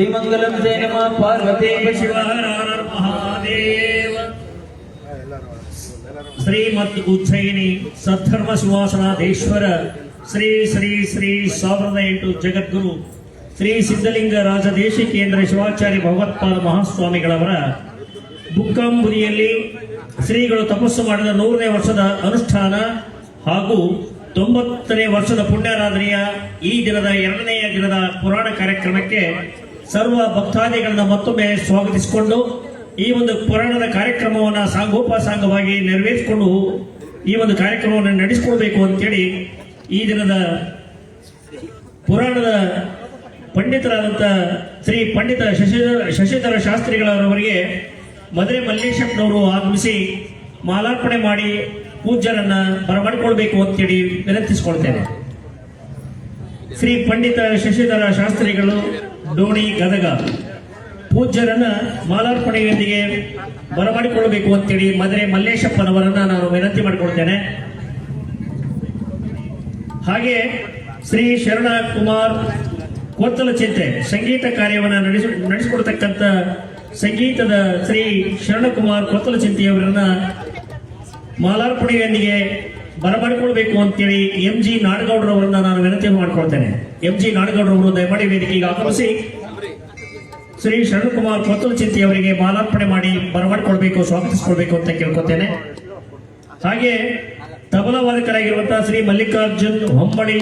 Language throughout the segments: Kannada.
श्रीमंगलम जय नमः पार्वती शिव हर हर महादेव। ಶ್ರೀಮದ್ ಉಜ್ಜಯಿನಿ ಸದ್ಧರ್ಮ ಸುವಾಸನಾಧೀಶ್ವರ ಶ್ರೀ ಶ್ರೀ ಶ್ರೀ 1008 ಜಗದ್ಗುರು ಶ್ರೀ ಸಿದ್ಧಲಿಂಗ ರಾಜದೇಶಿಕೇಂದ್ರ ಶಿವಾಚಾರ್ಯ ಭಗವತ್ಪಾದ ಮಹಾಸ್ವಾಮಿಗಳವರ ಬುಕ್ಕಾಂಬುದಿಯಲ್ಲಿ ಶ್ರೀಗಳು ತಪಸ್ಸು ಮಾಡಿದ 100ನೇ ವರ್ಷದ ಅನುಷ್ಠಾನ ಹಾಗೂ 90ನೇ ವರ್ಷದ ಪುಣ್ಯಾರಾಧನೆಯ ಈ ದಿನದ 2ನೇ ದಿನದ ಪುರಾಣ ಕಾರ್ಯಕ್ರಮಕ್ಕೆ ಸರ್ವ ಭಕ್ತಾದಿಗಳನ್ನ ಮತ್ತೊಮ್ಮೆ ಸ್ವಾಗತಿಸಿಕೊಂಡು ಈ ಒಂದು ಪುರಾಣದ ಕಾರ್ಯಕ್ರಮವನ್ನು ಸಾಂಗೋಪಸಾಂಗವಾಗಿ ನೆರವೇರಿಸಿಕೊಂಡು ಈ ಒಂದು ಕಾರ್ಯಕ್ರಮವನ್ನು ನಡೆಸಿಕೊಳ್ಬೇಕು ಅಂತೇಳಿ ಈ ದಿನದ ಪುರಾಣದ ಪಂಡಿತರಾದಂಥ ಶ್ರೀ ಪಂಡಿತ ಶಶಿಧರ ಶಾಸ್ತ್ರಿಗಳವರಿಗೆ ಮಧುರೆ ಮಲ್ಲೇಶಪ್ಪನವರು ಆಗಮಿಸಿ ಮಾಲಾರ್ಪಣೆ ಮಾಡಿ ಪೂಜ್ಯರನ್ನ ಬರಮಾಡಿಕೊಳ್ಬೇಕು ಅಂತೇಳಿ ವಿನಂತಿಸಿಕೊಳ್ತೇನೆ. ಶ್ರೀ ಪಂಡಿತ ಶಶಿಧರ ಶಾಸ್ತ್ರಿಗಳು ಡೋಣಿ ಗದಗ ಪೂಜ್ಯರನ್ನ ಮಾಲಾರ್ಪಣೆಯೊಂದಿಗೆ ಬರಮಾಡಿಕೊಳ್ಳಬೇಕು ಅಂತೇಳಿ ಮಧುರೆ ಮಲ್ಲೇಶಪ್ಪನವರನ್ನ ನಾನು ವಿನಂತಿ ಮಾಡಿಕೊಳ್ತೇನೆ. ಹಾಗೆ ಶ್ರೀ ಶರಣ ಕುಮಾರ್ ಕೊತ್ತಲ ಚಿಂತೆ ಸಂಗೀತ ಕಾರ್ಯವನ್ನು ನಡೆಸಿಕೊಡ್ತಕ್ಕಂಥ ಸಂಗೀತದ ಶ್ರೀ ಶರಣಕುಮಾರ್ ಕೊತ್ತಲ ಚಿಂತೆಯವರನ್ನ ಮಾಲಾರ್ಪಣೆಯೊಂದಿಗೆ ಬರಮಾಡಿಕೊಳ್ಬೇಕು ಅಂತೇಳಿ MG ನಾಡಗೌಡರವರನ್ನ ನಾನು ವಿನಂತಿ ಮಾಡಿಕೊಳ್ತೇನೆ. MG ನಾಡಗೌಡರವರು ದಯಮಾಡಿ ವೇದಿಕೆಗೆ ಆಗಮಿಸಿ ಶ್ರೀ ಶರಣಕುಮಾರ್ ಕೊತ್ತಲ ಚಿಂತೆಯವರಿಗೆ ಮಾಲಾರ್ಪಣೆ ಮಾಡಿ ಬರಮಾಡಿಕೊಳ್ಬೇಕು, ಸ್ವಾಗತಿಸಿಕೊಳ್ಬೇಕು ಅಂತ ಕೇಳ್ಕೊತೇನೆ. ಹಾಗೆ ತಬಲಾ ವಾದಕರಾಗಿರುವಂತಹ ಶ್ರೀ ಮಲ್ಲಿಕಾರ್ಜುನ್ ಹೊಂಬಳಿ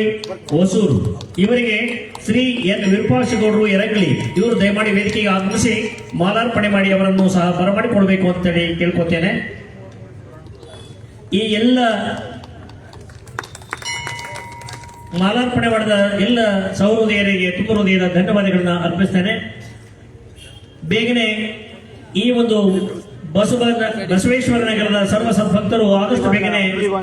ಹೊಸೂರು ಇವರಿಗೆ ಶ್ರೀ N ವಿರೂಪಾಕ್ಷಗೌಡರು ಎರಗಳಿ ಇವರು ದಯಮಾಡಿ ವೇದಿಕೆಗೆ ಆಗಮಿಸಿ ಮಾಲಾರ್ಪಣೆ ಮಾಡಿ ಅವರನ್ನು ಸಹ ಬರಮಾಡಿಕೊಳ್ಬೇಕು ಅಂತೇಳಿ ಕೇಳ್ಕೊತೇನೆ. ಈ ಎಲ್ಲ ಮಾಲಾರ್ಪಣೆ ಮಾಡಿದ ಎಲ್ಲ ಸಹೃದಯರಿಗೆ ತುಂಬ ಹೃದಯದ ಧನ್ಯವಾದಗಳನ್ನ ಅರ್ಪಿಸ್ತೇನೆ. ಬೇಗನೆ ಈ ಒಂದು ಬಸವೇಶ್ವರ ನಗರದ ಸರ್ವ ಸದ್ಭಕ್ತರು ಆದಷ್ಟು ಬೇಗನೆ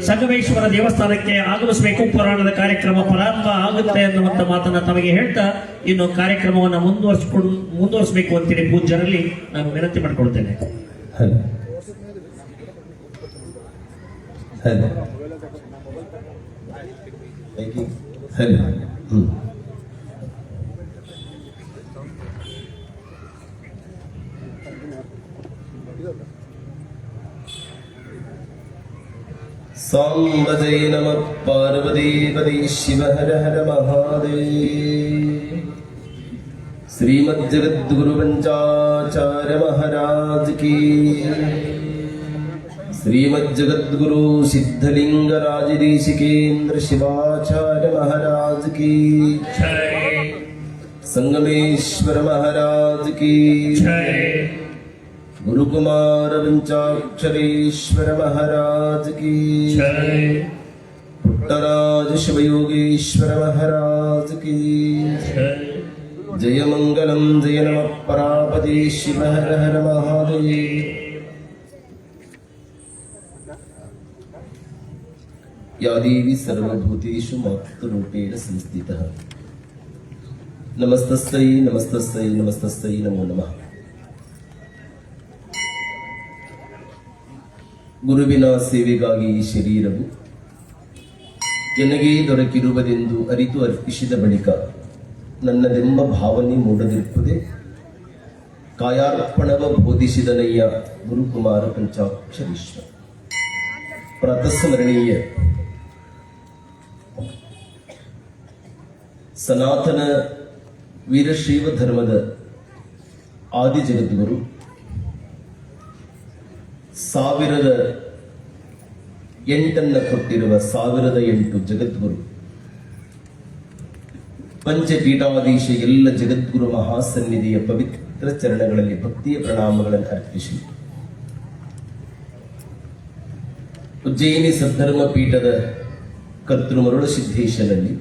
ಸಂಗಮೇಶ್ವರ ದೇವಸ್ಥಾನಕ್ಕೆ ಆಗಮಿಸಬೇಕು. ಪುರಾಣದ ಕಾರ್ಯಕ್ರಮ ಪ್ರಾರಂಭ ಆಗುತ್ತೆ ಅನ್ನುವಂಥ ಮಾತನ್ನ ತಮಗೆ ಹೇಳ್ತಾ ಇನ್ನು ಕಾರ್ಯಕ್ರಮವನ್ನು ಮುಂದುವರಿಸಬೇಕು ಅಂತೇಳಿ ಪೂಜ್ಯರಲ್ಲಿ ನಾನು ವಿನಂತಿ ಮಾಡಿಕೊಳ್ತೇನೆ. सांब जय नमः पार्वती पदे शिव हर हर महादेव। श्रीमद् जगद्गुरु पंचाचार्य महाराज की, श्रीमद् जगद्गुरु सिद्धलिंग राजदेशिकेंद्र शिवाचार्य महाराज की, संगमेश्वर महाराज की, गुरुकुमार पंचाक्षरेश्वर महाराज की, पुट्टराज शिवयोगेश्वर महाराज की, जय मंगलम जय नमः परापति शिव हर हर महादेव। या देवी सर्वभूतेषु मातृरूपेण संस्थितः नमस्तस्यै नमस्तस्यै नमस्तस्यै नमो नमः। ಗುರುವಿನ ಸೇವೆಗಾಗಿ ಶರೀರವು ನನಗೆ ದೊರಕಿರುವುದೆಂದು ಅರಿತು ಅರ್ಪಿಸಿದ ಬಳಿಕ ನನ್ನದೆಂಬ ಭಾವನೆ ಮೂಡದಿರುತ್ತದೆ. ಕಾಯಾರ್ಪಣವ ಬೋಧಿಸಿದನಯ್ಯ ಗುರುಕುಮಾರ ಪಂಚಾಕ್ಷರೀಶ್ವರ. ಪ್ರಾತಸ್ಮರಣೀಯ ಸನಾತನ ವೀರಶೈವ ಧರ್ಮದ ಆದಿ ಜಗದ್ಗುರು 1008 ಕೊಟ್ಟಿರುವ 1008 ಜಗದ್ಗುರು ಪಂಚಪೀಠಾಧೀಶ ಎಲ್ಲ ಜಗದ್ಗುರು ಮಹಾಸನ್ನಿಧಿಯ ಪವಿತ್ರ ಚರಣಗಳಲ್ಲಿ ಭಕ್ತಿಯ ಪ್ರಣಾಮಗಳನ್ನು ಅರ್ಪಿಸಿ ಉಜ್ಜಯಿನಿ ಸದ್ಧರ್ಮ ಪೀಠದ ಕರ್ತೃ ಮರುಳ ಸಿದ್ದೇಶನಲ್ಲಿ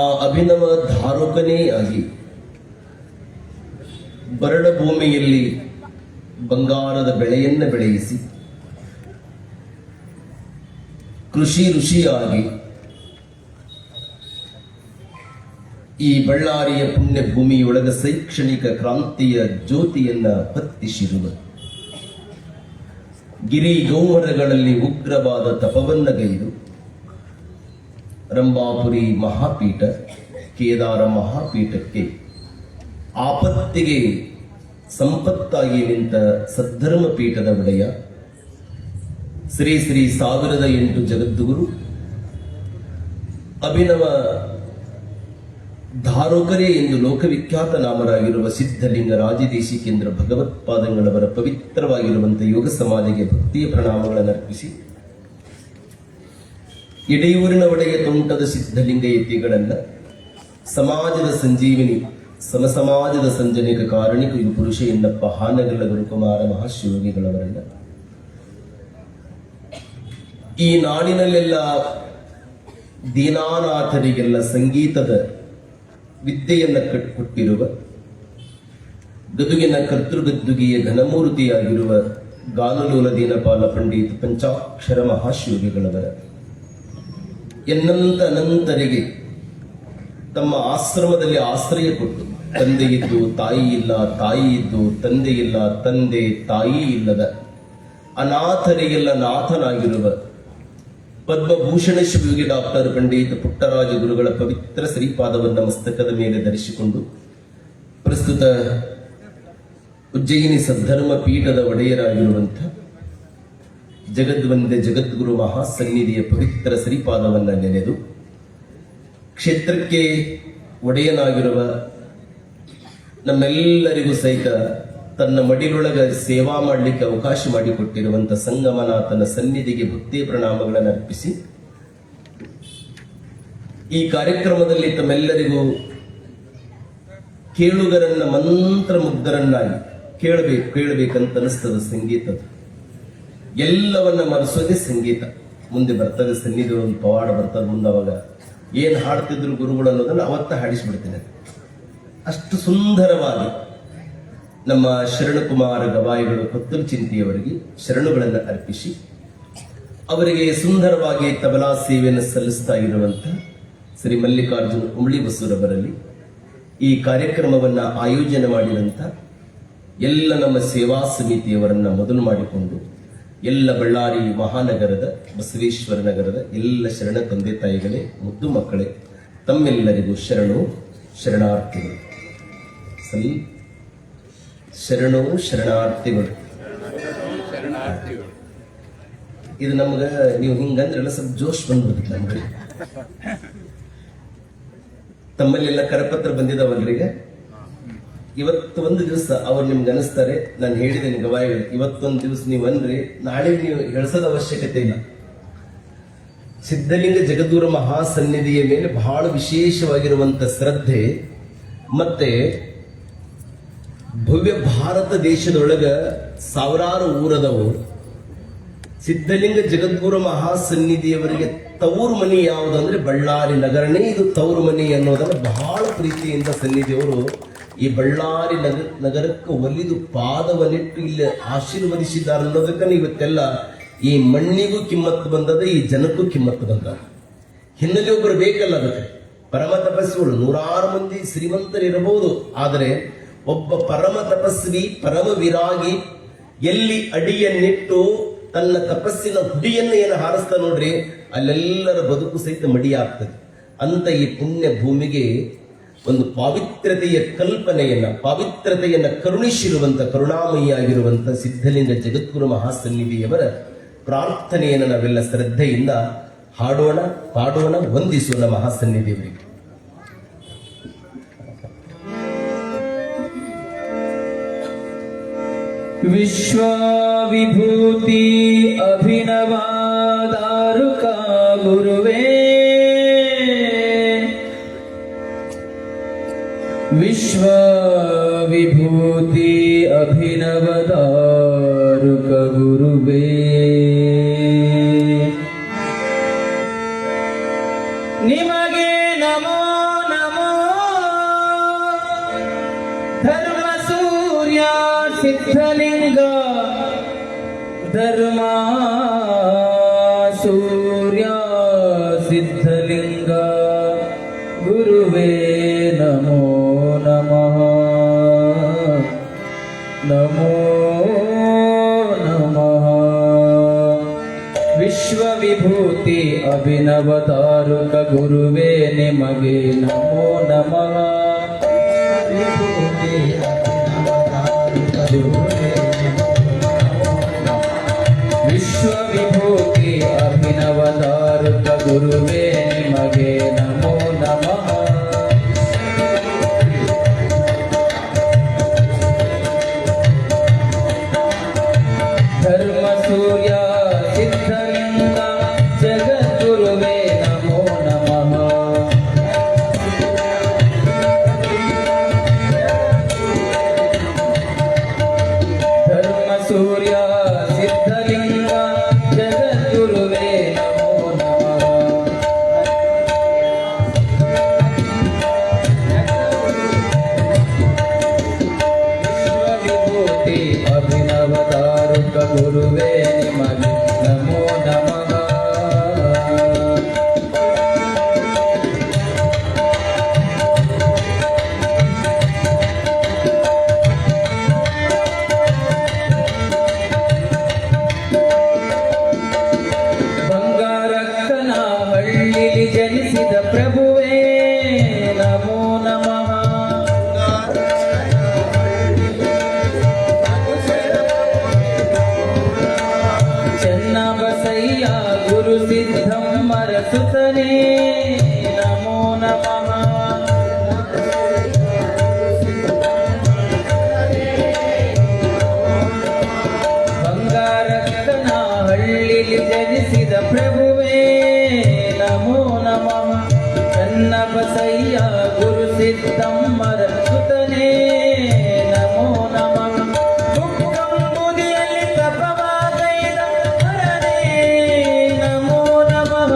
ಆ ಅಭಿನವ ಧಾರಕನೇ ಆಗಿ ಬರಡ ಭೂಮಿಯಲ್ಲಿ ಬಂಗಾರದ ಬೆಳೆಯನ್ನು ಬೆಳೆಯಿಸಿ ಕೃಷಿ ಋಷಿಯಾಗಿ ಈ ಬಳ್ಳಾರಿಯ ಪುಣ್ಯ ಭೂಮಿಯೊಳಗ ಶೈಕ್ಷಣಿಕ ಕ್ರಾಂತಿಯ ಜ್ಯೋತಿಯನ್ನ ಹೊತ್ತಿಸಿರುವ ಗಿರಿ ಗೌಮರಗಳಲ್ಲಿ ಉಗ್ರವಾದ ತಪವನ್ನಗೈದು ರಂಭಾಪುರಿ ಮಹಾಪೀಠ ಕೇದಾರ ಮಹಾಪೀಠಕ್ಕೆ ಆಪತ್ತಿಗೆ ಸಂಪತ್ತಾಗಿ ನಿಂತ ಸದ್ಧರ್ಮ ಪೀಠದ ಒಡೆಯ ಶ್ರೀ ಶ್ರೀ 1008 ಜಗದ್ಗುರು ಅಭಿನವ ಧಾರೋಕರೇ ಎಂದು ಲೋಕವಿಖ್ಯಾತ ನಾಮರಾಗಿರುವ ಸಿದ್ಧಲಿಂಗ ರಾಜದೇಶಿಕೇಂದ್ರ ಭಗವತ್ಪಾದಂಗಳವರ ಪವಿತ್ರವಾಗಿರುವಂತಹ ಯೋಗ ಸಮಾಧಿಗೆ ಭಕ್ತಿಯ ಪ್ರಣಾಮಗಳನ್ನು ಅರ್ಪಿಸಿ ಇಡೆಯೂರಿನ ಒಡೆಯ ತೋಂಟದ ಸಿದ್ಧಲಿಂಗ ಯತಿಗಳನ್ನ ಸಮಾಜದ ಸಂಜೀವಿನಿ ಸಮಸಮಾಜದ ಸಂಜನಿಕ ಕಾರಣಿಕ ಯುಗ ಪುರುಷ ಎನ್ನಪ್ಪ ಹಾನಗಲ್ಲ ಗುರುಕುಮಾರ ಮಹಾಶಿವಯೋಗಿಗಳವರನ್ನ ಈ ನಾಡಿನಲ್ಲೆಲ್ಲ ದೀನಾನಾಥರಿಗೆಲ್ಲ ಸಂಗೀತದ ವಿದ್ಯೆಯನ್ನ ಕೊಟ್ಟಿರುವ ಗದುಗಿನ ಕರ್ತೃಗದ್ದುಗಿಯ ಘನಮೂರ್ತಿಯಾಗಿರುವ ಗಾನಲೋಲ ದೀನಪಾಲ ಪಂಡಿತ ಪಂಚಾಕ್ಷರ ಮಹಾಶಿವಯೋಗಿಗಳವರ ಎನ್ನಂತ ಅನಂತರಿಗೆ ತಮ್ಮ ಆಶ್ರಮದಲ್ಲಿ ಆಶ್ರಯ ಕೊಟ್ಟು ತಂದೆ ಇದ್ದು ತಾಯಿ ಇಲ್ಲ, ತಾಯಿ ಇದ್ದು ತಂದೆ ಇಲ್ಲ, ತಂದೆ ತಾಯಿ ಇಲ್ಲದ ಅನಾಥರಿಗೆಲ್ಲ ನಾಥನಾಗಿರುವ ಪದ್ಮಭೂಷಣ ಶಿವಯೋಗಿ ಡಾಕ್ಟರ್ ಪಂಡಿತ ಪುಟ್ಟರಾಜ ಗುರುಗಳ ಪವಿತ್ರ ಶ್ರೀಪಾದವನ್ನ ಮಸ್ತಕದ ಮೇಲೆ ಧರಿಸಿಕೊಂಡು ಪ್ರಸ್ತುತ ಉಜ್ಜಯಿನಿ ಸದ್ಧರ್ಮ ಪೀಠದ ಒಡೆಯರಾಗಿರುವಂಥ ಜಗದ್ವಂದ್ಯ ಜಗದ್ಗುರು ಮಹಾಸನ್ನಿಧಿಯ ಪವಿತ್ರ ಶ್ರೀಪಾದವನ್ನ ನೆನೆದು ಕ್ಷೇತ್ರಕ್ಕೆ ಒಡೆಯನಾಗಿರುವ ನಮ್ಮೆಲ್ಲರಿಗೂ ಸಹಿತ ತನ್ನ ಮಡಿಲೊಳಗ ಸೇವಾ ಮಾಡಲಿಕ್ಕೆ ಅವಕಾಶ ಮಾಡಿಕೊಟ್ಟಿರುವಂತ ಸಂಗಮನಾಥನ ಸನ್ನಿಧಿಗೆ ಭಕ್ತಿ ಪ್ರಣಾಮಗಳನ್ನು ಅರ್ಪಿಸಿ ಈ ಕಾರ್ಯಕ್ರಮದಲ್ಲಿ ತಮ್ಮೆಲ್ಲರಿಗೂ ಕೇಳುಗರನ್ನ ಮಂತ್ರ ಮುಗ್ಧರನ್ನಾಗಿ ಕೇಳಬೇಕಂತ ಅನಿಸ್ತದ ಸಂಗೀತದ ಎಲ್ಲವನ್ನ ಮರೆಸೋದೇ ಸಂಗೀತ. ಮುಂದೆ ಬರ್ತದೆ ಸನ್ನಿಧಿ ಒಂದು ಪವಾಡ ಬರ್ತದೆ ಮುಂದೆ. ಅವಾಗ ಏನ್ ಹಾಡ್ತಿದ್ರು ಗುರುಗಳು ಅನ್ನೋದನ್ನ ಅವತ್ತ ಹಾಡಿಸ್ಬಿಡ್ತೇನೆ. ಅಷ್ಟು ಸುಂದರವಾಗಿ ನಮ್ಮ ಶರಣಕುಮಾರ ಗವಾಯಿಗಳು ಕೊತ್ತಲು ಚಿಂತೆಯವರಿಗೆ ಶರಣುಗಳನ್ನು ಅರ್ಪಿಸಿ ಅವರಿಗೆ ಸುಂದರವಾಗಿ ತಬಲಾ ಸೇವೆಯನ್ನು ಸಲ್ಲಿಸ್ತಾ ಇರುವಂತ ಶ್ರೀ ಮಲ್ಲಿಕಾರ್ಜುನ ಉಮಳಿ ಬಸೂರವರಲ್ಲಿ ಈ ಕಾರ್ಯಕ್ರಮವನ್ನ ಆಯೋಜನೆ ಮಾಡಿದಂತ ಎಲ್ಲ ನಮ್ಮ ಸೇವಾ ಸಮಿತಿಯವರನ್ನ ಮೊದಲು ಮಾಡಿಕೊಂಡು ಎಲ್ಲ ಬಳ್ಳಾರಿ ಮಹಾನಗರದ ಬಸವೇಶ್ವರ ನಗರದ ಎಲ್ಲ ಶರಣ ತಂದೆ ತಾಯಿಗಳೇ, ಮುದ್ದು ಮಕ್ಕಳೇ, ತಮ್ಮೆಲ್ಲರಿಗೂ ಶರಣಾರ್ಥಿಗಳು. ಶರಣಾರ್ಥಿಗಳು. ಇದು ನಮ್ಗ ನೀವು ಹಿಂಗಂದ್ರೆಲ್ಲ ಸ್ವಲ್ಪ ಜೋಶ್ ಬಂದ್ಬಿಡುತ್ತೆ ನಮ್ಗೆ. ತಮ್ಮಲ್ಲೆಲ್ಲ ಕರಪತ್ರ ಬಂದಿದಾವಲ್ರಿಗೆ. ಇವತ್ತು ಒಂದು ದಿವಸ ಅವ್ರು ನಿಮ್ಗೆ ಅನಿಸ್ತಾರೆ, ನಾನು ಹೇಳಿದ್ದೇನೆ ಗವಾಯಿಗಳು, ಇವತ್ತೊಂದು ದಿವಸ ನೀವು ಅನ್ರಿ, ನಾಳೆ ನೀವು ಹೇಳ್ಸೋದ ಅವಶ್ಯಕತೆ ಇಲ್ಲ. ಸಿದ್ಧಲಿಂಗ ಜಗದ್ಗುರು ಮಹಾಸನ್ನಿಧಿಯ ಮೇಲೆ ಬಹಳ ವಿಶೇಷವಾಗಿರುವಂತ ಶ್ರದ್ಧೆ ಮತ್ತೆ ಭವ್ಯ ಭಾರತ ದೇಶದೊಳಗ ಸಾವಿರಾರು ಊರದವು ಸಿದ್ಧಲಿಂಗ ಜಗದ್ಗುರು ಮಹಾಸನ್ನಿಧಿಯವರಿಗೆ ತವರು ಮನಿ ಯಾವುದಂದ್ರೆ ಬಳ್ಳಾರಿ ನಗರನೇ ಇದು ತವರು ಮನಿ ಅನ್ನೋದನ್ನ ಬಹಳ ಪ್ರೀತಿಯಿಂದ ಸನ್ನಿಧಿಯವರು ಈ ಬಳ್ಳಾರಿ ನಗರಕ್ಕೆ ಒಲಿದು ಪಾದವನ್ನಿಟ್ಟು ಇಲ್ಲಿ ಆಶೀರ್ವದಿಸಿದ್ದಾರೆ ಅನ್ನೋದಕ್ಕೆ ಇವತ್ತೆಲ್ಲ ಈ ಮಣ್ಣಿಗೂ ಕಿಮ್ಮತ್ತು ಬಂದದ, ಈ ಜನಕ್ಕೂ ಕಿಮ್ಮತ್ತು ಬಂದದ. ಹಿನ್ನೆಲೆ ಒಬ್ಬರು ಬೇಕಲ್ಲ ಅದಕ್ಕೆ. ಪರಮ ತಪಸ್ವಿಗಳು 100 ಮಂದಿ ಶ್ರೀಮಂತರಿರಬಹುದು, ಆದರೆ ಒಬ್ಬ ಪರಮ ತಪಸ್ವಿ ಪರಮ ವಿರಾಗಿ ಎಲ್ಲಿ ಅಡಿಯನ್ನಿಟ್ಟು ತನ್ನ ತಪಸ್ಸಿನ ಹುಡಿಯನ್ನು ಏನು ಹಾರಿಸ್ತಾ ನೋಡ್ರಿ, ಅಲ್ಲೆಲ್ಲರ ಬದುಕು ಸಹಿತ ಮಡಿಯಾಗ್ತದೆ. ಅಂತ ಈ ಪುಣ್ಯ ಭೂಮಿಗೆ ಒಂದು ಪಾವಿತ್ರತೆಯ ಪಾವಿತ್ರತೆಯನ್ನ ಕರುಣಿಸಿರುವಂತ ಕರುಣಾಮಯಿಯಾಗಿರುವಂತ ಸಿದ್ಧಲಿಂಗ ಜಗದ್ಗುರು ಮಹಾಸನ್ನಿಧಿಯವರ ಪ್ರಾರ್ಥನೆಯನ್ನು ನಾವೆಲ್ಲ ಶ್ರದ್ಧೆಯಿಂದ ಹಾಡೋಣ, ಪಾಡೋಣ, ವಂದಿಸೋಣ ಮಹಾಸನ್ನಿಧಿಯವರಿಗೆ. ವಿಶ್ವ ವಿಭೂತಿ ಅಭಿನವಾದಾರುಕ ಗುರುವೇ, ವಿಶ್ವ ವಿಭೂತಿ ಅಭಿನವದಾರುಕ ಗುರುವೇ, ನಿಮಗೆ ನಮೋ ನಮೋ. ಧರ್ಮ ಸೂರ್ಯ ಸಿದ್ಧಲಿಂಗ, ಧರ್ಮ ಸೂರ್ಯ ಸಿದ್ಧಲಿಂಗ ಗುರುವೇ ನಮೋ ನಮಃ. ನಮೋ ನಮಃ. ವಿಶ್ವವಿಭೂತಿ ಅಭಿನವತಾರುಕ ಗುರುವೇ ನಿಮಗೆ ನಮೋ ನಮಃ. ವಿಶ್ವವಿಭೂತಿ ಅಭಿನವತಾರುಕ ಗುರುವೇ ನಿಮಗೆ ನಮೋ ನಮಃ. ಧರ್ಮ ಸೂರ್ಯ ಸಿದ್ಧಲಿಂಗ ಜಗದ್ಗುರುವೇ ನಮೋ ನಮಃ. ಧರ್ಮ ಸೂರ್ಯ ಸಿದ್ಧಲಿಂಗ ಜಗದ್ಗುರುವೇ ನಮೋ ನಮಃ. ವಿಶ್ವವಿಭೂತಿ ಅಭಿನವತಾರುಕ ಗುರುವೇ ನಿಮಗೆ ನಮೋ ನಮಃ. ಬಂಗಾರಕ್ಕನ ಹಳ್ಳಿಲಿ ಜನಿಸಿದ ಪ್ರಭುವೇ ನಮೋ ನಮಃ. ಚೆನ್ನಬಸಯ್ಯ ಗುರು ಸಿದ್ಧಮ್ಮರ ಸುತನೇ ನಮೋ ನಮಃ. ಬಂಗಾರಕ್ಕನ ಹಳ್ಳಿಲಿ ಜನಿಸಿದ ಪ್ರಭುವೇ ನಮೋ ನಮಃ. ಚೆನ್ನಬಸಯ್ಯ ಗುರು ಸಿದ್ಧಮ್ಮರ ಸುತನೇ ನಮೋ ನಮಃ. ಬುಕ್ಕಂಬುದಿಯಲ್ಲಿ ತಪವಾಗೈದ ಹರನೇ ನಮೋ ನಮಃ.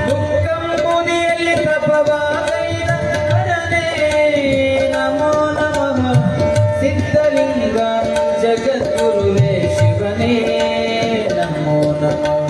ಬುಕ್ಕಂಬುದಿಯಲ್ಲಿ ತಪವಾಗೈದ ಹರನೇ ನಮೋ ನಮಃ. ಸಿದ್ಧಲಿಂಗ ಜಗದ್ಗುರುವೇ ಶಿವನೇ ನಮೋ ನಮಃ.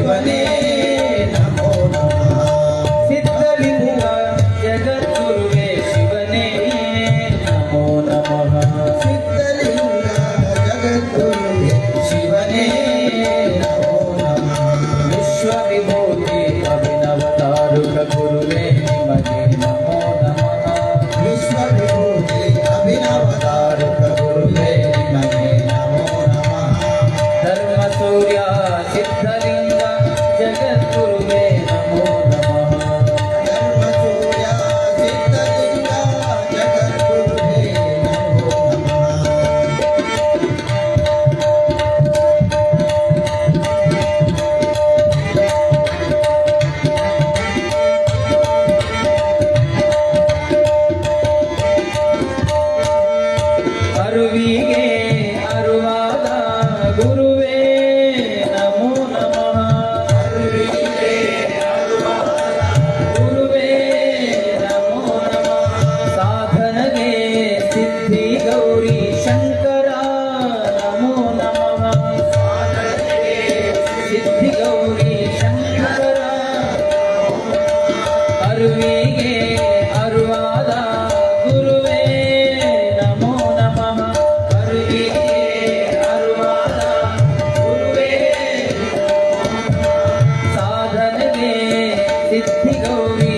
ಶಿವನೇ ನಮೋ ನಮಃ ಸಿದ್ಧಲಿಂಗ ಜಗದ್ಗುರುವೇ ಶಿವನೇ ನಮೋ ನಮಃ ಸಿದ್ಧಲಿಂಗ ಜಗದ್ಗುರುವೇ ಶಿವನೇ ನಮೋ ನಮಃ ವಿಶ್ವವಿಭೂತಿ ಅಭಿನವತಾರುಕ ಗುರುವೇ ನಿಮಗೆ ನಮೋ ನಮಃ ವಿಶ್ವವಿಭೂತಿ ಅಭಿನವತಾರುಕ ಗುರುವೇ ನಿಮಗೆ ನಮೋ ನಮಃ ಧರ್ಮ ಸೂರ್ಯ ಸಿದ್ಧಲಿಂಗ ಜಗದ್ಗುರುವೇ ನಮೋ ನಮಃ ಧರ್ಮ ಸೂರ್ಯ ಸಿದ್ಧಲಿಂಗ ಜಗದ್ಗುರುವೇ ನಮೋ ನಮಃ ಅರುವಿಗೆ ಅರುವಾದ ಗುರುವೇ ನಮೋ ನಮಃ ಅರುವಿಗೆ ಅರುವಾದ ಗುರುವೇ ನಮೋ ನಮಃ ಸಾಧನಗೆ ಸಿದ್ಧಿ ಗೌರಿ ಶಂಕರ ನಮೋ ನಮಃ ಸಾಧನಗೆ ಸಿದ್ಧಿ ಗೌರಿ ಶಂಕರ ಅರುವಿಗೆ ಅರುವಾದ ಗುರುವೇ ನಮೋ ನಮಃ ಅರುವಿಗೆ ಅರುವಾದ ಗುರುವೇ ಸಾಧನೆಗೆ ಸಿದ್ಧಿ ಗೌರಿ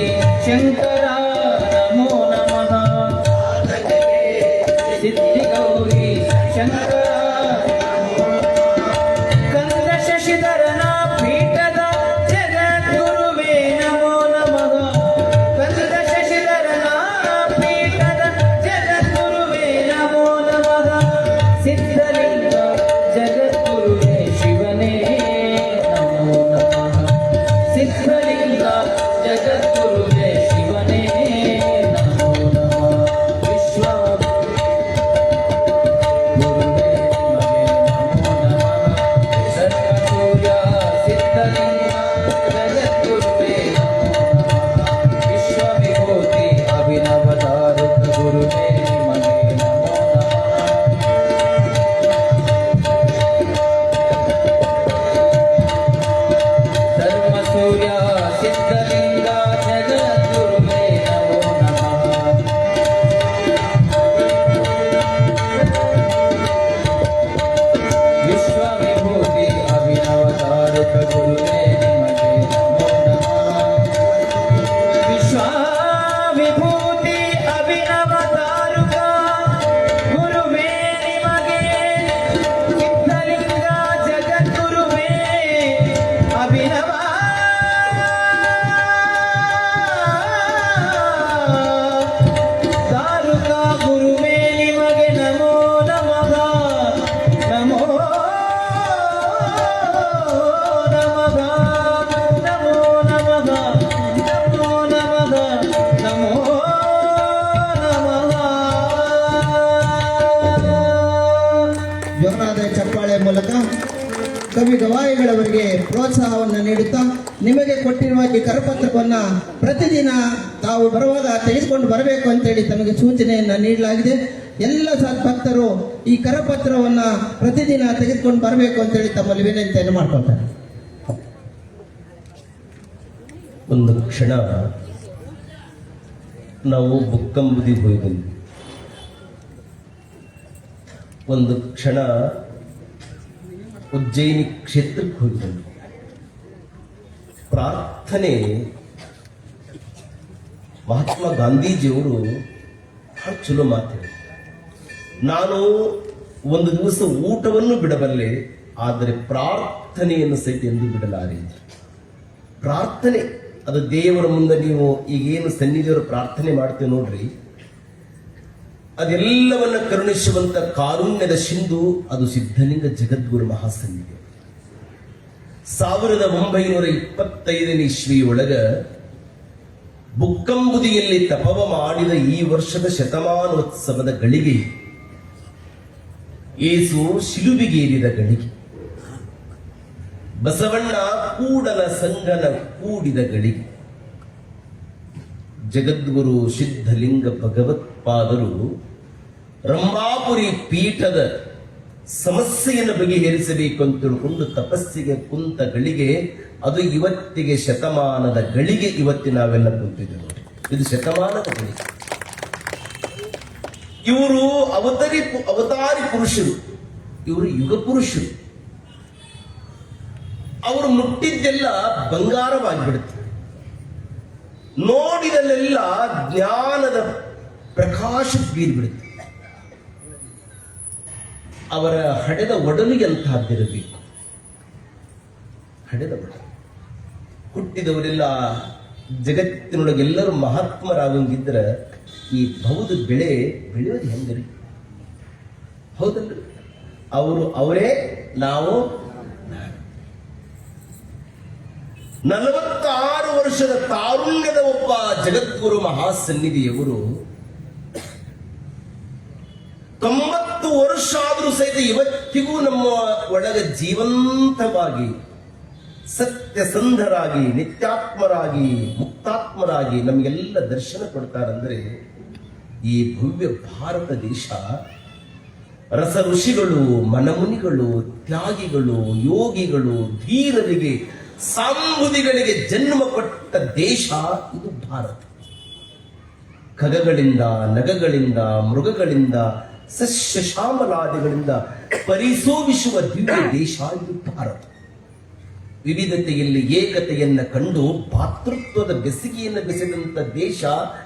ಶಂಕರ ನಮೋ ನಮಃ ಸಿದ್ಧಿ ಗೌರಿ ಶಂಕರ ಕಂದ ಶಶಿಧರನ ಪೀಠದ ಜಗದ್ಗುರುವೇ ನಮೋ ನಮಃ ಕಂದ ಶಶಿಧರನ ಪೀಠದ ಜಗದ್ಗುರುವೇ ನಮೋ ನಮಃ ಸಿದ್ಧಲಿಂಗ ಜಗದ್ಗುರುವೇ ಶಿವನೇ ನಮೋ ನಮಃ ಸಿದ್ಧಲಿಂಗ ಜಗದ್ಗುರುವೇ ಶಿವನೇ ನಮೋ ನಮಃ ವಿಶ್ವ ಗುರುವೇ ನಿಮಗೆ ನಮೋ ನಮಃ ಸರ್ವಸೂರ್ಯ ಸಿದ್ಧಲಿಂಗ ಜಗದ್ಗುರುವೇ ನಮೋ ನಮಃ ವಿಶ್ವವಿಭೂತಿ ಅಭಿನವತಾರುಕ ಗುರುವೇ ನಿಮಗೆ ನಮೋ ನಮಃ ಧರ್ಮ ಸೂರ್ಯ ಸಿದ್ಧಲಿಂಗ ಜಗದ್ಗುರುವೇ ನಮೋ ನಮಃ ವಿಶ್ವವಿಭೂತಿ ಅಭಿನವತಾರುಕ ಗುರುವೇ ನಿಮಗೆ ನಮೋ ನಮಃ ವಿಶ್ವವಿಭೂತಿ ಅಭಿನವತಾರುಕ ಗುರುವೇ ನಿಮಗೆ ಸಿದ್ಧಲಿಂಗ ಜಗದ್ಗುರುವೇ ಅಭಿನವ ತಾರುಕ ಗುರುವೇ ನಿಮಗೆ ನಮೋ ನಮಃ ನಮೋ ನಮಃ ನಮೋ ನಮಃ ನಮೋ ನಮಃ ನಮೋ ನಮಃ ಜೋರಾದ ಚಪ್ಪಾಳೆ ಮೂಲಕ ಕವಿ ಗವಾಯಿಗಳವರಿಗೆ ಪ್ರೋತ್ಸಾಹವನ್ನು ನೀಡುತ್ತಾ ನಿಮಗೆ ಕೊಟ್ಟಿರುವ ಈ ಕರಪತ್ರವನ್ನು ಪ್ರತಿದಿನ ತಾವು ಬರುವಾಗ ತೆಗೆದುಕೊಂಡು ಬರಬೇಕು ಅಂತೇಳಿ ತಮಗೆ ಸೂಚನೆಯನ್ನು ನೀಡಲಾಗಿದೆ. ಎಲ್ಲ ಭಕ್ತರು ಈ ಕರಪತ್ರವನ್ನು ಪ್ರತಿದಿನ ತೆಗೆದುಕೊಂಡು ಬರಬೇಕು ಅಂತೇಳಿ ತಮ್ಮಲ್ಲಿ ವಿನಂತಿಯನ್ನು ಮಾಡ್ಕೊಳ್ತಾರೆ. ಒಂದು ಕ್ಷಣ ನಾವು ಬುಕ್ಕಂಬುದಿಗೆ ಹೋಗಿ ಬಂದ್ವಿ. ಒಂದು ಕ್ಷಣ ಉಜ್ಜಯಿನಿ ಕ್ಷೇತ್ರಕ್ಕೆ ಹೋಗಿ ಬಂದ್ವಿ. ಪ್ರಾರ್ಥನೆ ಮಹಾತ್ಮ ಗಾಂಧೀಜಿಯವರು ಬಹಳ ಚಲೋ ಮಾತಾಡಿದ್ರು. ನಾನು ಒಂದು ದಿವಸ ಊಟವನ್ನು ಬಿಡಬಲ್ಲೆ, ಆದರೆ ಪ್ರಾರ್ಥನೆಯನ್ನು ಸಹಿತ ಎಂದು ಬಿಡಲಾರೆ. ಪ್ರಾರ್ಥನೆ ಅದು ದೇವರ ಮುಂದೆ ನೀವು ಈಗೇನು ಸನ್ನಿಧಿಯವರ ಪ್ರಾರ್ಥನೆ ಮಾಡ್ತೀವಿ ನೋಡ್ರಿ, ಅದೆಲ್ಲವನ್ನ ಕರುಣಿಸುವಂತ ಕಾರುಣ್ಯದ ಸಿಂಧು ಅದು ಸಿದ್ಧಲಿಂಗ ಜಗದ್ಗುರು ಮಹಾಸನ್ನಿಧಿ. 1925 ಇಸ್ವಿಯೊಳಗ ಬುಕ್ಕಂಬುದಿಯಲ್ಲಿ ತಪವ ಮಾಡಿದ ಈ ವರ್ಷದ ಶತಮಾನೋತ್ಸವದ ಗಳಿಗೆ ಏಸು ಶಿಲುಬಿಗೇರಿದ ಗಳಿಗೆ, ಬಸವಣ್ಣ ಕೂಡಲ ಸಂಗನ ಕೂಡಿದ ಗಳಿಗೆ, ಜಗದ್ಗುರು ಸಿದ್ಧಲಿಂಗ ಭಗವತ್ಪಾದರು ರಂಭಾಪುರಿ ಪೀಠದ ಸಮಸ್ಯೆಯನ್ನು ಬಗೆಹರಿಸಬೇಕು ಅಂತ ತಿಳ್ಕೊಂಡು ತಪಸ್ಸಿಗೆ ಕುಂತ ಗಳಿಗೆ ಅದು ಇವತ್ತಿಗೆ ಶತಮಾನದ ಗಳಿಗೆ ಇವತ್ತಿ ನಾವೆಲ್ಲ ಕುಂತಿದ್ದೇವೆ ನೋಡಿ. ಇದು ಶತಮಾನದ ಗಳಿಗೆ. ಇವರು ಅವತಾರಿ ಪುರುಷರು, ಇವರು ಯುಗ ಪುರುಷರು. ಅವರು ಮುಟ್ಟಿದ್ದೆಲ್ಲ ಬಂಗಾರವಾಗಿಬಿಡುತ್ತೆ. ನೋಡಿದಲ್ಲೆಲ್ಲ ಜ್ಞಾನದ ಪ್ರಕಾಶ ಬೀರ್ಬಿಡುತ್ತೆ. ಅವರ ಹಡೆದ ಒಡಲಿಗೆ ಅಂತಹದ್ದಿರಬೇಕು. ಹಡೆದ ಒಡಲು ಹುಟ್ಟಿದವರೆಲ್ಲ ಜಗತ್ತಿನೊಳಗೆ ಎಲ್ಲರೂ ಮಹಾತ್ಮರಾಗಂಗಿದ್ರೆ ಈ ಭೌದ ಬೆಳೆ ಬೆಳೆಯೋದು ಹೆಂಗರಿ? ಹೌದಲ್ಲ? ಅವರೇ ನಾವು 46 ವರ್ಷದ ತಾರುಣ್ಯದ ಒಬ್ಬ ಜಗದ್ಗುರು ಮಹಾಸನ್ನಿಧಿಯವರು 90 ವರ್ಷ ಆದರೂ ಸಹಿತ ಇವತ್ತಿಗೂ ನಮ್ಮ ಒಳಗೆ ಜೀವಂತವಾಗಿ ಸತ್ಯಸಂಧರಾಗಿ ನಿತ್ಯಾತ್ಮರಾಗಿ ಮುಕ್ತಾತ್ಮರಾಗಿ ನಮಗೆಲ್ಲ ದರ್ಶನ ಕೊಡ್ತಾರಂದ್ರೆ ಈ ಭವ್ಯ ಭಾರತ ದೇಶ ರಸ ಋಷಿಗಳು, ಮನಮುನಿಗಳು, ತ್ಯಾಗಿಗಳು, ಯೋಗಿಗಳು, ಧೀರರಿಗೆ, ಸಾಂಬುದಿಗಳಿಗೆ ಜನ್ಮ ಕೊಟ್ಟ ದೇಶ ಇದು ಭಾರತ. ಖಗಗಳಿಂದ, ನಗಗಳಿಂದ, ಮೃಗಗಳಿಂದ, ಸಸ್ಯ ಶ್ಯಾಮಲಾದಿಗಳಿಂದ ಪರಿಶೋಭಿಸುವ ದಿವ್ಯ ದೇಶ ಇದು ಭಾರತ. ವಿವಿಧತೆಯಲ್ಲಿ ಏಕತೆಯನ್ನ ಕಂಡು ಭಾತೃತ್ವದ ಬೆಸಿಗೆಯನ್ನು ಬೆಸೆದಂತ ದೇಶ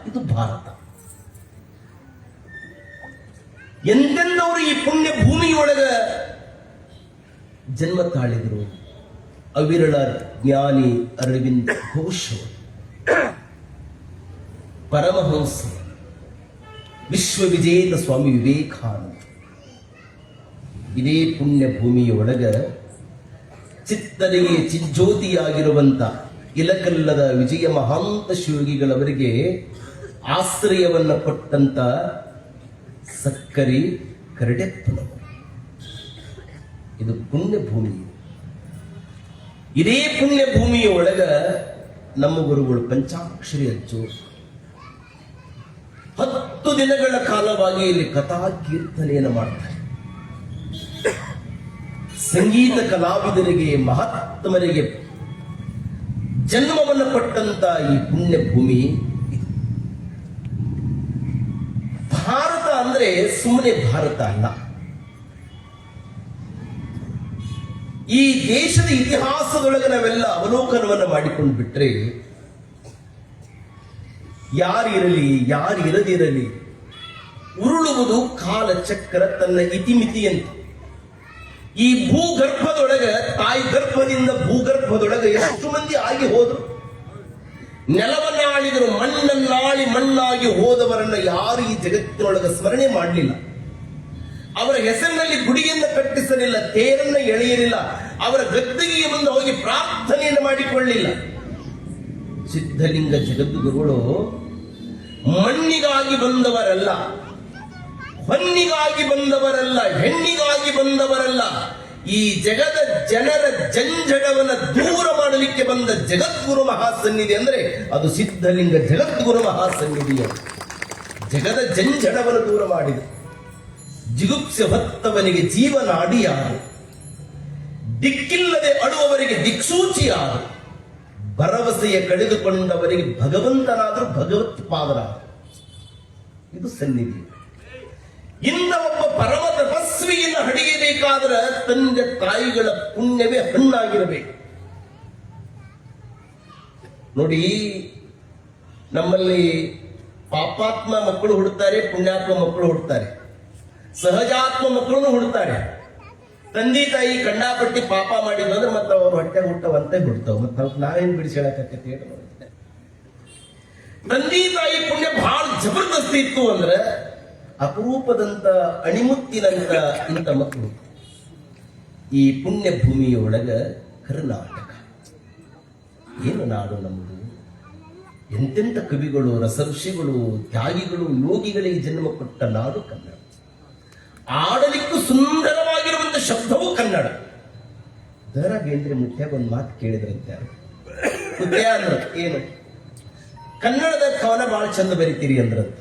ಇದು ಭಾರತ. ಎಂದೆಂದವರು ಈ ಪುಣ್ಯ ಭೂಮಿಯೊಳಗ ಜನ್ಮ ತಾಳಿದರು. ಅವಿರಳ ಜ್ಞಾನಿ ಅರವಿಂದ ಘೋಷ್, ಪರಮಹಂಸ ವಿಶ್ವವಿಜೇತ ಸ್ವಾಮಿ ವಿವೇಕಾನಂದ. ಇದೇ ಪುಣ್ಯ ಭೂಮಿಯೊಳಗ ಚಿತ್ತರಿಗೆ ಚಿಜ್ಯೋತಿಯಾಗಿರುವಂತ ಇಲಕಲ್ಲದ ವಿಜಯ ಮಹಾಂತ ಶಿವಗಿಗಳವರಿಗೆ ಆಶ್ರಯವನ್ನ ಕೊಟ್ಟಂತ ಸಕ್ಕರಿ ಕರಡೆಪ್ಪನವರು. ಇದು ಪುಣ್ಯ ಭೂಮಿ. ಇದೇ ಪುಣ್ಯ ಭೂಮಿಯ ಒಳಗ ನಮ್ಮ ಗುರುಗಳು ಪಂಚಾಕ್ಷರಿ ಅಜ್ಜು 10 ದಿನಗಳ ಕಾಲವಾಗಿ ಇಲ್ಲಿ ಕಥಾ ಕೀರ್ತನೆಯನ್ನು ಮಾಡ್ತಾರೆ. ಸಂಗೀತ ಕಲಾವಿದರಿಗೆ, ಮಹಾತ್ಮರಿಗೆ ಜನ್ಮವನ್ನು ಕೊಟ್ಟಂತ ಈ ಪುಣ್ಯ ಭೂಮಿ ಇದು. ಭಾರತ ಅಂದ್ರೆ ಸುಮ್ಮನೆ ಭಾರತ ಅಲ್ಲ. ಈ ದೇಶದ ಇತಿಹಾಸದೊಳಗೆ ನಾವೆಲ್ಲ ಅವಲೋಕನವನ್ನು ಮಾಡಿಕೊಂಡು ಬಿಟ್ರೆ ಯಾರಿರಲಿ ಯಾರಿರದಿರಲಿ ಉರುಳುವುದು ಕಾಲಚಕ್ರ ತನ್ನ ಇತಿಮಿತಿಯಂತೆ. ಈ ಭೂಗರ್ಭದೊಳಗ, ತಾಯಿ ಗರ್ಭದಿಂದ ಭೂಗರ್ಭದೊಳಗೆ ಎಷ್ಟು ಮಂದಿ ಆಗಿ ಹೋದ್ರು. ನೆಲವನ್ನಾಳಿದರು, ಮಣ್ಣನ್ನಾಳಿ ಮಣ್ಣಾಗಿ ಹೋದವರನ್ನ ಯಾರು ಈ ಜಗತ್ತಿನೊಳಗೆ ಸ್ಮರಣೆ ಮಾಡಲಿಲ್ಲ. ಅವರ ಹೆಸರಿನಲ್ಲಿ ಗುಡಿಯನ್ನು ಕಟ್ಟಿಸಲಿಲ್ಲ, ತೇರನ್ನ ಎಳೆಯಲಿಲ್ಲ, ಅವರ ಗದ್ದಿಗೆಗೆ ಮುಂದೆ ಹೋಗಿ ಪ್ರಾರ್ಥನೆಯನ್ನು ಮಾಡಿಕೊಳ್ಳಿಲ್ಲ. ಸಿದ್ಧಲಿಂಗ ಜಗದ್ಗುರುಗಳು ಮಣ್ಣಿಗಾಗಿ ಬಂದವರಲ್ಲ, ಹೊನ್ನಿಗಾಗಿ ಬಂದವರಲ್ಲ, ಹೆಣ್ಣಿಗಾಗಿ ಬಂದವರಲ್ಲ. ಈ ಜಗದ ಜನರ ಜಂಜಡವನ್ನ ದೂರ ಮಾಡಲಿಕ್ಕೆ ಬಂದ ಜಗದ್ಗುರು ಮಹಾಸನ್ನಿಧಿ ಅಂದ್ರೆ ಅದು ಸಿದ್ಧಲಿಂಗ ಜಗದ್ಗುರು ಮಹಾಸನ್ನಿಧಿಯ ಜಗದ ಜಂಜಡವನ್ನು ದೂರ ಮಾಡಿದ. ಜಿಗುಪ್ಸೆ ಹೊತ್ತವನಿಗೆ ಜೀವನಾಡಿಯಾರು, ದಿಕ್ಕಿಲ್ಲದೆ ಅಳುವವರಿಗೆ ದಿಕ್ಸೂಚಿಯಾರು, ಭರವಸೆಯ ಕಳೆದುಕೊಂಡವರಿಗೆ ಭಗವಂತನಾದರೂ ಭಗವತ್ಪಾದರಾದ. ಇದು ಸನ್ನಿಧಿ. ಇಂದ ಒಬ್ಬ ಪರಮ ತಪಸ್ವಿಯನ್ನು ಹಡಿಯಬೇಕಾದ್ರೆ ತಂದೆ ತಾಯಿಗಳ ಪುಣ್ಯವೇ ಹಣ್ಣಾಗಿರಬೇಕು. ನೋಡಿ, ನಮ್ಮಲ್ಲಿ ಪಾಪಾತ್ಮ ಮಕ್ಕಳು ಹುಡ್ತಾರೆ, ಪುಣ್ಯಾತ್ಮ ಮಕ್ಕಳು ಹುಡ್ತಾರೆ, ಸಹಜಾತ್ಮ ಮಕ್ಕಳು ಹುಡ್ತಾರೆ. ತಂದೆ ತಾಯಿ ಕಂಡಾಪಟ್ಟಿ ಪಾಪ ಮಾಡಿದ್ರು ಅಂದ್ರೆ ಮತ್ತೆ ಅವ್ರ ಹೊಟ್ಟೆ ಹುಟ್ಟವಂತೆ ಬಿಡ್ತಾವ. ಮತ್ತೆ ನಾವೇನ್ ಬಿಡಿಸಿ ಹೇಳಕತ್ತೈತಿ ಹೇಳಿ. ತಂದೆ ತಾಯಿ ಪುಣ್ಯ ಬಹಳ ಜಬರ್ದಸ್ತಿ ಇತ್ತು ಅಂದ್ರೆ ಅಪರೂಪದಂತ ಅಣಿಮುತ್ತಿನಂತ ಇಂಥ ಮಕ್ಕಳು. ಈ ಪುಣ್ಯ ಭೂಮಿಯೊಳಗ ಕರ್ನಾಟಕ ಏನು ನಾಡು ನಮ್ಮದು. ಎಂತೆಂಥ ಕವಿಗಳು, ರಸಋಷಿಗಳು, ತ್ಯಾಗಿಗಳು, ಯೋಗಿಗಳಿಗೆ ಜನ್ಮ ಕೊಟ್ಟ ನಾಡು ಕನ್ನಡ. ಆಡಲಿಕ್ಕೂ ಸುಂದರವಾಗಿರುವಂತ ಶಬ್ದವೂ ಕನ್ನಡ. ದರ ಬೇಂದ್ರೆ ಮುತ್ಯಾಗ ಒಂದು ಮಾತು ಕೇಳಿದ್ರಂತೆ. ಮುತ್ಯ ಅಂದ್ರ ಏನು, ಕನ್ನಡದ ಕವನ ಬಹಳ ಚಂದ ಬರಿತೀರಿ ಅಂದ್ರಂತ.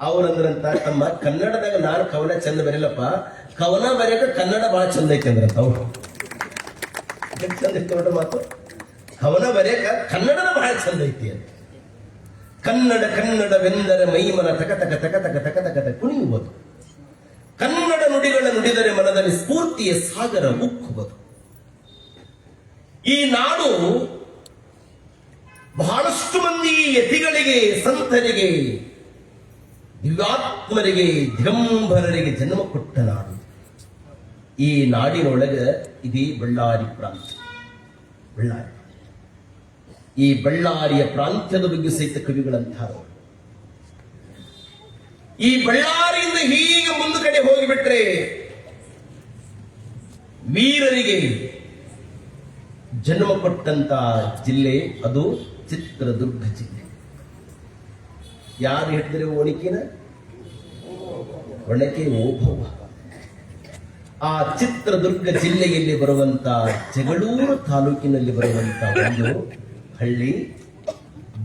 ಅವ್ರಂದ್ರಂತ ತಮ್ಮ ಕನ್ನಡದಾಗ ನಾನು ಕವನ ಚಂದ ಬರೀಲಪ್ಪ, ಕವನ ಬರೆಯಕ ಕನ್ನಡ ಬಹಳ ಚಂದ ಐತೆ ಅಂದ್ರಂತ ಅವ್ರು. ಎಷ್ಟ್ ಚಂದ ಐತೆ ನೋಡ್ರಿ ಮಾತು. ಕವನ ಬರೆಯಕ ಕನ್ನಡದ ಬಹಳ ಚಂದ ಐತಿ ಅಂತ. ಕನ್ನಡವೆಂದರೆ ಮೈಮನ ತಕ ತಕ ತಕ ತಕ ತಕ ತಕ ತಕ ಕುಣಿಯುವುದು. ಕನ್ನಡ ನುಡಿಗಳ ನುಡಿದರೆ ಮನದಲ್ಲಿ ಸ್ಫೂರ್ತಿಯ ಸಾಗರ ಉಕ್ಕುವುದು. ಈ ನಾಡು ಬಹಳಷ್ಟು ಮಂದಿ ಯತಿಗಳಿಗೆ, ಸಂತರಿಗೆ, ದಿವ್ಯಾತ್ಮರಿಗೆ, ದಿಗಂಬರರಿಗೆ ಜನ್ಮ ಕೊಟ್ಟ ನಾಡು. ಈ ನಾಡಿನೊಳಗೆ ಇದೇ ಬಳ್ಳಾರಿ ಪ್ರಾಂತ್ಯ. ಬಳ್ಳಾರಿ, ಈ ಬಳ್ಳಾರಿಯ ಪ್ರಾಂತ್ಯದ ಬಗ್ಗೆ ಸಹಿತ ಕವಿಗಳಂತಾರೆ. ಈ ಬಳ್ಳಾರಿಯಿಂದ ಹೀಗೆ ಮುಂದುಗಡೆ ಹೋಗಿಬಿಟ್ರೆ ವೀರರಿಗೆ ಜನ್ಮ ಕೊಟ್ಟಂತ ಜಿಲ್ಲೆ ಅದು ಚಿತ್ರದುರ್ಗ ಜಿಲ್ಲೆ. ಯಾರು ಹೇಳಿದ್ರೆ ಒಣಕಿನ ಒಣಕೆ ಓಭವ. ಆ ಚಿತ್ರದುರ್ಗ ಜಿಲ್ಲೆಯಲ್ಲಿ ಬರುವಂತ ಜಗಳೂರು ತಾಲೂಕಿನಲ್ಲಿ ಬರುವಂತ ಒಂದು ಹಳ್ಳಿ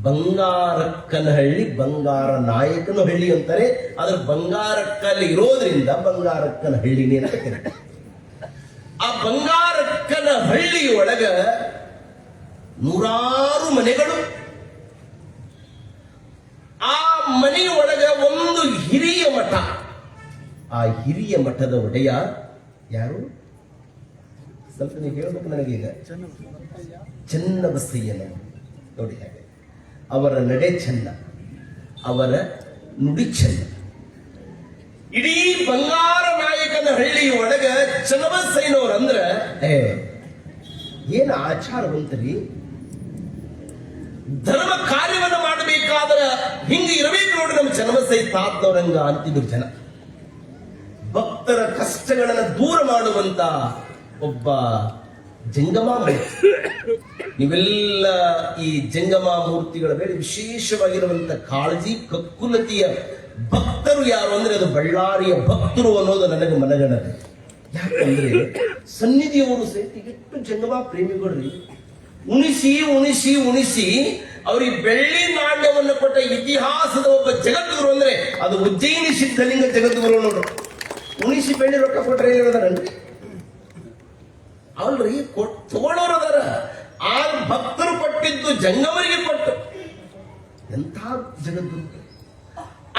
ಬಂಗಾರಕ್ಕನಹಳ್ಳಿ. ಬಂಗಾರ ನಾಯಕನ ಹಳ್ಳಿ ಅಂತಾರೆ, ಆದ್ರೆ ಬಂಗಾರಕ್ಕಲ್ಲಿ ಇರೋದ್ರಿಂದ ಬಂಗಾರಕ್ಕನ ಹಳ್ಳಿನೇ ಅಂತ ಕರೀತಾರೆ. ಆ ಬಂಗಾರಕ್ಕನ ಹಳ್ಳಿಯೊಳಗ ನೂರಾರು ಮನೆಗಳು. ಆ ಮನೆಯೊಳಗ ಒಂದು ಹಿರಿಯ ಮಠ. ಆ ಹಿರಿಯ ಮಠದ ಒಡೆಯ ಯಾರು? ಸ್ವಲ್ಪ ನೀವು ಹೇಳ್ಬೇಕು ನನಗೀಗ. ಚೆನ್ನಬಸಯ್ಯನ. ನೋಡಿ ಹಾಗೆ ಅವರ ನಡೆ ಚೆನ್ನ, ಅವರ ನುಡಿ ಚೆನ್ನ. ಇಡೀ ಬಂಗಾರ ನಾಯಕನ ಹಳ್ಳಿ ಒಳಗ ಚೆನ್ನಬಸಯ್ಯನವ್ರಂದ್ರ ಏನ್ ಆಚಾರವಂತರಿ. ಧರ್ಮ ಕಾರ್ಯವನ್ನು ಮಾಡಬೇಕಾದ್ರ ಹಿಂಗೆ ಇರಬೇಕು ನೋಡಿ ನಮ್ಮ ಚೆನ್ನಬಸಯ್ಯ ತಾತನವರಂಗ ಅಂತಿದ್ರು ಜನ. ಭಕ್ತರ ಕಷ್ಟಗಳನ್ನು ದೂರ ಮಾಡುವಂತ ಒಬ್ಬ ಜಂಗಮ ಮೂರ್ತಿ. ನೀವೆಲ್ಲ ಈ ಜಂಗಮ ಮೂರ್ತಿಗಳ ಮೇಲೆ ವಿಶೇಷವಾಗಿರುವಂತ ಕಾಳಜಿ, ಕಕ್ಕುಲತೆಯ ಭಕ್ತರು ಯಾರು ಅಂದ್ರೆ ಅದು ಬಳ್ಳಾರಿಯ ಭಕ್ತರು ಅನ್ನೋದು ನನಗೆ ಮನಗಣನೆ. ಯಾಕಂದ್ರೆ ಸನ್ನಿಧಿಯವರು ಸಹಿತ ಎಷ್ಟು ಜಂಗಮ ಪ್ರೇಮಿಗಳ್ರಿ. ಉಣಿಸಿ ಉಣಿಸಿ ಉಣಿಸಿ ಅವ್ರಿಗೆ ಬೆಳ್ಳಿ ನಾಣ್ಯವನ್ನು ಕೊಟ್ಟ ಇತಿಹಾಸದ ಒಬ್ಬ ಜಗದ್ಗುರು ಅಂದ್ರೆ ಅದು ಉಜ್ಜಯಿನಿ ಸಿದ್ಧಲಿಂಗ ಜಗದ್ಗುರು ನೋಡ್ರು. ಉಣಿಸಿ ಬೆಳ್ಳಿ ರೊಕ್ಕ ಕೊಟ್ರೆ ಏನಿರೋದಾರನ್ರಿ ಅಲ್ರಿ, ತಗೊಳ್ಳೋರು ಅದಾರ. ಆ ಭಕ್ತರು ಕೊಟ್ಟಿದ್ದು ಜಂಗಮರಿಗೆ ಕೊಟ್ಟು ಎಂಥ ಜಗದ್ಗುರು.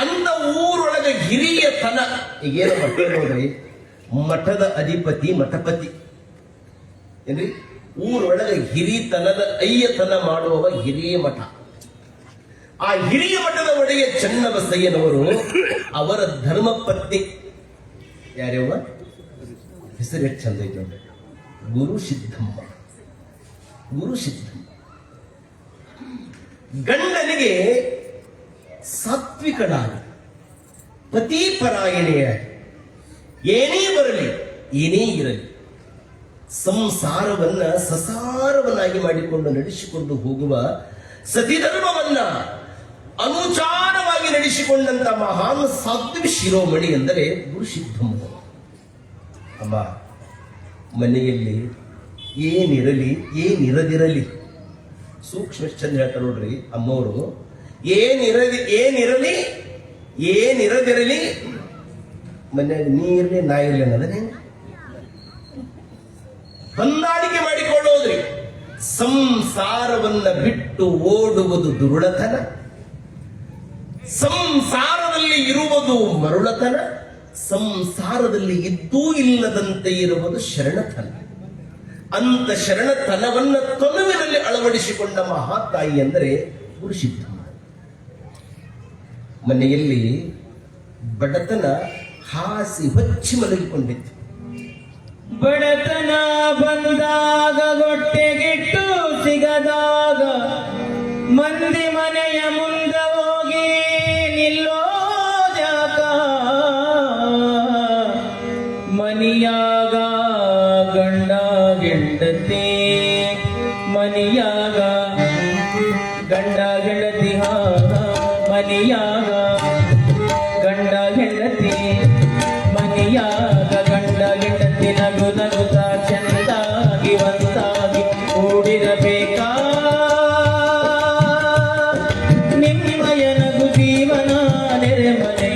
ಅಂತ ಊರೊಳಗೆ ಹಿರಿಯತನ. ಈಗೇನು ಮಠ ನೋಡ್ರಿ, ಮಠದ ಅಧಿಪತಿ ಮಠಪತಿ ಏನ್ರಿ. ಊರೊಳಗೆ ಹಿರಿತನದ ಅಯ್ಯತನ ಮಾಡುವವ ಹಿರಿಯ ಮಠ. ಆ ಹಿರಿಯ ಮಠದ ಒಡೆಯ ಚೆನ್ನಬಸಯ್ಯನವರು ಅವರ ಧರ್ಮಪತ್ನಿ ಯಾರ್ಯವ ಹೆಸರು ಎಷ್ಟು ಚಂದ ಐತೆ ನೋಡಿ, ಗುರು ಸಿದ್ದಮ್ಮ. ಗುರು ಸಿದ್ದಮ್ಮ ಗಂಡನಿಗೆ ಸಾತ್ವಿಕನಾಗಿ, ಪತಿಪರಾಯಣೆಯಾಗಿ, ಏನೇ ಬರಲಿ ಏನೇ ಇರಲಿ ಸಂಸಾರವನ್ನ ಸಸಾರವನ್ನಾಗಿ ಮಾಡಿಕೊಂಡು ನಡೆಸಿಕೊಂಡು ಹೋಗುವ ಸತಿಧರ್ಮವನ್ನ ಅನುಚಾರವಾಗಿ ನಡೆಸಿಕೊಂಡಂತ ಮಹಾನ್ ಸಾತ್ವಿಕ ಶಿರೋಮಣಿ ಎಂದರೆ ಗುರು ಸಿದ್ದಮ್ಮ. ಅಮ್ಮ, ಮನೆಯಲ್ಲಿ ಏನಿರಲಿ ಏನಿರದಿರಲಿ, ಸೂಕ್ಷ್ಮ ಚಂದ ಹೇಳ್ತಾರೆ ನೋಡ್ರಿ ಅಮ್ಮವರು. ಏನಿರಲಿ ಏನಿರದಿರಲಿ ಮನೆಯಾಗ ನೀ ಇರಲಿ ನಾ ಇರಲಿ ಅನ್ನೋದ್ರೆ ಹೊಂದಾಣಿಕೆ ಮಾಡಿಕೊಳ್ಳೋದ್ರಿ. ಸಂಸಾರವನ್ನ ಬಿಟ್ಟು ಓಡುವುದು ದುರುಳತನ, ಸಂಸಾರದಲ್ಲಿ ಇರುವುದು ಮರುಳತನ, ಸಂಸಾರದಲ್ಲಿ ಇದ್ದೂ ಇಲ್ಲದಂತೆ ಇರುವುದು ಶರಣತನ. ಅಂತ ಶರಣತನವನ್ನ ತನುವಿನಲ್ಲಿ ಅಳವಡಿಸಿಕೊಂಡ ಮಹಾತಾಯಿ ಅಂದರೆ ಗುರು ಸಿದ್ದಮ್ಮ. ಮನೆಯಲ್ಲಿ ಬಡತನ ಹಾಸಿ ಹೊಚ್ಚಿ ಮಲಗಿಕೊಂಡಿತ್ತು. ಬಡತನ ಬಂದಾಗ ಹೊಟ್ಟೆಗಿಟ್ಟು ಸಿಗದಾಗ ಮಂದಿ ಮನೆಯ ಮುಂದ ಹೋಗಿ ನಿಲ್ಲೋದ್ಯಾಕ. ಮನಿಯಾಗ ಗಂಡ ಗೆಂಡತಿ, ಮನಿಯಾಗ ಗಂಡ ಗೆಳತಿ, ಮನಿಯಾಗ ಗಂಡ ಗೆಳತಿ, ಮನಿಯಾಗ ಗಂಡ ಗೆಳತಿ ನಗು ನಗುತ್ತ ಚೆಂದಾಗಿ ಒಂದಾಗಿ ಕೂಡಿರಬೇಕಾ. ನಿಮ್ಮಯ ನಗು ಜೀವನ ನೆರೆಮನೆ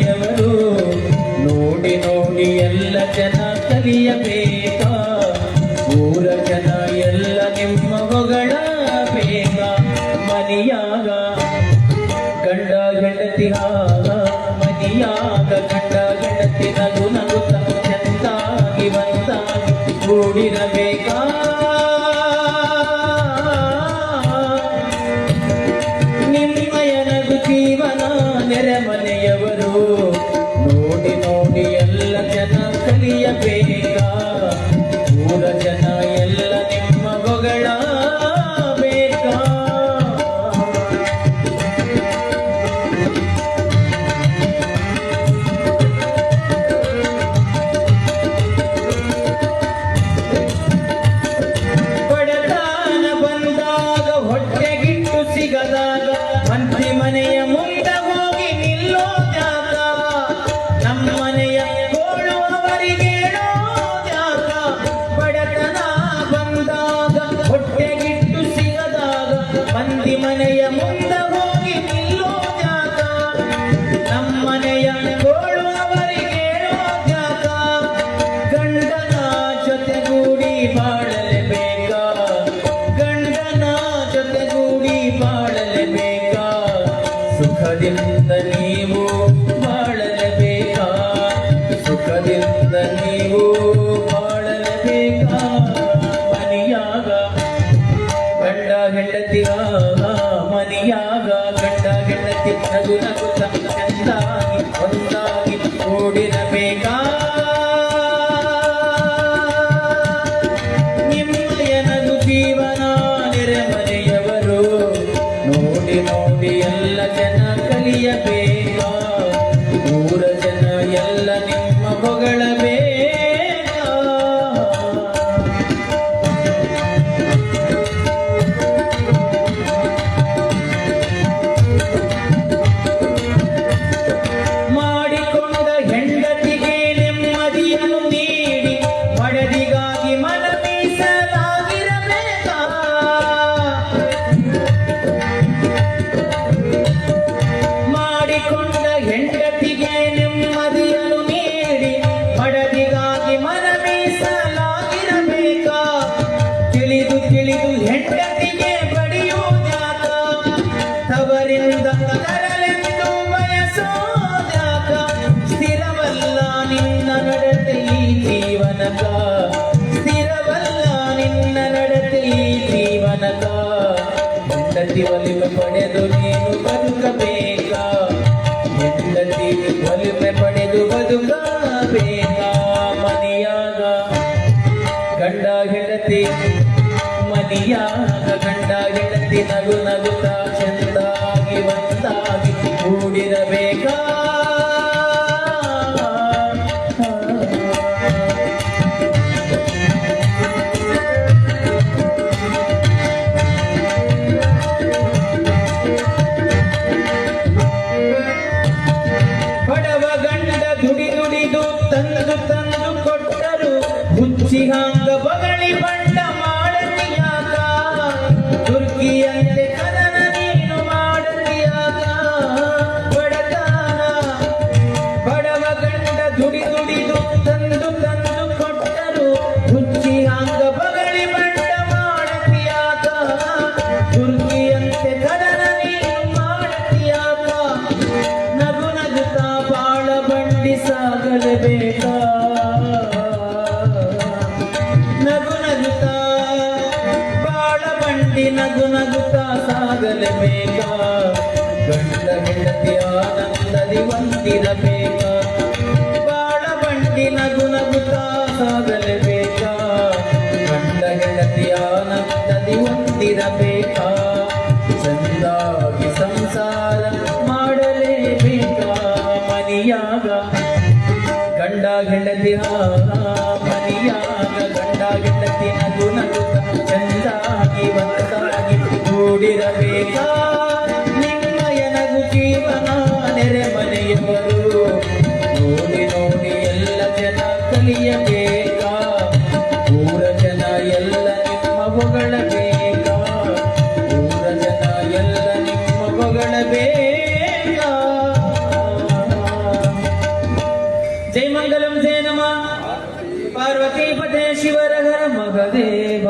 ಹೆಂಡತಿ ಒಲಿಮೆ ಪಡೆದು ನೀನು ಬದುಕಬೇಕಾ ಹೆಂಡತಿ ಒಲಿಮೆ ಪಡೆದು ಬದುಕಬೇಕಾ ಮನೆಯಾಗ ಗಂಡ ಹೆಂಡತಿ ಮನೆಯಾಗ ಗಂಡ ಹೆಂಡತಿ ನಗು ನಗುತ್ತಾ ಚೆಂದಾಗಿ ಒಂದಾಗಿ ಕೂಡಿರಬೇಕಾ ಹುಚ್ಚಿಹಾಂಗ ಬಗಳಿ ಬಂಡ ಮಾಡತಿಯಾಗ ತುರ್ಕಿಯಂತೆ ಕದನ ನೀನು ಮಾಡತಿಯಾಗ ಬಡವ ಗಂಡ ದುಡಿದು ತಂದು ಕೊಟ್ಟರು ಹುಚ್ಚಿಹಾಂಗ ಬಗಳಿ ಬಂಡ ಮಾಡತಿಯಾಗ ತುರ್ಕಿಯಂತೆ ಕದನ ನೀನು ಮಾಡತಿಯಾಗ ನಗು ನಗುತ್ತಾ ಬಾಳ ಬಂಡಿ ಸಾಗಲೇಬೇಕಾ ನಗು ನಗುತ್ತಾ ಸಾಗಲೇಬೇಕಾ ಗಂಡ ಹೆಂಡತಿ ಆನಂದದಿ ಒಂದಿರಬೇಕಾ ಬಾಳ ಬಂಡಿ ನಗು ನಗುತ್ತಾ ಸಾಗಲೇಬೇಕಾ ಗಂಡ ಹೆಂಡತಿ ಆನಂದದಿ ಒಂದಿರಬೇಕಾ ಚಂದಾಗಿ ಸಂಸಾರ ಮಾಡಲೇಬೇಕಾ ಮನೆಯಾಗ ಗಂಡ ಹೆಂಡತಿ ಮನೆಯಾಗ ಗಂಡ ಹೆಂಡತಿ ನಗು ನಗುತ್ತಾ ಚಂದಾಗಿ ಒಂದಾಗಿ ಕೂಡಿರಬೇಕಾ ನಿಮ್ಮಯ ನಗು ಜೀವನ ನೆರೆ ಮನೆಯವರು ನೋಡಿ ನೋಡಿ ಎಲ್ಲ ಜನ ಕಲಿಯಬೇಕಾ ಊರ ಜನ ಎಲ್ಲ ನಿಮ್ಮ ಹೊಗಳಬೇಕಾ ಊರ ಜನ ಎಲ್ಲ ನಿಮ್ಮ ಹೊಗಳಬೇಕಾ ಜೈ ಮಂಗಲಂ ಜೈ ನಮಃ ಪಾರ್ವತಿ ಪದೇ ಶಿವರ ಹರ ಮಗದೇವ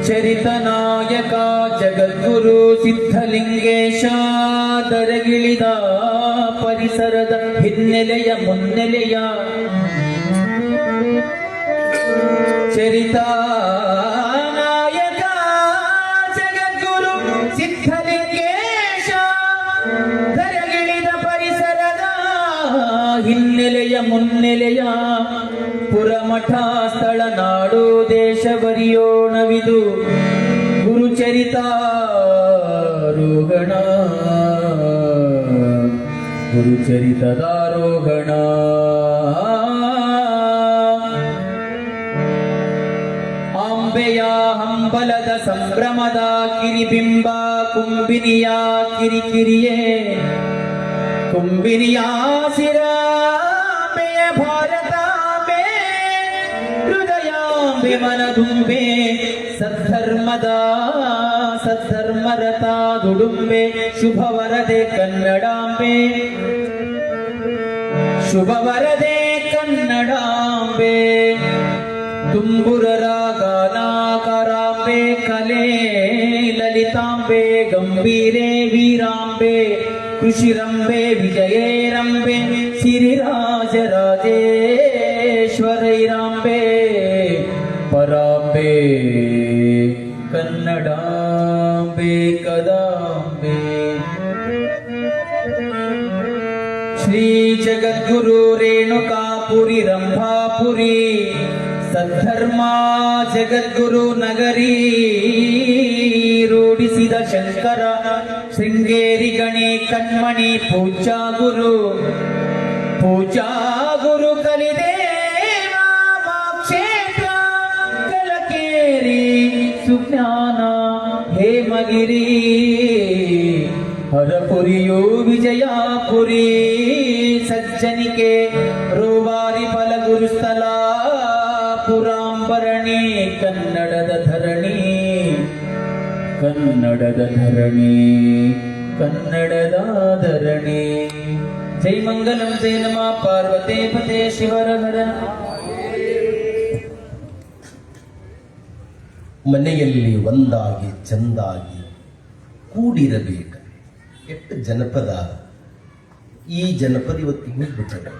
ಚರಿತ ನಾಯಕ ಜಗದ್ಗುರು ಸಿದ್ಧಲಿಂಗೇಶ ದರಗಿಳಿದ ಪರಿಸರದ ಹಿನ್ನೆಲೆಯ ಮುನ್ನೆಲೆಯ ಚರಿತ ನಾಯಕ ಜಗದ್ಗುರು ಸಿದ್ಧಲಿಂಗೇಶ ದರಗಿಳಿದ ಪರಿಸರದ ಹಿನ್ನೆಲೆಯ ಮುನ್ನೆಲೆಯ ಪುರಮಠ ಸ್ಥಳ ನಾಡು ದೇಶ ಬರಿಯೋಣವಿದು ಗುರುಚರಿತಾರೋಹಣ ಗುರುಚರಿತದಾರೋಹಣ ಅಂಬೆಯ ಹಂಬಲದ ಸಂಭ್ರಮದ ಕಿರಿಬಿಂಬ ಕುಂಬಿನಿಯ ಕಿರಿಕಿರಿಯೇ ಕುಂಬಿನಿಯ ಸಿರಾಂಬೆಯ ಭಾರತಾಂಬೆ ಹೃದಯಾಂಬೆ ಮನದುಂಬೆ ಸದ್ಧರ್ಮರತ ದುಡುಂಬೆ ಶುಭವರದೆ ಕನ್ನಡಾಂಬೆ ಶುಭವರದೆ ಕನ್ನಡಾಂಬೆ ತುಂಬುರರ ಗಾನಾಕಾರಾಂಬೆ ಕಲೆ ಲಲಿತಾಂಬೆ ಗಂಭೀರೆ ವೀರಾಂಬೆ ಕೃಷಿರಂಬೆ ವಿಜಯೇರಂಬೆ ಸಿರಿರಾಜರಾಜೇಶ್ವರೈರಾಂಬೆ ಪರಾಂಬೆ ಕನ್ನಡಾಂಬೆ ಕದಾಂಬೆ ಶ್ರೀ ಜಗದ್ಗುರು ರೇಣುಕಾಪುರಿ ರಂಭಾಪುರಿ ಸದ್ಧರ್ಮ ಜಗದ್ಗುರು ನಗರಿ ರೂಢಿಸಿದ ಶಂಕರ ಶೃಂಗೇರಿ ಗಣಿ ಕಣ್ಮಣಿ ಪೂಜಾ ಗುರು ಕಲಿದೇವ ಕ್ಷೇತ್ರ ಕಲಕೇರಿ ಸುಜ್ಞಾನ ಹೇಮಗಿರಿ ಹರಪುರಿಯು ವಿಜಯಾಪುರಿ ಸಜ್ಜನಿಕೆ ರೂವಾರಿ ಫಲಗುರು ಸ್ಥಳ ಪುರಾಂಬರಣಿ ಕನ್ನಡದ ಧರಣಿ ಜೈ ಮಂಗಲಂ ಜೈ ನಮಃ ಪಾರ್ವತಿ ಪತೆ ಶಿವರ ಹರ ಮನೆಯಲ್ಲಿ ಒಂದಾಗಿ ಚಂದಾಗಿ ಕೂಡಿರಬೇಕು. ಎಷ್ಟು ಜನಪದ, ಈ ಜನಪದ ಇವತ್ತು ಬಿಟ್ಟರೆ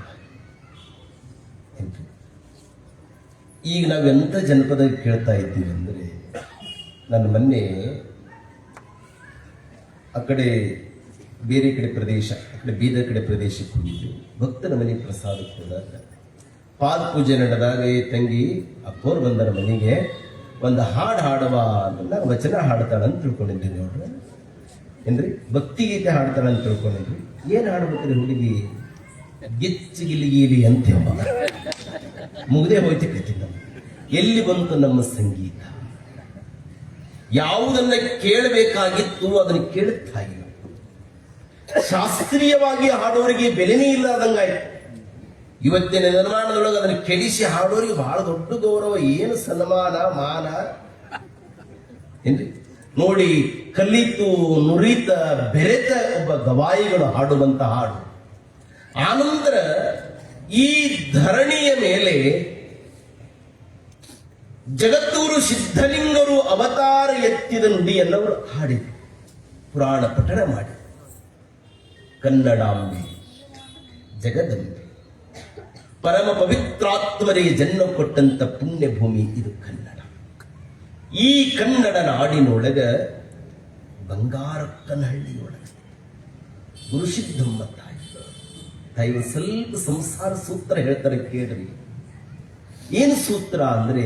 ಈಗ ನಾವು ಎಂಥ ಜನಪದ ಕೇಳ್ತಾ ಇದ್ದೀವಿ ಅಂದರೆ, ನನ್ನ ಮೊನ್ನೆ ಆ ಕಡೆ ಬೇರೆ ಕಡೆ ಪ್ರದೇಶ, ಆ ಕಡೆ ಬೀದರ್ ಕಡೆ ಪ್ರದೇಶಕ್ಕೆ ಹೋಗಿದ್ವಿ. ಭಕ್ತರ ಮನೆ ಪ್ರಸಾದಕ್ಕೆ ಹೋದಾಗ ಪಾದ ಪೂಜೆ ನಡೆದಾಗ ಈ ತಂಗಿ ಅಕ್ಕೋರ್ ಬಂದರ ಮನೆಗೆ ಒಂದು ಹಾಡು ಹಾಡುವ ಅಂತ ವಚನ ಹಾಡ್ತಾಳ ಅಂತ ತಿಳ್ಕೊಂಡಿದ್ವಿ. ನೋಡ್ರಿ ಏನ್ರಿ, ಭಕ್ತಿಗೀತೆ ಹಾಡ್ತಾಳ ಅಂತ ತಿಳ್ಕೊಂಡಿದ್ವಿ. ಏನು ಹಾಡ್ಬೇಕ್ರಿ ಹುಡುಗಿ? ಗಿಚ್ಚಿಗಿಲಿಗಿಲಿ ಅಂತ ಮುಗ್ದೇ ಹೋಯ್ತು ಕೈತಿ. ಎಲ್ಲಿ ಬಂತು ನಮ್ಮ ಸಂಗೀತ? ಯಾವುದನ್ನ ಕೇಳಬೇಕಾಗಿತ್ತು ಅದನ್ನು ಕೇಳುತ್ತಾ ಇಲ್ಲ. ಶಾಸ್ತ್ರೀಯವಾಗಿ ಹಾಡೋರಿಗೆ ಬೆಲೆನೇ ಇಲ್ಲದಂಗಾಯ್ತು. ಇವತ್ತಿನ ನಿರ್ಮಾಣದೊಳಗೆ ಅದನ್ನು ಕೆಡಿಸಿ ಹಾಡೋರಿಗೆ ಬಹಳ ದೊಡ್ಡ ಗೌರವ, ಏನು ಸನ್ಮಾನ ಮಾನ ಏನ್ರಿ. ನೋಡಿ, ಕಲಿತು ನುರಿತ ಬೆರೆತ ಒಬ್ಬ ಗವಾಯಿಗಳು ಹಾಡುವಂತ ಹಾಡು. ಆನಂತರ ಈ ಧರಣಿಯ ಮೇಲೆ ಜಗತ್ತೂರು ಸಿದ್ಧಲಿಂಗರು ಅವತಾರ ಎತ್ತಿದ ನುಡಿಯನ್ನವರು ಹಾಡಿದರು, ಪುರಾಣ ಪಠಣ ಮಾಡಿ. ಕನ್ನಡಾಂಬೆ ಜಗದಂಬೆ, ಪರಮ ಪವಿತ್ರಾತ್ಮರಿಗೆ ಜನ್ಮ ಕೊಟ್ಟಂತ ಪುಣ್ಯ ಭೂಮಿ ಇದು ಕನ್ನಡ. ಈ ಕನ್ನಡ ನಾಡಿನೊಳಗ ಬಂಗಾರಕ್ಕನಹಳ್ಳಿಯೊಳಗೆ ಗುರುಸಿದ್ದಮ್ಮ ತಾಯಿ ಒಂದು ಸ್ವಲ್ಪ ಸಂಸಾರ ಸೂತ್ರ ಹೇಳ್ತಾರೆ, ಕೇಳ್ರಿ. ಏನು ಸೂತ್ರ ಅಂದ್ರೆ,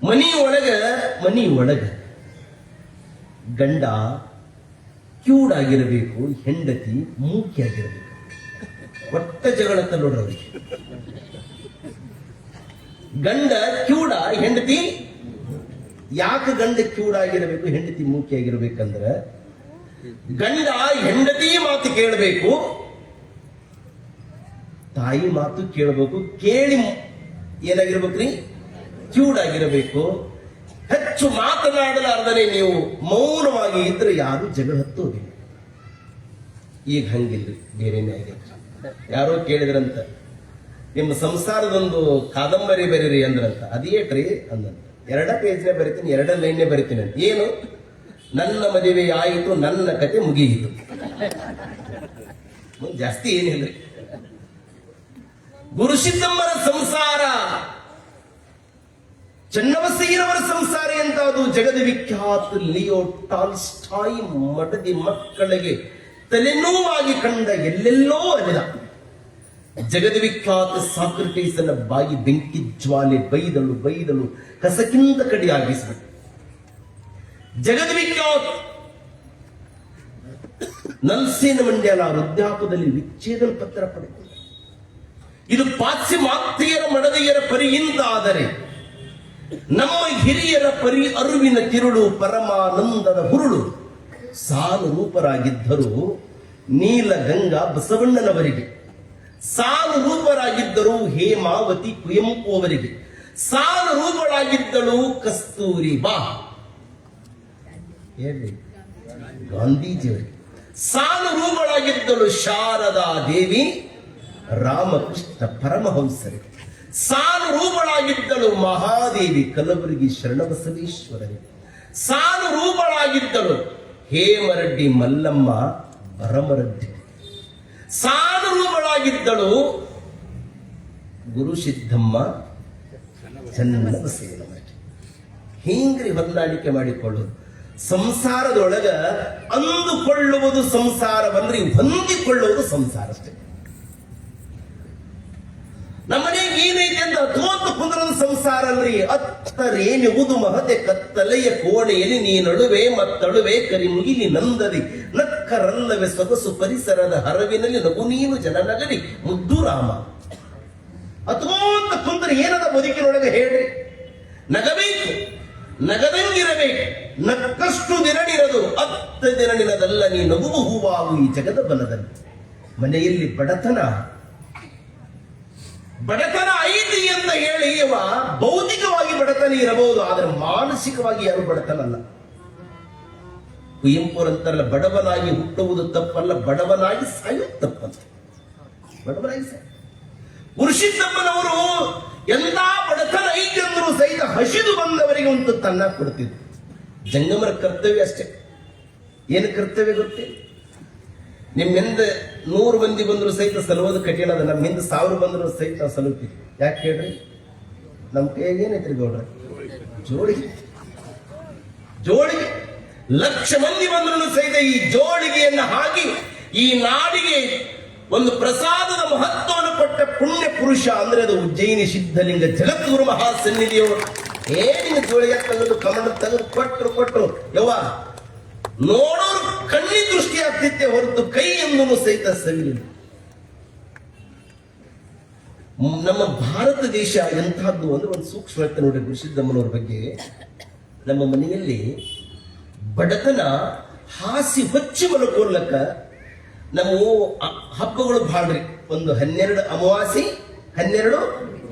ಮನಿಯೊಳಗ ಗಂಡ ಕ್ಯೂಡಾಗಿರಬೇಕು, ಹೆಂಡತಿ ಮೂಕಿಯಾಗಿರಬೇಕು. ಒಟ್ಟ ಜಗಳತ್ತ ನೋಡ್ರಿ ಅವ್ರಿಗೆ. ಗಂಡ ಕ್ಯೂಡ, ಹೆಂಡತಿ ಯಾಕೆ ಗಂಡ ಕ್ಯೂಡಾಗಿರಬೇಕು, ಹೆಂಡತಿ ಮೂಕಿಯಾಗಿರ್ಬೇಕಂದ್ರ, ಗಂಡ ಹೆಂಡತಿ ಮಾತು ಕೇಳಬೇಕು, ತಾಯಿ ಮಾತು ಕೇಳಬೇಕು. ಕೇಳಿ ಏನಾಗಿರ್ಬೇಕ್ರಿ? ಕ್ಯೂಡಾಗಿರಬೇಕು. ಹೆಚ್ಚು ಮಾತನಾಡಲಾರ್ದನೆ ನೀವು ಮೌನವಾಗಿ ಇದ್ರೆ ಯಾರು ಜಗಳ ಹತ್ತೋದಿಲ್ಲ. ಈಗ ಹಂಗಿಲ್ರಿ, ಬೇರೆನೇ ಆಗೈತಿ. ಯಾರೋ ಕೇಳಿದ್ರಂತ, ನಿಮ್ಮ ಸಂಸಾರದೊಂದು ಕಾದಂಬರಿ ಬರೀರಿ ಅಂದ್ರಂತ. ಅದೇಟ್ರಿ ಅಂದಂತ. 2 ಪೇಜ್ನೇ ಬರಿತೀನಿ, 2 ಲೈನ್ನೇ ಬರಿತೀನಿ ಅಂತ. ಏನು? ನನ್ನ ಮದುವೆ ಆಯಿತು, ನನ್ನ ಕತೆ ಮುಗಿಯಿತು. ಜಾಸ್ತಿ ಏನಿಲ್ರಿ. ಗುರುಸಿದ್ದಮ್ಮರ ಸಂಸಾರ, ಚನ್ನಬಸಯ್ಯನವರ ಸಂಸಾರ ಅಂತ ಅದು ಜಗದ ವಿಖ್ಯಾತ ಲಿಯೋ ಟಾಲ್ಸ್ಟಾಯ್ ಮಡದಿ ಮಕ್ಕಳಿಗೆ ತಲೆನೋವಾಗಿ ಕಂಡ ಎಲ್ಲೆಲ್ಲೋ ಅಲಿದ ಜಗದ ವಿಖ್ಯಾತ ಸಾಕ್ರಟೀಸನ ಬಾಯಿ ಬೆಂಕಿ ಜ್ವಾಲೆ ಬೈದಳು ಕಸಕ್ಕಿಂತ ಕಡಿಯಾಗಿಸಿಬಿಟ್ಟು. ಜಗದ ವಿಖ್ಯಾತ ನಲ್ಸೇನ ಮಂಡ್ಯಲ ವೃದ್ಧಾಪದಲ್ಲಿ ವಿಚ್ಛೇದನ ಪತ್ರ ಪಡೆದ. ಇದು ಪಾಶ್ಚಿಮಾತ್ಯರ ಮಡದಿಯರ ಪರಿಯಿಂದಾದರೆ ನಮ್ಮ ಹಿರಿಯರ ಪರಿ ಅರುವಿನ ತಿರುಳು ಪರಮಾನಂದದ ಹುರುಳು ಸಾಲು ರೂಪರಾಗಿದ್ದರು ನೀಲಗಂಗಾ ಬಸವಣ್ಣನವರಿಗೆ, ಸಾಲು ರೂಪರಾಗಿದ್ದರು ಹೇಮಾವತಿ ಕುವೆಂಪು ಅವರಿಗೆ, ಸಾಲು ರೂಪಳಾಗಿದ್ದಳು ಕಸ್ತೂರಿ ಬಾ ಹೇಳಿ ಗಾಂಧೀಜಿಯವರಿಗೆ, ಸಾಲು ರೂಪಳಾಗಿದ್ದಳು ಶಾರದಾ ದೇವಿ ರಾಮಕೃಷ್ಣ ಪರಮಹಂಸರಿಗೆ, ಸಾಲು ರೂಪಳಾಗಿದ್ದಳು ಮಹಾದೇವಿ ಕಲಬುರಗಿ ಶರಣಬಸವೇಶ್ವರರಿಗೆ, ಸಾಲು ರೂಪಳಾಗಿದ್ದಳು ಹೇಮರೆಡ್ಡಿ ಮಲ್ಲಮ್ಮ ಭರಮರೆಡ್ಡಿ, ಸಾಲು ರೂಪಳಾಗಿದ್ದಳು ಗುರುಸಿದ್ದಮ್ಮ ಚನ್ನಬಸವೇಶ್ವರರಿಗೆ. ಹಿಂಗ್ರಿ ಹೊಂದಾಣಿಕೆ ಮಾಡಿಕೊಳ್ಳೋದು. ಸಂಸಾರದೊಳಗ ಅಂದುಕೊಳ್ಳುವುದು ಸಂಸಾರವನ್ರಿ, ಹೊಂದಿಕೊಳ್ಳುವುದು ಸಂಸಾರ ಅಷ್ಟೇ. ನಮ್ಮನೆಗೆ ಏನೈತೆ ಅಂತ ಅಥೋತ್ತು ಕುಂದ್ರದ ಸಂಸಾರ ಅಲ್ರಿ. ಅತ್ತರೇನೆವುದು ಮಹತೆ ಕತ್ತಲೆಯ ಕೋಣೆಯಲ್ಲಿ ನೀ ನಡುವೆ ಮತ್ತಳುವೆ ಕರಿ ಮುಗಿಲಿ ನಂದದಿ ನಕ್ಕರಲ್ಲವೇ ಸೊಗಸು ಪರಿಸರದ ಹರವಿನಲ್ಲಿ ನಗು ನೀನು ಜನನಗರಿ ಮುದ್ದು ರಾಮ. ಅಥೋತ್ತ ಕುಂದ್ರೆ ಏನದ ಬದುಕಿನೊಳಗೆ ಹೇಳ್ರಿ. ನಗಬೇಕು, ನಗದಂಗಿರಬೇಕು, ನಕ್ಕಷ್ಟು ದಿನನಿರದು 10 ದಿನ ನಿನದಲ್ಲ ನೀ ನಗುವ ಹೂವಾಗು ಈ ಜಗದ ಬಲದಲ್ಲಿ. ಮನೆಯಲ್ಲಿ ಬಡತನ ಐತಿ ಅಂತ ಹೇಳಿ ಅವ ಭೌತಿಕವಾಗಿ ಬಡತನ ಇರಬಹುದು, ಆದರೆ ಮಾನಸಿಕವಾಗಿ ಯಾರು ಬಡತನಲ್ಲ. ಕುವೆಂಪುರಂತಲ್ಲ, ಬಡವನಾಗಿ ಹುಟ್ಟುವುದು ತಪ್ಪಲ್ಲ, ಬಡವನಾಗಿ ಸಾಯುವುದು ತಪ್ಪಂತ. ಬಡವನಾಗಿ ಗುರುಸಿದ್ದಮ್ಮನವರು ಎಂತ ಬಡತನ ಐತಿ ಅಂದ್ರೂ ಸಹಿತ ಹಸಿದು ಬಂದವರಿಗೆ ಒಂದು ತನ್ನ ಕೊಡ್ತಿದ್ರು. ಜಂಗಮರ ಕರ್ತವ್ಯ ಅಷ್ಟೇ. ಏನು ಕರ್ತವ್ಯ ಗೊತ್ತೇ? ನಿಮ್ಮೆಂದ 100 ಮಂದಿ ಬಂದ್ರು ಸಹಿತ ಸಲುವುದು ಕಠಿಣ ಅದ. ನಮ್ಮ ಹಿಂದೆ 1000 ಬಂದ್ರು ಸಹಿತ ನಾವು ಸಲುತ್ತೀವಿ. ಯಾಕೆ ಹೇಳ್ರಿ? ನಮ್ ಕೈಗೆ ಏನೈತ್ರಿ ಗೌಡ್ರ? ಜೋಳಿಗೆ. ಲಕ್ಷ ಮಂದಿ ಬಂದ್ರು ಸಹಿತ ಈ ಜೋಳಿಗೆಯನ್ನ ಹಾಕಿ ಈ ನಾಡಿಗೆ ಒಂದು ಪ್ರಸಾದದ ಮಹತ್ವವನ್ನು ಕೊಟ್ಟ ಪುಣ್ಯ ಪುರುಷ ಅಂದ್ರೆ ಅದು ಉಜ್ಜಯಿನಿ ಸಿದ್ಧಲಿಂಗ ಜಗದ್ಗುರು ಮಹಾಸನ್ನಿಧಿಯವರು. ಏನಿನ ಜೋಳಿಗೆ ತೆಗೆದು ಕಮಂಡ ತೆಗೆದು ಕೊಟ್ಟರು ಯವ್ವ ನೋಡೋರು ಕಣ್ಣಿ ದೃಷ್ಟಿ ಆಗ್ತಿತ್ತೆ ಹೊರತು ಕೈ ಎಂದೂ ಸಹಿತ ಸವಿಲಿಲ್ಲ. ನಮ್ಮ ಭಾರತ ದೇಶ ಎಂತಹದ್ದು ಅಂದ್ರೆ ಒಂದು ಸೂಕ್ಷ್ಮತೆ ನೋಡಿ. ಗುರುಸಿದ್ದಮ್ಮನವ್ರ ಬಗ್ಗೆ ನಮ್ಮ ಮನೆಯಲ್ಲಿ ಬಡತನ ಹಾಸಿ ಹೊಚ್ಚಿ ಮಲಕೋರ್ಲಕ್ಕ ನಾವು ಹಬ್ಬಗಳು ಭಾಳ್ರಿ. ಒಂದು 12 ಅಮಾವಾಸ್ಯೆ, 12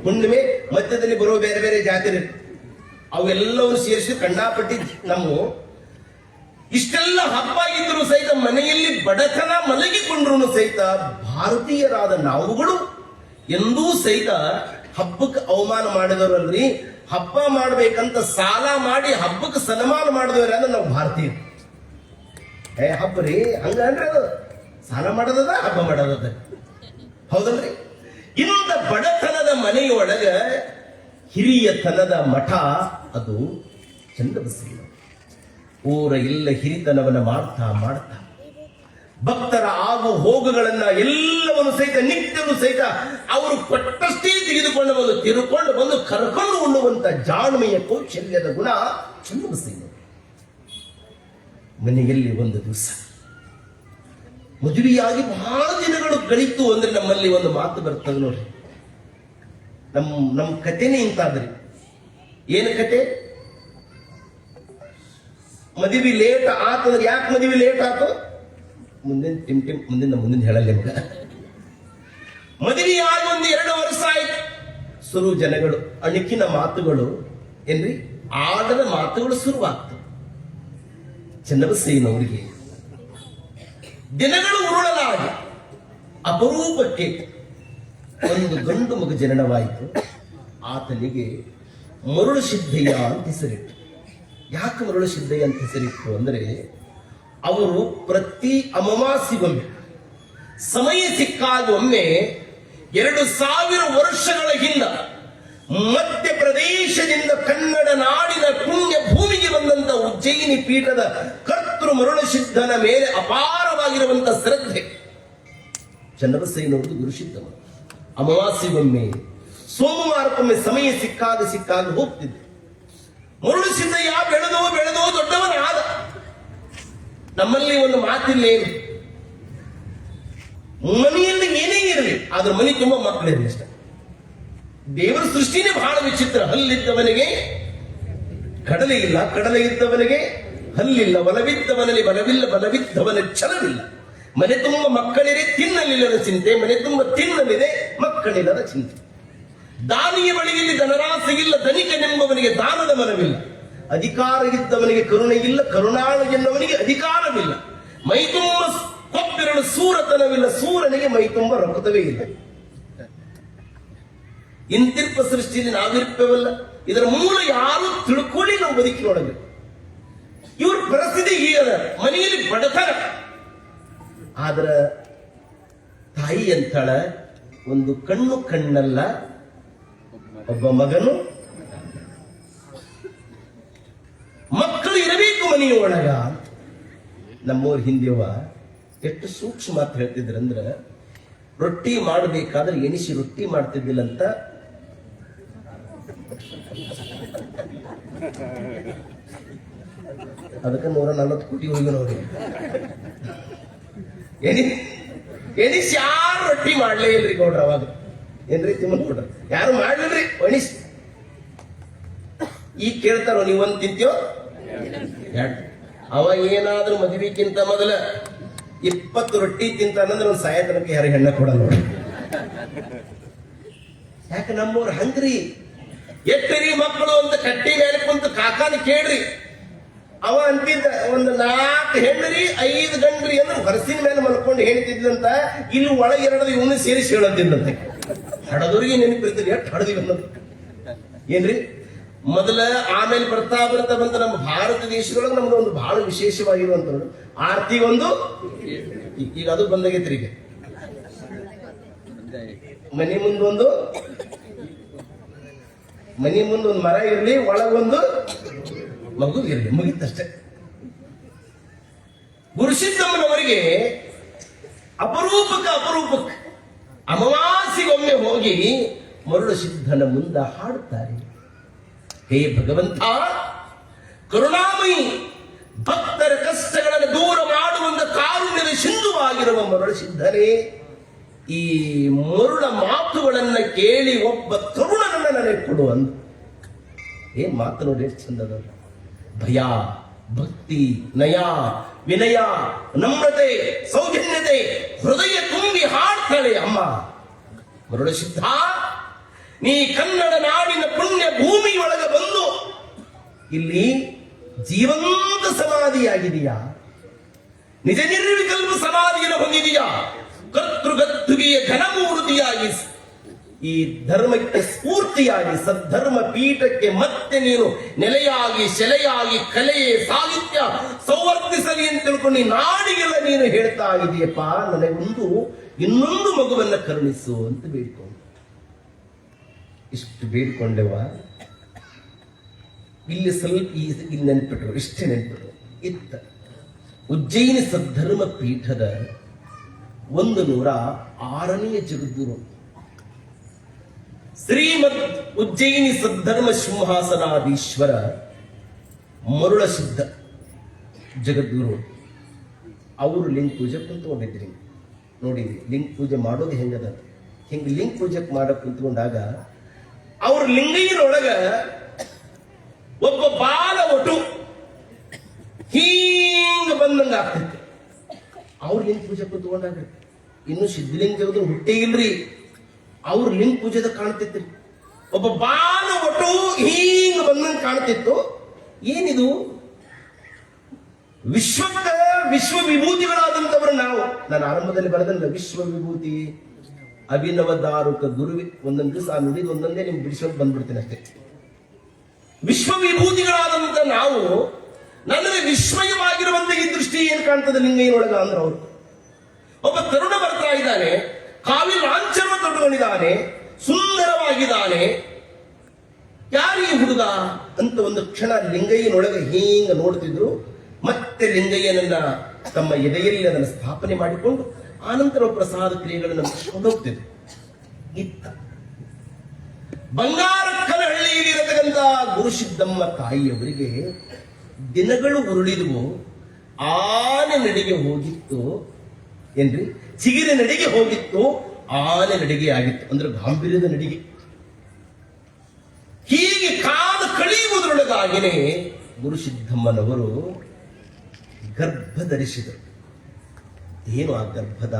ಹುಣ್ಣಿಮೆ, ಮಧ್ಯದಲ್ಲಿ ಬರೋ ಬೇರೆ ಬೇರೆ ಜಾತ್ರೆ ಅವೆಲ್ಲವೂ ಸೇರಿಸಿ ಕಂಡಾಪಟ್ಟಿ ನಮ್ಮ ಇಷ್ಟೆಲ್ಲ ಹಬ್ಬ ಇದ್ರು ಸಹಿತ ಮನೆಯಲ್ಲಿ ಬಡತನ ಮಲಗಿಕೊಂಡ್ರು ಸಹಿತ ಭಾರತೀಯರಾದ ನಾವುಗಳು ಎಂದೂ ಸಹಿತ ಹಬ್ಬಕ್ಕೆ ಅವಮಾನ ಮಾಡಿದವರಲ್ರಿ. ಹಬ್ಬ ಮಾಡ್ಬೇಕಂತ ಸಾಲ ಮಾಡಿ ಹಬ್ಬಕ್ಕೆ ಸನ್ಮಾನ ಮಾಡಿದವ್ರ ಅಂದ್ರೆ ನಾವು ಭಾರತೀಯರು. ಹಬ್ಬ ರೀ ಹಂಗಂದ್ರೆ ಅದು ಸಾಲ ಮಾಡೋದದ, ಹಬ್ಬ ಮಾಡೋದದ, ಹೌದಲ್ರಿ? ಇಂಥ ಬಡತನದ ಮನೆಯೊಳಗ ಹಿರಿಯತನದ ಮಠ ಅದು ಚನ್ನಬಸವೇಶ್ವರ. ಊರ ಇಲ್ಲ ಹಿರಿತನವನ್ನ ಮಾಡ್ತಾ ಭಕ್ತರ ಆಗು ಹೋಗುಗಳನ್ನ ಎಲ್ಲವನ್ನು ಸಹಿತ ನಿತ್ಯವೂ ಸಹಿತ ಅವರು ಕೊಟ್ಟಷ್ಟೇ ತೆಗೆದುಕೊಂಡು ಬಂದು ತಿರುಕೊಂಡು ಬಂದು ಕರ್ಕೊಂಡು ಉಣ್ಣುವಂತ ಜಾಣ್ಮೆಯ ಕೌಶಲ್ಯದ ಗುಣ ಚನ್ನಬಸವೇಶ್ವರ. ಮನೆಯಲ್ಲಿ ಒಂದು ದಿವಸ ಮದುವೆಯಾಗಿ ಬಹಳ ದಿನಗಳು ಗಳಿತು ಅಂದ್ರೆ ನಮ್ಮಲ್ಲಿ ಒಂದು ಮಾತು ಬರ್ತದೆ ನೋಡ್ರಿ. ನಮ್ಮ ಕಥೆನೇ ಇಂತಾದ್ರಿ. ಏನು ಕತೆ? ಮದುವೆ ಲೇಟ್ ಆತಂದ್ರೆ ಯಾಕೆ ಮದುವೆ ಲೇಟ್ ಆತು? ಮುಂದಿನ ಹೇಳಲ್ಲ ನಿಮ್ಗ. ಮದುವೆಯಾಗಿ 1-2 ವರ್ಷ ಆಯ್ತು. ಶುರು ಜನಗಳು ಅಣುಕಿನ ಮಾತುಗಳು ಏನ್ರಿ ಆಡದ ಮಾತುಗಳು ಶುರುವಾಗ್ತವೆ. ಚನ್ನಬಸವೇನವರಿಗೆ ದಿನಗಳು ಉರುಳಲಾಗಿ ಅಪರೂಪಕ್ಕೆ ಒಂದು ಗಂಡು ಮಗು ಜನನವಾಯಿತು. ಆತನಿಗೆ ಮರುಳು ಸಿದ್ದಯ್ಯ ಅಂತ ಹೆಸರಿಟ್ಟು. ಯಾಕೆ ಮರುಳು ಸಿದ್ದಯ್ಯ ಅಂತ ಹೆಸರಿಟ್ಟು ಅಂದ್ರೆ ಅವರು ಪ್ರತಿ ಅಮಾವಾಸ್ಯೆಗೊಮ್ಮೆ ಸಮಯ ಸಿಕ್ಕಾಗ ಒಮ್ಮೆ 2000 ವರ್ಷಗಳ ಹಿಂದ ಮಧ್ಯಪ್ರದೇಶದಿಂದ ಕನ್ನಡ ನಾಡಿನ ಪುಣ್ಯ ಭೂಮಿಗೆ ಬಂದಂತ ಉಜ್ಜಯಿನಿ ಪೀಠದ ಕರ್ತೃ ಮರುಳಸಿದ್ಧನ ಮೇಲೆ ಅಪಾರವಾಗಿರುವಂತಹ ಶ್ರದ್ಧೆ ಚನ್ನಬಸವೇನವರದು. ಗುರುಸಿದ್ಧವ ಅಮಾವಾಸ್ಯೆಗೊಮ್ಮೆ ಸೋಮವಾರಕ್ಕೊಮ್ಮೆ ಸಮಯ ಸಿಕ್ಕಾಗ ಹೋಗ್ತಿದ್ದೆ. ಮರುಳಸಿದ್ದಯ್ಯ ಬೆಳೆದೋ ದೊಡ್ಡವನಾದ. ನಮ್ಮಲ್ಲಿ ಒಂದು ಮಾತಿಲ್ಲೇನು, ಮನೆಯಲ್ಲಿ ಏನೇ ಇರಲಿ ಆದ್ರೆ ಮನೆ ತುಂಬಾ ಮಕ್ಕಳಿರಲಿ ಅಷ್ಟೇ. ದೇವರ ಸೃಷ್ಟಿನೇ ಬಹಳ ವಿಚಿತ್ರ. ಹಲ್ಲಿದ್ದವನಿಗೆ ಕಡಲೆ ಇಲ್ಲ, ಕಡಲೆ ಇದ್ದವನಿಗೆ ಹಲ್ಲಿಲ್ಲ, ಬಲವಿದ್ದವನಲ್ಲಿ ಬಲವಿಲ್ಲ, ಬಲವಿದ್ದವನ ಛಲವಿಲ್ಲ. ಮನೆ ತುಂಬ ಮಕ್ಕಳಿರೆ ತಿನ್ನಲಿಲ್ಲದ ಚಿಂತೆ, ಮನೆ ತುಂಬ ತಿನ್ನಲಿದೆ ಮಕ್ಕಳಿಲ್ಲದ ಚಿಂತೆ. ದಾನಿಯ ಬಳಿಯಲ್ಲಿ ಧನರಾಸೆಯಿಲ್ಲ, ಧನಿಕನೆಂಬವನಿಗೆ ದಾನದ ಮನವಿಲ್ಲ. ಅಧಿಕಾರ ಇದ್ದವನಿಗೆ ಕರುಣೆ ಇಲ್ಲ, ಕರುಣಾಳು ಎನ್ನುವನಿಗೆ ಅಧಿಕಾರವಿಲ್ಲ. ಮೈತುಂಬ ಕೊಬ್ಬಿರಲು ಸೂರತನವಿಲ್ಲ, ಸೂರನಿಗೆ ಮೈತುಂಬ ರಕ್ತವೇ ಇಲ್ಲ. ಇಂತಿರ್ಪ ಸೃಷ್ಟಿಯಲ್ಲಿ ನಾವಿರ್ಪವಲ್ಲ. ಇದರ ಮೂಲ ಯಾರು ತಿಳ್ಕೊಳ್ಳಿ ನಾವು ಬದುಕಿನೊಳಗೆ. ಇವ್ರ ಪರಿಸ್ಥಿತಿ ಹೀಗದ. ಮನೆಯಲ್ಲಿ ಬಡತನ. ಆದ್ರ ತಾಯಿ ಅಂತಾಳ, ಒಂದು ಕಣ್ಣು ಕಣ್ಣಲ್ಲ, ಒಬ್ಬ ಮಗನು ಮಕ್ಕಳು ಇರಬೇಕು ಮನೆಯೊಳಗ. ನಮ್ಮವ್ರ ಹಿಂದೆವ ಎಷ್ಟು ಸೂಕ್ಷ್ಮ ಮಾತು ಹೇಳ್ತಿದ್ರಂದ್ರ, ರೊಟ್ಟಿ ಮಾಡಬೇಕಾದ್ರೆ ಎಣಿಸಿ ರೊಟ್ಟಿ ಮಾಡ್ತಿದ್ದಿಲ್ಲಂತ. ಅದಕ್ಕೆ 140 ಕೋಟಿ ಹೋಗಿ ನೋಡಿ. ಎಣಿಸಿ ಯಾರು ರೊಟ್ಟಿ ಮಾಡ್ಲೇ ಇಲ್ರಿ ಗೌಡ್ರ. ಅವಾಗ ಏನ್ರಿ ತಿಮ್ಮನ್ ಕೊಡ್ರ ಯಾರು ಮಾಡ್ಲಿಲ್ರಿ ಎಣಿಸಿ. ಈಗ ಕೇಳ್ತಾರೋ ನೀವು ಒಂದ್ ತಿಂತೀಯೋ ಅವ ಏನಾದ್ರೂ ಮದುವೆಗಿಂತ ಮೊದಲ 20 ರೊಟ್ಟಿ ತಿಂತಾನಂದ್ರೆ ಒಂದು ಸಾಯತನಕ್ಕೆ ಯಾರು ಹೆಣ್ಣ ಕೊಡಲ್ಲ. ಯಾಕೆ ನಮ್ಮವ್ರು ಹಂಗ್ರಿ. ಎಟ್ಟರಿ ಮಕ್ಕಳು ಅಂತ ಕಟ್ಟಿ ಮೇಲೆ ಕುಂತ ಕಾಕಾನ ಕೇಳ್ರಿ. ಅವ ಅಂತಿದ್ದ ಒಂದು 4 ಹೆಣ್ಣ್ರಿ 5 ಗಂಡ್ರಿ ಅಂದ್ರೆ ಹೊರಸಿನ ಮೇಲೆ ಮಲ್ಕೊಂಡು ಹೇಳ್ತಿದ್ದಂತ. ಇಲ್ಲಿ ಒಳಗೆ 2 ಇವನು ಸೇರಿಸಿ ಹೇಳತ್ತಿದ್ದಂತೆ. ಹಡದವ್ರಿಗೆ ನೆನಪಿರ್ತದೆ ಎಷ್ಟು ಹಡದಿವಿ ಅನ್ನೋದು ಏನ್ರಿ. ಮೊದಲ ಆಮೇಲೆ ಬರ್ತಾ ಬಂತ ನಮ್ಮ ಭಾರತ ದೇಶದೊಳಗೆ ನಮ್ದು ಒಂದು ಬಹಳ ವಿಶೇಷವಾಗಿರುವಂತ ಆರ್ತಿ ಒಂದು ಈಗ ಅದು ಬಂದಾಗೈತ್ರಿ. ಈಗ ಮನೆ ಮುಂದೊಂದು ಮರ ಇರಲಿ, ಒಳಗೊಂದು ಮಗು ಇರಲಿ, ಮುಗಿತಷ್ಟೇ. ಗುರುಸಿದ್ದಮ್ಮನವರಿಗೆ ಅಪರೂಪಕ್ಕೆ ಅಮಾವಾಸ್ಯೆಗೊಮ್ಮೆ ಹೋಗಿ ಮರುಳು ಸಿದ್ಧನ ಮುಂದ ಹಾಡುತ್ತಾರೆ. ಹೇ ಭಗವಂತ ಕರುಣಾಮಯಿ, ಭಕ್ತರ ಕಷ್ಟಗಳನ್ನು ದೂರ ಮಾಡುವಂತ ಕಾರುಣ್ಯದ ಸಿಂಧುವಾಗಿರುವ ಮರುಳು ಸಿದ್ಧನೇ, ಈ ಮರುಳ ಮಾತುಗಳನ್ನ ಕೇಳಿ ಒಬ್ಬ ತರುಣನನ್ನ ನನಗೆ ಕೊಡುವಂತ. ಏನ್ ಮಾತು ನೋಡಿ ಎಷ್ಟು ಚಂದದ. ಭಯ, ಭಕ್ತಿ, ನಯ, ವಿನಯ, ನಮ್ರತೆ, ಸೌಜನ್ಯತೆ ಹೃದಯ ತುಂಬಿ ಹಾಡ್ತಾಳೆ ಅಮ್ಮ. ಮರುಳ ಸಿದ್ಧ, ನೀ ಕನ್ನಡ ನಾಡಿನ ಪುಣ್ಯ ಭೂಮಿಯೊಳಗೆ ಬಂದು ಇಲ್ಲಿ ಜೀವಂತ ಸಮಾಧಿಯಾಗಿದೆಯಾ, ನಿಜ ನಿರ್ವಿಕಲ್ಪ ಸಮಾಧಿಯನ್ನು ಹೊಂದಿದೆಯಾ, ಕರ್ತೃಗತ್ತುಗೆಯ ಘನಮೂರ್ತಿಯಾಗಿ ಈ ಧರ್ಮಕ್ಕೆ ಸ್ಫೂರ್ತಿಯಾಗಿ ಸದ್ಧರ್ಮ ಪೀಠಕ್ಕೆ ಮತ್ತೆ ನೀನು ನೆಲೆಯಾಗಿ ಸೆಲೆಯಾಗಿ ಕಲೆಯೇ ಸಾಹಿತ್ಯ ಸಂವರ್ಧಿಸಲಿ ಅಂತ ತಿಳ್ಕೊಂಡು ನಾಡಿಗೆಲ್ಲ ನೀನು ಹೇಳ್ತಾ ಇದೆಯಪ್ಪ, ನನಗೊಂದು ಇನ್ನೊಂದು ಮಗುವನ್ನ ಕರುಣಿಸು ಅಂತ ಬೇಡಿಕೊಂಡು. ಇಷ್ಟು ಬೇಡಿಕೊಂಡೆವ, ಇಲ್ಲಿ ಸ್ವಲ್ಪ ಇಲ್ಲಿ ನೆನ್ಪಿಟ್ರು, ಇಷ್ಟೇ ನೆನ್ಪಿಟ್ರು. ಇತ್ತ ಉಜ್ಜಯಿನಿ ಸದ್ಧರ್ಮ ಪೀಠದ 106ನೇ ಜಗದ್ಗುರು ಶ್ರೀಮದ್ ಉಜ್ಜಯಿನಿ ಸದ್ಧರ್ಮ ಸಿಂಹಾಸನಾಧೀಶ್ವರ ಮರುಳ ಸಿದ್ಧ ಜಗದ್ಗುರು ಅವರು ಲಿಂಗ ಪೂಜೆ ಕುಂತ್ಕೊಂಡಿದ್ರಿ. ನೋಡಿ ಲಿಂಗ ಪೂಜೆ ಮಾಡೋದು ಹೆಂಗದ, ಹಿಂಗೆ ಲಿಂಗ ಪೂಜೆ ಮಾಡಕ್ ಕುಂತ್ಕೊಂಡಾಗ ಅವ್ರ ಲಿಂಗಯ್ಯನೊಳಗ ಒಬ್ಬ ಬಾಲ ಒಟ್ಟು ಹೀಂಗ ಬಂದಂಗ ಆಗ್ತೈತಿ. ಅವ್ರ ಲಿಂಗ ಪೂಜೆ ಕುಂತ್ಕೊಂಡಾಗ ಇನ್ನು ಸಿದ್ಧಲಿಂಗ ದೇವದ್ರು ಹುಟ್ಟೇ ಇಲ್ರಿ, ಅವ್ರ ಲಿಂಗ ಪೂಜೆದ ಕಾಣ್ತಿತ್ರಿ. ಒಬ್ಬ ಬಾಲ ಒಟ್ಟು ಹೀಂಗ ಬಂದಂಗ ಕಾಣ್ತಿತ್ತು. ಏನಿದು? ವಿಶ್ವ ವಿಭೂತಿಗಳಾದಂತವ್ರು ನಾವು. ನಾನು ಆರಂಭದಲ್ಲಿ ಬರೆದಲ್ಲ, ವಿಶ್ವ ವಿಭೂತಿ ಅಭಿನವ ದಾರುಕ ಗುರುವಿ. ಒಂದೊಂದು ದಿವಸ ಆ ನುಡಿದು ಒಂದೊಂದೇ ನಿಮ್ಗೆ ಬಿಡಿಸೋಕೆ ಬಂದ್ಬಿಡ್ತೀನಿ ಅಷ್ಟೇ. ವಿಶ್ವ ವಿಭೂತಿಗಳಾದಂತ ನಾವು, ನನಗೆ ವಿಸ್ಮಯವಾಗಿರುವಂತ ಈ ದೃಷ್ಟಿ ಏನ್ ಕಾಣ್ತದೆ ಲಿಂಗಯ್ಯನೊಳಗ ಅಂದ್ರೆ, ಅವರು ಒಬ್ಬ ತರುಣ ಬರ್ತಾ ಇದ್ದಾನೆ, ಕಾವಿ ಲಾಂಛನ ತೊಟ್ಟುಕೊಂಡಿದ್ದಾನೆ, ಸುಂದರವಾಗಿದ್ದಾನೆ. ಯಾರೀ ಹುಡುಗ ಅಂತ ಒಂದು ಕ್ಷಣ ಲಿಂಗಯ್ಯನೊಳಗೆ ಹೀಂಗ ನೋಡ್ತಿದ್ರು. ಮತ್ತೆ ಲಿಂಗಯ್ಯನನ್ನ ತಮ್ಮ ಎದೆಯಲ್ಲಿ ಅದನ್ನು ಸ್ಥಾಪನೆ ಮಾಡಿಕೊಂಡು ಆನಂತರ ಪ್ರಸಾದ ಕ್ರಿಯೆಗಳನ್ನು ಮುಗಿಸ್ಕೊಂಡು ಹೋಗ್ತಿದ್ರು. ಇತ್ತ ಬಂಗಾರಕ್ಕನಹಳ್ಳಿಯಲ್ಲಿರತಕ್ಕಂಥ ಗುರುಸಿದ್ದಮ್ಮ ತಾಯಿಯವರಿಗೆ ದಿನಗಳು ಉರುಳಿದವು. ಆನೆ ನಡಿಗೆ ಹೋಗಿತ್ತು ಏನ್ರಿ, ಚಿಗಿರ ನಡಿಗೆ ಹೋಗಿತ್ತು, ಆನೆ ನಡಿಗೆ ಆಗಿತ್ತು. ಅಂದ್ರೆ ಗಾಂಭೀರ್ಯದ ನಡಿಗೆ. ಹೀಗೆ ಕಾಲ ಕಳೆಯುವುದರೊಳಗಾಗಿನೇ ಗುರುಸಿದ್ದಮ್ಮನವರು ಗರ್ಭ ಧರಿಸಿದರು. ಏನು ಆ ಗರ್ಭದ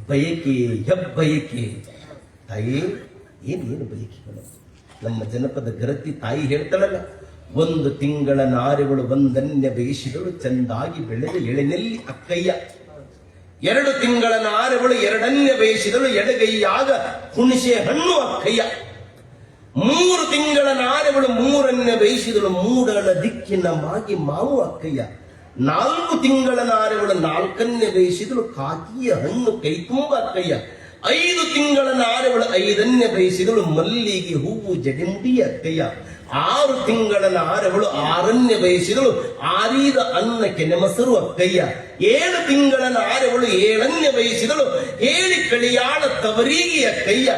ಬಯಕೆ, ಹೆಬ್ಬಯಕೆ? ತಾಯಿ ಏನು ಬಯಕೆಗಳು? ನಮ್ಮ ಜನಪದ ಗರತಿ ತಾಯಿ ಹೇಳ್ತಾಳಲ್ಲ, 1 ತಿಂಗಳ ನಾರೆಗಳು ಒಂದನ್ಯ ಬೇಯಿಸಿದಳು, ಚಂದಾಗಿ ಬೆಳೆದ ಎಳೆನೆಲ್ಲಿ ಅಕ್ಕಯ್ಯ. 2 ತಿಂಗಳ ನಾರೆಗಳು 2 ಬೇಯಿಸಿದಳು, ಎಡಗೈಯಾಗ ಹುಣಸೆ ಹಣ್ಣು ಅಕ್ಕಯ್ಯ. 3 ತಿಂಗಳ ನಾರೆಗಳು 3 ಬೇಯಿಸಿದಳು, ಮೂಡಲ ದಿಕ್ಕಿನ ಮಾಗಿ ಮಾವು ಅಕ್ಕಯ್ಯ. 4 ತಿಂಗಳ ನಾರೆಗಳು 4 ಬೇಯಿಸಿದಳು, ಕಾಕಿಯ ಹಣ್ಣು ಕೈ ತುಂಬ ಅಕ್ಕಯ್ಯ. 5 ತಿಂಗಳ ನಾರೆಗಳು 5 ಬೇಯಿಸಿದಳು, ಮಲ್ಲಿಗೆ ಹೂವು ಜಡಿಮುಡಿ ಅಕ್ಕಯ್ಯ. 6 ತಿಂಗಳ ನಾರೆಗಳು 6 ಬೇಯಿಸಿದಳು, ಆರಿದ ಅನ್ನಕ್ಕೆ ನೆಮಸರು ಅಕ್ಕಯ್ಯ. 7 ತಿಂಗಳ ನಾರೆಗಳು 7 ಬೇಯಿಸಿದಳು, ಹೇಳಿ ಕಳಿಯಾಳ ತವರಿಗೆ ಅಕ್ಕಯ್ಯ.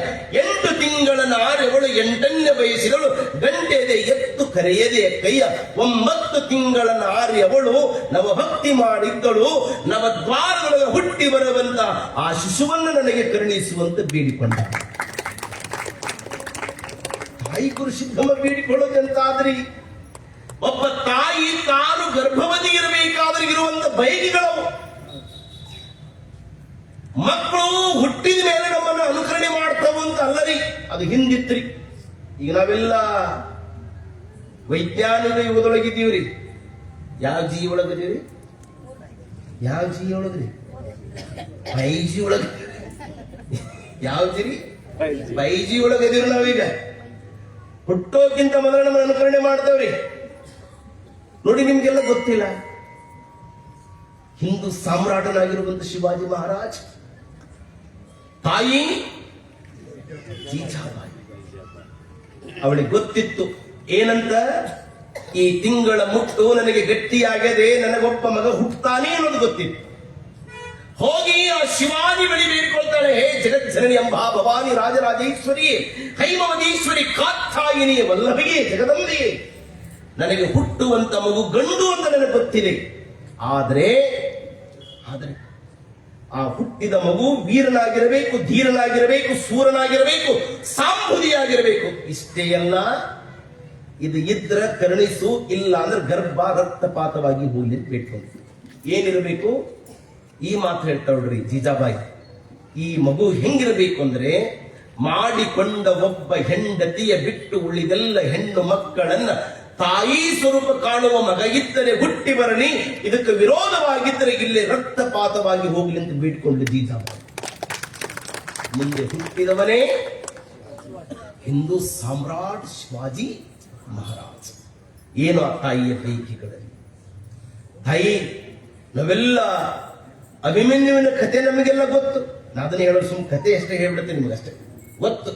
8 ತಿಂಗಳ ನಾರೆಗಳು 8 ಬೇಯಿಸಿದಳು, ಗಂಟೆದೆ ಎತ್ತು ಕರೆಯದೆ ಅಕ್ಕಯ್ಯ. 9 ತಿಂಗಳ ನಾರಿ ಅವಳು ನವಭಕ್ತಿ ಮಾಡಿದ್ದಳು, ನವದ್ವಾರದೊಳಗೆ ಹುಟ್ಟಿ ಬರುವಂತ ಆ ಶಿಶುವನ್ನು ನನಗೆ ಕರುಣಿಸುವಂತ ಬೇಡಿಕೊಂಡ. ತಾಯಿ ಗುರುಸಿದ್ದಮ್ಮ ಬೇಡಿಕೊಳ್ಳೋದಂತಾದ್ರಿ, ಒಬ್ಬ ತಾಯಿ ತಾನು ಗರ್ಭವತಿ ಇರಬೇಕಾದ್ರೆ ಇರುವಂತ ಬಯಕೆಗಳು. ಮಕ್ಕಳು ಹುಟ್ಟಿದ ಮೇಲೆ ನಮ್ಮನ್ನು ಅನುಕರಣೆ ಮಾಡ್ತಾವ ಅಂತ ಅಲ್ಲರಿ, ಅದು ಹಿಂದಿತ್ರಿ. ಈಗ ನಾವೆಲ್ಲ ವೈಜ್ಞಾನಿಕ ಯುಗದೊಳಗಿದ್ದೀವ್ರಿ. ಯಾವ ಜಿ ಒಳಗದೀವ್ರಿ? ಯಾವ ಜಿ ಒಳಗ್ರಿ? 5G ಒಳಗ. ಯಾವ ಜಿರಿ? 5G ಒಳಗದೀವ್ರಿ ನಾವೀಗ. ಹುಟ್ಟೋಕ್ಕಿಂತ ಮೊದಲು ನಮ್ಮ ಅನುಕರಣೆ ಮಾಡ್ತೇವ್ರಿ. ನೋಡಿ, ನಿಮ್ಗೆಲ್ಲ ಗೊತ್ತಿಲ್ಲ, ಹಿಂದೂ ಸಾಮ್ರಾಟನಾಗಿರುವಂತ ಶಿವಾಜಿ ಮಹಾರಾಜ್ ತಾಯಿ ಜೀಜಾಬಾಯಿ. ಅವಳಿಗೆ ಗೊತ್ತಿತ್ತು ಏನಂತ, ಈ ತಿಂಗಳ ಮುಟ್ಟು ನನಗೆ ಗಟ್ಟಿಯಾಗದೆ, ನನಗೊಬ್ಬ ಮಗ ಹುಟ್ಟುತ್ತಾನೆ ಅನ್ನೋದು ಗೊತ್ತಿತ್ತು. ಹೋಗಿ ಆ ಶಿವಾನಿ ಬಳಿ ಬೇಡಿಕೊಳ್ತಾಳೆ, ಹೇ ಜಗಜ್ಜನನಿ ಎಂಬಾ ಭವಾನಿ ರಾಜರಾಜೇಶ್ವರಿ, ಹೈಮವತೀಶ್ವರಿ, ಕಾತ್ಯಾಯಿನಿ, ವಲ್ಲಭಿಗೆ, ಜಗದಂಬೆ, ನನಗೆ ಹುಟ್ಟುವಂತ ಮಗು ಗಂಡು ಅಂತ ನನಗೆ ಗೊತ್ತಿದೆ. ಆದರೆ ಆ ಹುಟ್ಟಿದ ಮಗು ವೀರನಾಗಿರಬೇಕು, ಧೀರನಾಗಿರಬೇಕು, ಸೂರನಾಗಿರಬೇಕು, ಸಾಂಬುದಿಯಾಗಿರಬೇಕು. ಇಷ್ಟೇ ಅಲ್ಲ, ಇದು ಇದ್ರ ಕರುಣಿಸು, ಇಲ್ಲ ಅಂದ್ರೆ ಗರ್ಭ ರಕ್ತಪಾತವಾಗಿ ಹೋಗ್ಲಿ ಬೇಡ್ಕೊಂಡು ಏನಿರಬೇಕು. ಈ ಮಾತು ಹೇಳ್ತಾಳ್ರಿ ಜೀಜಾಬಾಯಿ. ಈ ಮಗು ಹೆಂಗಿರಬೇಕು ಅಂದ್ರೆ, ಮಾಡಿಕೊಂಡ ಒಬ್ಬ ಹೆಂಡತಿಯ ಬಿಟ್ಟು ಉಳಿದೆಲ್ಲ ಹೆಣ್ಣು ಮಕ್ಕಳನ್ನ ತಾಯಿ ಸ್ವರೂಪ ಕಾಣುವ ಮಗ ಇದ್ದರೆ ಹುಟ್ಟಿ ಬರಲಿ, ಇದಕ್ಕೆ ವಿರೋಧವಾಗಿದ್ದರೆ ಇಲ್ಲಿ ರಕ್ತಪಾತವಾಗಿ ಹೋಗ್ಲಿ ಅಂತ ಬೇಡಿಕೊಂಡು ಜೀಜಾಬಾಯಿ. ಮುಂದೆ ಹುಟ್ಟಿದವನೇ ಹಿಂದೂ ಸಾಮ್ರಾಟ್ ಶಿವಾಜಿ ಮಹಾರಾಜ್. ಏನು ಆ ತಾಯಿಯ ಕೈಕಿಗಳಲ್ಲಿ ತಾಯಿ. ನಾವೆಲ್ಲ ಅಭಿಮನ್ಯುವಿನ ಕಥೆ ನಮಗೆಲ್ಲ ಗೊತ್ತು. ನಾನು ಅದನ್ನ ಹೇಳೋ ಕಥೆ ಅಷ್ಟೇ ಹೇಳ್ಬಿಡುತ್ತೆ ನಿಮಗಷ್ಟೇ ಗೊತ್ತು.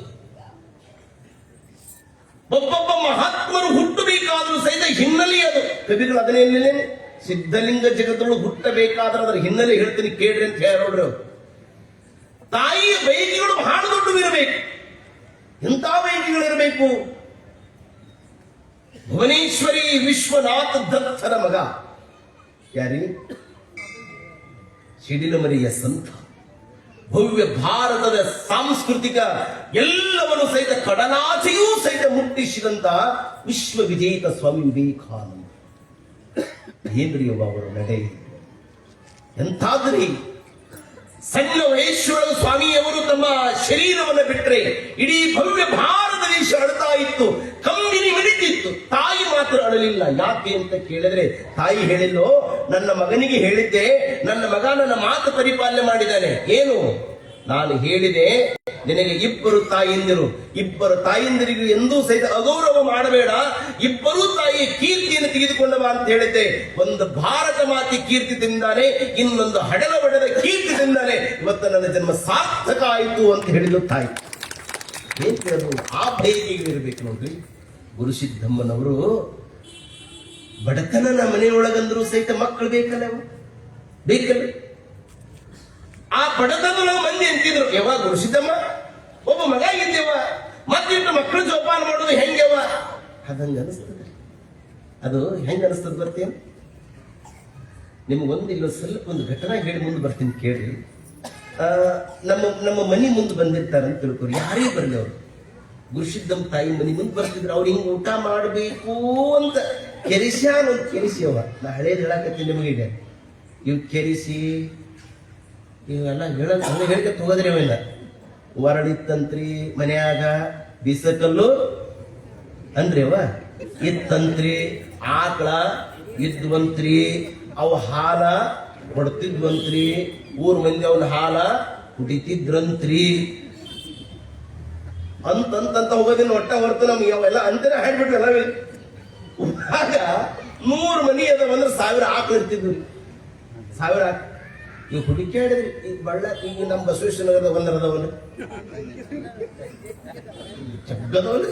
ಒಬ್ಬೊಬ್ಬ ಮಹಾತ್ಮರು ಹುಟ್ಟಬೇಕಾದ್ರೂ ಸಹಿತ ಹಿನ್ನೆಲೆ ಅದು. ಕವಿಗಳು ಅದನ್ನೇ ಸಿದ್ಧಲಿಂಗ ಜಗತ್ತೊಳಗೆ ಹುಟ್ಟಬೇಕಾದ್ರೆ ಅದರ ಹಿನ್ನೆಲೆ ಹೇಳ್ತೀನಿ ಕೇಳ್ರಿ ಅಂತ ಹೇಳೋಡ್ರಿ. ತಾಯಿಯ ಬೈಕಿಗಳು ಬಹಳ ದೊಡ್ಡವಿರಬೇಕು. ಎಂಥ ಬೈಕಿಗಳಿರಬೇಕು? ಭುವನೇಶ್ವರಿ ವಿಶ್ವನಾಥ ದತ್ತನ ಮಗ ಯಾರಿ? ಸಿಡಿಲಮರಿಯ ಸಂತ. ಭವ್ಯ ಭಾರತದ ಸಾಂಸ್ಕೃತಿಕ ಎಲ್ಲವನ್ನು ಸಹಿತ ಕಡಲಾಚೆಯೂ ಸಹಿತ ಮುಟ್ಟಿಸಿದಂತ ವಿಶ್ವವಿಜೇತ ಸ್ವಾಮಿ ವಿವೇಕಾನಂದ. ಏನ್ರಿ ಅವರ ನಡೆ ಎಂತಾದ್ರಿ! ಸಣ್ಣ ವಯಸ್ಸೊಳಗೆ ಸ್ವಾಮಿಯವರು ತಮ್ಮ ಶರೀರವನ್ನು ಬಿಟ್ಟರೆ ಇಡೀ ಭವ್ಯ ಭಾರತ ದೇಶ ಅಳ್ತಾ ಇತ್ತು, ಕಂಬಿನಿ ಮಿಡಿತಿತ್ತು. ತಾಯಿ ಮಾತ್ರ ಅಳಲಿಲ್ಲ. ಯಾಕೆ ಅಂತ ಕೇಳಿದ್ರೆ, ತಾಯಿ ಹೇಳಿಲ್ಲೋ, ನನ್ನ ಮಗನಿಗೆ ಹೇಳಿದ್ದೆ, ನನ್ನ ಮಗ ನನ್ನ ಮಾತು ಪರಿಪಾಲನೆ ಮಾಡಿದ್ದಾನೆ. ಏನು? ನಾನು ಹೇಳಿದೆ, ನಿನಗೆ ಇಬ್ಬರು ತಾಯಿಂದಿರಿಗೂ ಎಂದೂ ಸಹಿತ ಅಗೌರವ ಮಾಡಬೇಡ, ಇಬ್ಬರೂ ತಾಯಿಯ ಕೀರ್ತಿಯನ್ನು ತೆಗೆದುಕೊಂಡ ಬಾ ಅಂತ ಹೇಳಿದ್ದೆ. ಒಂದು ಭಾರತ ಮಾತೆ ಕೀರ್ತಿ ತಿಂದಾನೆ, ಇನ್ನೊಂದು ಹಡಲ ಬಡದ ಕೀರ್ತಿ ತಿಂದಾನೆ. ಇವತ್ತು ನನ್ನ ಜನ್ಮ ಸಾರ್ಥಕ ಆಯಿತು ಅಂತ ಹೇಳಿದ್ರು ತಾಯಿ. ಏನ್ ಕೇಳಿದ್ರು? ಆ ಬೈಕಿಗೆ ಇರಬೇಕು ನೋಡ್ರಿ. ಗುರುಸಿದ್ದಮ್ಮನವರು ಬಡತನನ ಮನೆಯೊಳಗಂದ್ರು ಸಹಿತ ಮಕ್ಕಳು ಬೇಕಲ್ಲ, ಆ ಬಡತನ ಮಂದಿ ಅಂತಿದ್ರು, ಯಾವಾಗ ಗುರುಸಿದ್ದಮ್ಮ ಒಬ್ಬ ಮಗ ಇದ್ದೇವ, ಮತ್ತಿಟ್ಟು ಮಕ್ಕಳು ಜೋಪಾನ ಮಾಡೋದು ಹೆಂಗವ? ಅದಂಗ ಅನಿಸ್ತದೆ. ಅದು ಹೆಂಗ ಅನಿಸ್ತದ ಬರ್ತೇನೆ ನಿಮಗೊಂದು ಇಲ್ಲ ಸ್ವಲ್ಪ ಒಂದು ಘಟನೆ ಹೇಳಿ ಮುಂದೆ ಬರ್ತೀನಿ ಕೇಳ್ರಿ. ನಮ್ಮ ಮನಿ ಮುಂದೆ ಬಂದಿರ್ತಾರಂತ ತಿಳ್ಕೊರಿ, ಯಾರೇ ಬರ್ಲಿ ಅವರು. ಗುರುಸಿದ್ದಮ್ಮ ತಾಯಿ ಮನಿ ಮುಂದೆ ಬರ್ತಿದ್ರು. ಅವ್ರು ಹಿಂಗ ಊಟ ಮಾಡಬೇಕು ಅಂತ ಕೆರಿಸ್ಯವ. ನಾ ಹಳೇದು ಹೇಳಕತ್ತೀನಿ ನಿಮಗೆ. ಇವ್ ಕೆರಿಸಿ ಇವೆಲ್ಲ ಹೇಳಿಕೆ ಹೋಗೋದ್ರಿ. ಅವೆಲ್ಲ ವರಡಿತ್ತಂತ್ರಿ ಮನ್ಯಾಗ ಬೀಸಕಲ್ಲು ಅಂದ್ರಿ ಅವ ಇತ್ತಂತ್ರಿ, ಆಕಳ ಇದ್ವಂತ್ರಿ, ಅವು ಹಾಲ ಹೊಡ್ತಿದ್ವಂತ್ರಿ, ಊರ್ ಮಂದಿ ಅವನ ಹಾಲ ಕುಡಿತಿದ್ರಂತ್ರಿ ಅಂತ ಹೋಗೋದಿನ ಒಟ್ಟ ಹೊರತು ನಮ್ಗೆ ಅವೆಲ್ಲ ಅಂತಾನೆ ಹಾಡ್ಬಿಟ್ರಲ್ಲ. ಆಗ 100 ಮನಿ ಅದ ಅಂದ್ರೆ 1000 ಆಕಳು ಇರ್ತಿದ್ವಿ. 1000 ಆಕಳು ಈಗ ಹುಡುಕಾಡಿದ್ರಿ. ಈಗ ಬಳ್ಳ ಈಗ ನಮ್ಮ ಬಸವೇಶ್ವರ ನಗರದ ಒಂದರದವನು ಚಗ್ಗದವನು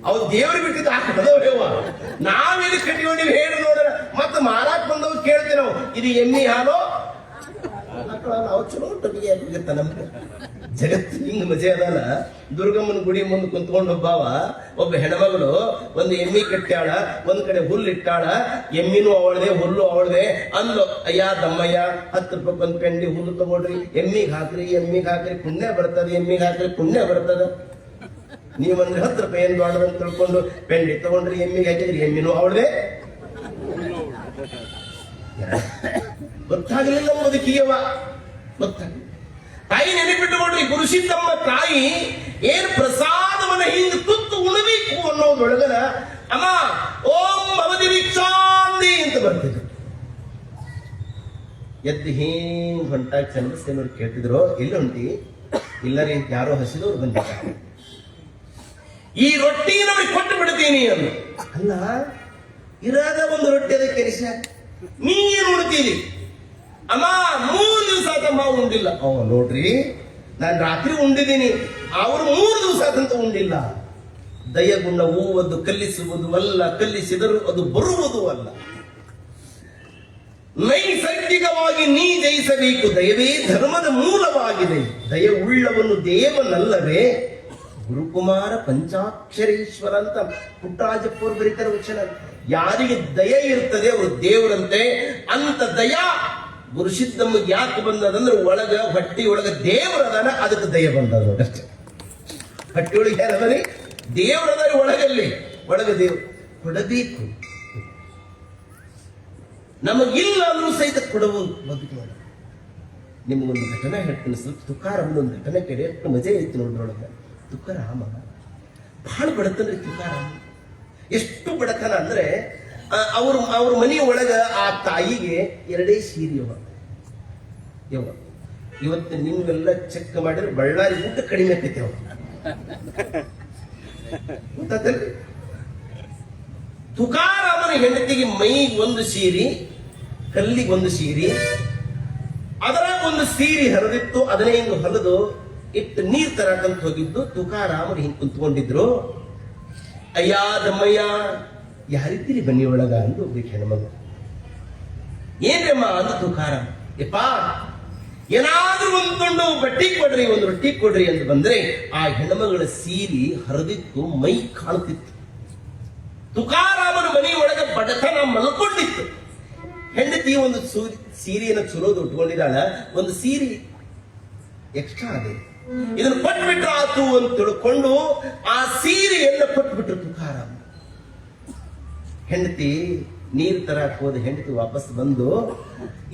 ಅವ್ ದೇವ್ರು ಬಿಟ್ಟಿದ್ದು ಹಾಕದವ್ರೇವ. ನಾವೇನು ಕಟ್ಟಿಕೊಂಡು ಹೇಳಿ ನೋಡ್ರ ಮತ್ತೆ ಮಾರಾಕ್ ಬಂದವ್ ಕೇಳ್ತೀವಿ ನಾವು, ಇದು ಎಮ್ಮಿ ಹಾಲೋ ನಾವು ಚಲೋ ಟೊಟ್ಟಿಗೆ ಆಗಿರ್ತ. ನಮ್ಗೆ ಜಗತ್ತು ಹಿಂಗ ಮಜೆ ಅದಲ್ಲ. ದುರ್ಗಮ್ಮನ ಗುಡಿ ಮುಂದೆ ಕುಂತ್ಕೊಂಡು ಒಬ್ಬ ಹೆಣ್ಮಗಳು ಒಂದು ಎಮ್ಮಿ ಕಟ್ಟಾಳ, ಒಂದ್ ಕಡೆ ಹುಲ್ಲು ಇಟ್ಟಾಳ. ಎಮ್ಮಿನೂ ಅವಳದೆ, ಹುಲ್ಲು ಅವಳದೆ. ಅಂದ್ಲು, ಅಯ್ಯ ದಮ್ಮಯ್ಯ 10 ರೂಪಾಯಿ ಒಂದು ಪೆಂಡಿ ಹುಲ್ಲು ತಗೊಳ್ರಿ, ಎಮ್ಮಿಗೆ ಹಾಕ್ರಿ ಪುಣ್ಯ ಬರ್ತದೆ, ಎಮ್ಮಿಗೆ ಹಾಕ್ರಿ ಪುಣ್ಯ ಬರ್ತದ. ನೀವಂದ್ರೆ 10 ರೂಪಾಯಿ ಏನು ದೊಡ್ಡದಂತ ತಿಳ್ಕೊಂಡು ಪೆಂಡಿ ತಗೊಂಡ್ರಿ, ಎಮ್ಮಿಗೆ ಹಾಕಿದ್ರಿ, ಎಮ್ಮಿನೂ ಅವಳದೆ. ಗೊತ್ತಾಗಲಿಲ್ಲ ಬದುಕಿಯವ, ಗೊತ್ತಾಗಲಿಲ್ಲ. ತಾಯಿ ನೆನಪಿಟ್ಟುಕೊಂಡ್ರಿ. ಗುರುಸಿದ್ದಮ್ಮ ತಾಯಿ ಏನ್ ಪ್ರಸಾದವನ್ನ ಹಿಂಗ ತುತ್ತು ಉಣಬೇಕು ಅನ್ನೋದೊಳಗನ ಅಮ್ಮ ಓಂ ಭವತಿ ಭಿಕ್ಷಾಂತಿ ಅಂತ ಬರ್ತಿದ್ರು. ಎದ್ದು ಹಿಂಗ್ ಹೊಂಟಾಗ ಚಂದ್ರಸೇನವ್ರು ಕೇಳ್ತಿದ್ರು, ಎಲ್ಲಿ ಹೊಂಟಿ? ಇಲ್ಲರಿ ಯಾರೋ ಹಸಿದವ್ರು ಬಂದಿದ್ದಾರೆ, ಈ ರೊಟ್ಟಿ ನಮಗೆ ಕೊಟ್ಟು ಬಿಡ್ತೀನಿ ಅಂದ್ರು. ಅಲ್ಲ, ಇರಾದ ಒಂದು ರೊಟ್ಟಿ ಅದಕ್ಕೆ ಕೆರಿಸ, ನೀನು ಉಣ್ತೀರಿ ಅಮ್ಮ 3 ದಿವಸ ಆತಮ್ಮ ಉಂಡಿಲ್ಲ. ನೋಡ್ರಿ, ನಾನು ರಾತ್ರಿ ಉಂಡಿದ್ದೀನಿ, ಅವರು 3 ದಿವಸ ಅದಂತ ಉಂಡಿಲ್ಲ. ದಯಗುಣ ಹೂವದು ಕಲ್ಲಿಸುವುದು ಅಲ್ಲ, ಕಲ್ಲಿಸಿದರೂ ಅದು ಬರುವುದು ಅಲ್ಲ. ನೈಸರ್ಗಿಕವಾಗಿ ನೀ ಜಯಿಸಬೇಕು, ದಯವೇ ಧರ್ಮದ ಮೂಲವಾಗಿದೆ. ದಯ ಉಳ್ಳವನು ದೇವನಲ್ಲವೇ. ಗುರುಕುಮಾರ ಪಂಚಾಕ್ಷರೇಶ್ವರ ಅಂತ ಪುಟ್ಟರಾಜಪ್ಪವ್ರು ಬರೀತಾರೆ ವಚನ. ಯಾರಿಗೆ ದಯ ಇರ್ತದೆ ಅವರು ದೇವರಂತೆ. ಅಂತ ದಯ ಗುರುಸಿದ್ದಮ್ಮಗೆ ಯಾಕೆ ಬಂದದಂದ್ರೆ ಒಳಗ ಹೊಟ್ಟಿಯೊಳಗ ದೇವರದಾನ, ಅದಕ್ಕೆ ದಯ ಬಂದದ ಅಷ್ಟೇ. ಹೊಟ್ಟಿಯೊಳಗೆ ಏನದರಿ ದೇವರದಾರಿ, ಒಳಗ ದೇವ್ರು ಕೊಡಬೇಕು. ನಮಗಿಲ್ಲ ಅಂದ್ರೂ ಸಹಿತ ಕೊಡಬಹುದು ಬದುಕು. ನಿಮಗೊಂದು ಘಟನೆ ಹೇಳ್ತೀನಿ. ಸ್ವಲ್ಪ ತುಕಾರಾಮನ ಒಂದು ಘಟನೆ ಕೇಳಿ ಎಷ್ಟು ಮಜೆ ಐತಿ ನೋಡ್ರೊಳಗ. ತುಕಾರಾಮ ಬಹಳ ಬಡತನ್ರಿ. ತುಕಾರಾಮ ಎಷ್ಟು ಬಡತನ ಅಂದ್ರೆ ಅವ್ರ ಮನೆಯ ಒಳಗ ಆ ತಾಯಿಗೆ 2 ಸೀರೆ ಯವ. ಇವತ್ತು ನಿಮ್ಗೆಲ್ಲ ಚೆಕ್ ಮಾಡಿದ್ರೆ ಬಳ್ಳಾರಿ ಊಟ ಕಡಿಮೆ ಆಕೈತಿ. ಅವ ಗೊತ್ತಲ್ರಿ? ತುಕಾರಾಮನ ಹೆಂಡತಿಗೆ ಮೈಗೆ 1 ಸೀರೆ, ಕಲ್ಲಿಗೆ 1 ಸೀರೆ, ಅದರ 1 ಸೀರೆ ಹರಿದಿತ್ತು. ಅದನ್ನೇ ಹಿಂಗ ಹೊಲದು ಇಟ್ಟು ನೀರ್ ತರಾಕಂತ ಹೋಗಿದ್ದು. ತುಕಾರಾಮರು ಹಿಂಗ್ ಕುಂತ್ಕೊಂಡಿದ್ರು. ಅಯ್ಯ ದಮ್ಮಯ್ಯ, ಯಾರಿದ್ದೀರಿ ಬನ್ನಿ ಒಳಗ ಅಂದು ಒಬ್ಬರಿಗೆ ಹೆಣ್ಮಗ. ಏನ್ರಮ್ಮ ಅಂದು ತುಕಾರಾಮ. ಯಪ್ಪಾ, ಏನಾದ್ರೂ ಒಂದು ತುಂಡು ಬಟ್ಟಿ ಕೊಡ್ರಿ, 1 ರೊಟ್ಟಿ ಕೊಡ್ರಿ ಅಂತ ಬಂದ್ರೆ ಆ ಹೆಣ್ಮಗಳ ಸೀರೆ ಹರಿದಿತ್ತು, ಮೈ ಕಾಣ್ತಿತ್ತು. ತುಕಾರಾಮನ ಮನೆಯೊಳಗೆ ಬಡತನ ಮಲ್ಕೊಂಡಿತ್ತು. ಹೆಂಡತಿ 1 ಸೀರೆಯನ್ನು ಚುರೋದು ಉಟ್ಕೊಂಡಿದ್ದಾಳ, 1 ಸೀರೆ ಎಕ್ಸ್ಟ್ರಾ ಅದೇ. ಇದನ್ನು ಕೊಟ್ಬಿಟ್ರ ಆತು ಅಂತ ತಿಳ್ಕೊಂಡು ಆ ಸೀರೆಯನ್ನ ಕೊಟ್ಬಿಟ್ರು ತುಕಾರಾಮ. ಹೆಂಡತಿ ನೀರು ತರಕ್ ಹೋದ. ಹೆಂಡತಿ ವಾಪಸ್ ಬಂದು,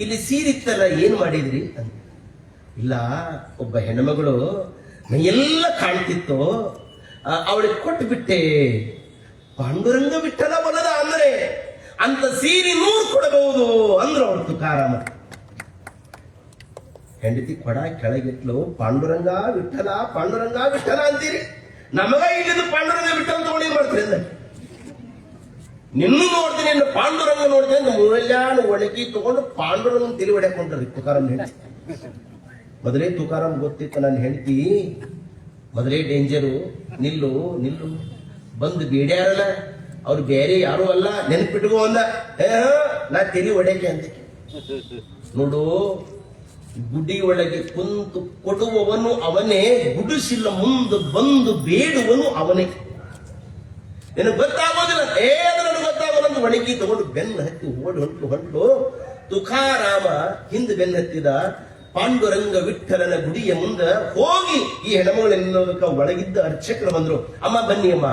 ಇಲ್ಲಿ ಸೀರೆ ಇತ್ತಲ್ಲ, ಏನ್ ಮಾಡಿದ್ರಿ ಅಂತ. ಇಲ್ಲ, ಒಬ್ಬ ಹೆಣ್ಮಗಳು ಎಲ್ಲ ಕಾಣ್ತಿತ್ತು, ಅವಳಿಗೆ ಕೊಟ್ಬಿಟ್ಟೆ. ಪಾಂಡುರಂಗ ವಿಠಲ ಬಲದ ಅಂದ್ರೆ ಅಂತ ಸೀರೆ 100 ಕೊಡಬಹುದು ಅಂದ್ರು ಅವ್ರು ತುಕಾರಾಮ. ಹೆಂಡತಿ ಕೊಡ ಕೆಳಗಿಟ್ಲು. ಪಾಂಡುರಂಗ ವಿಠಲ, ಪಾಂಡುರಂಗ ವಿಠಲ ಅಂತೀರಿ, ನಮಗ ಇಲ್ಲಿದ್ದು ಪಾಂಡುರಂಗ ವಿಠಲ ತಗೊಂಡು ಏನ್ ಮಾಡ್ತೀರಿ ಅಂದ್ರೆ, ನಿನ್ನೂ ನೋಡ್ತೀನಿ ಅಂದ್ರೆ ಪಾಂಡುರಂಗ ನೋಡ್ತೀನಿ ಅಂದ್ರೆ ಮುರಲ್ಯಾನ ಒಣಗಿ ತಗೊಂಡು ಪಾಂಡುರಂಗ ತಿಳಿ ಹೊಡ್ಯಾಕೊಂಡ್ರಿ ತುಕಾರಾಮ್ ಹೆಂಡತಿ. ಮೊದಲೇ ತುಕಾರಾಮ್ ಗೊತ್ತಿತ್ತು, ನನ್ನ ಹೆಂಡತಿ ಮೊದಲೇ ಡೇಂಜರು. ನಿಲ್ಲು ನಿಲ್ಲು, ಬಂದು ಬೇಡ್ಯಾರಲ್ಲ, ಅವ್ರು ಬೇರೆ ಯಾರು ಅಲ್ಲ, ನೆನ್ಪಿಟ್ಕೋ ಅಂದ. ನಾ ತಿಳಿ ಹೊಡ್ಯಾಕೆ ಅಂತ. ನೋಡು, ಗುಡಿ ಒಳಗೆ ಕುಂತು ಕೊಡುವವನು ಅವನೇ, ಗುಡಿಸಿಲ್ಲ ಮುಂದೆ ಬಂದು ಬೇಡುವನು ಅವನೇ. ನಿನಗೆ ಗೊತ್ತಾಗೋದಿಲ್ಲ, ನನಗೆ ಗೊತ್ತಾಗೋಲ್ಲ ಅಂತ ಒಣಗಿ ತಗೊಂಡು ಬೆನ್ನು ಹತ್ತಿ ಓಡಿ ಹೊಂಟು. ತುಕಾರಾಮ ಹಿಂದೆ ಬೆನ್ನು ಹತ್ತಿದ. ಪಾಂಡುರಂಗ ವಿಠಲನ ಗುಡಿಯ ಮುಂದೆ ಹೋಗಿ ಈ ಹೆಣ್ಮಗಳೆಲ್ಲೋದಕ್ಕ ಒಳಗಿದ್ದ ಅರ್ಚಕರು ಬಂದ್ರು. ಅಮ್ಮ ಬನ್ನಿ ಅಮ್ಮ,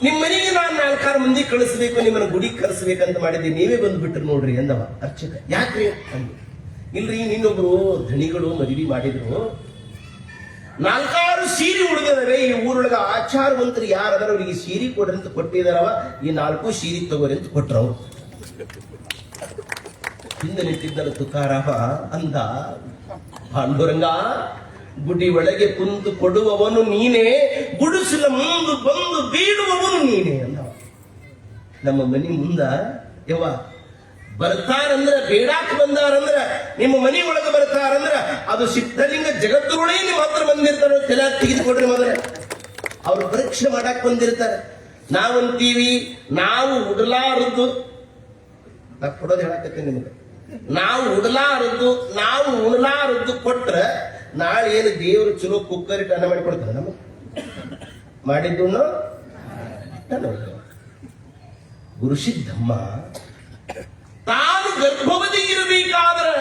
ನಿಮ್ ಮನೆಗೆ ನಾನು 4-6 ಮಂದಿ ಕಳಿಸ್ಬೇಕು, ನಿಮ್ಮನ್ನ ಗುಡಿ ಕರೆಸ್ಬೇಕಂತ ಮಾಡಿದ್ದೀನಿ, ನೀವೇ ಬಂದ್ಬಿಟ್ರು ನೋಡ್ರಿ ಅಂದವ ಅರ್ಚಕ. ಯಾಕ್ರಿ ಅಂದ್ರು. ಇಲ್ರಿ, ನಿನ್ನೊಬ್ರು ಧಣಿಗಳು ಮದುವೆ ಮಾಡಿದ್ರು, 4-6 ಸೀರೆ ಉಳಿದವೆ. ಈ ಊರೊಳಗ ಆಚಾರವಂತರು ಯಾರದಾರ ಅವರಿಗೆ ಸೀರೆ ಕೊಡ್ರಿ ಅಂತ ಕೊಟ್ಟಿದಾರವ. ಈ 4 ಸೀರೆ ತಗೋರಿ ಅಂತ ಕೊಟ್ರವ್ರು. ಹಿಂದೆ ನಿಂತಿದ್ದಲ್ಲ ತುಕಾರಾಮ ಅಂದ, ಪಾಂಡುರಂಗ, ಗುಡಿ ಒಳಗೆ ಕುಂತು ಕೊಡುವವನು ನೀನೇ, ಗುಡಿಸಲ ಮುಂದೆ ಬಂದು ಬೀಳುವವನು ನೀನೇ ಅಂದವ. ನಮ್ಮ ಮನೆ ಮುಂದ ಯವ್ವ ಬರ್ತಾರಂದ್ರ, ಬೇಡಾಕ್ ಬಂದಾರಂದ್ರ, ನಿಮ್ಮ ಮನೆ ಒಳಗೆ ಬರ್ತಾರಂದ್ರ ಅದು ಸಿದ್ಧಲಿಂಗ ಜಗದ್ಗುರುಳೇ ನಿಮ್ಮ ಹತ್ರ ಬಂದಿರ್ತಾರ. ತಲೆ ತೆಗೆದುಕೊಡ್ರಿ ಮೊದಲ. ಅವ್ರು ಪರೀಕ್ಷೆ ಮಾಡಕ್ ಬಂದಿರ್ತಾರೆ. ನಾವಂತೀವಿ ನಾವು ಉಡಲಾರದ್ದು, ನಾ ಕೊಡೋದು ಹೇಳಕತ್ತೀನಿ ನಿಮ್ಗೆ, ನಾವು ಉಡಲಾರದ್ದು, ನಾವು ಉಣಲಾರದ್ದು ಕೊಟ್ರ ನಾಳೆ ಏನು ದೇವರು ಚಲೋ ಕುಕ್ಕರ್ ಇಟ್ಟು ಅನ್ನ ಮಾಡಿ ಕೊಡ್ತಾರೆ. ನಮ್ಮ ಮಾಡಿದ್ದು ಗುರುಸಿದ್ದಮ್ಮ ತಾನು ಗರ್ಭವತಿ ಇರಬೇಕಾದ್ರೆ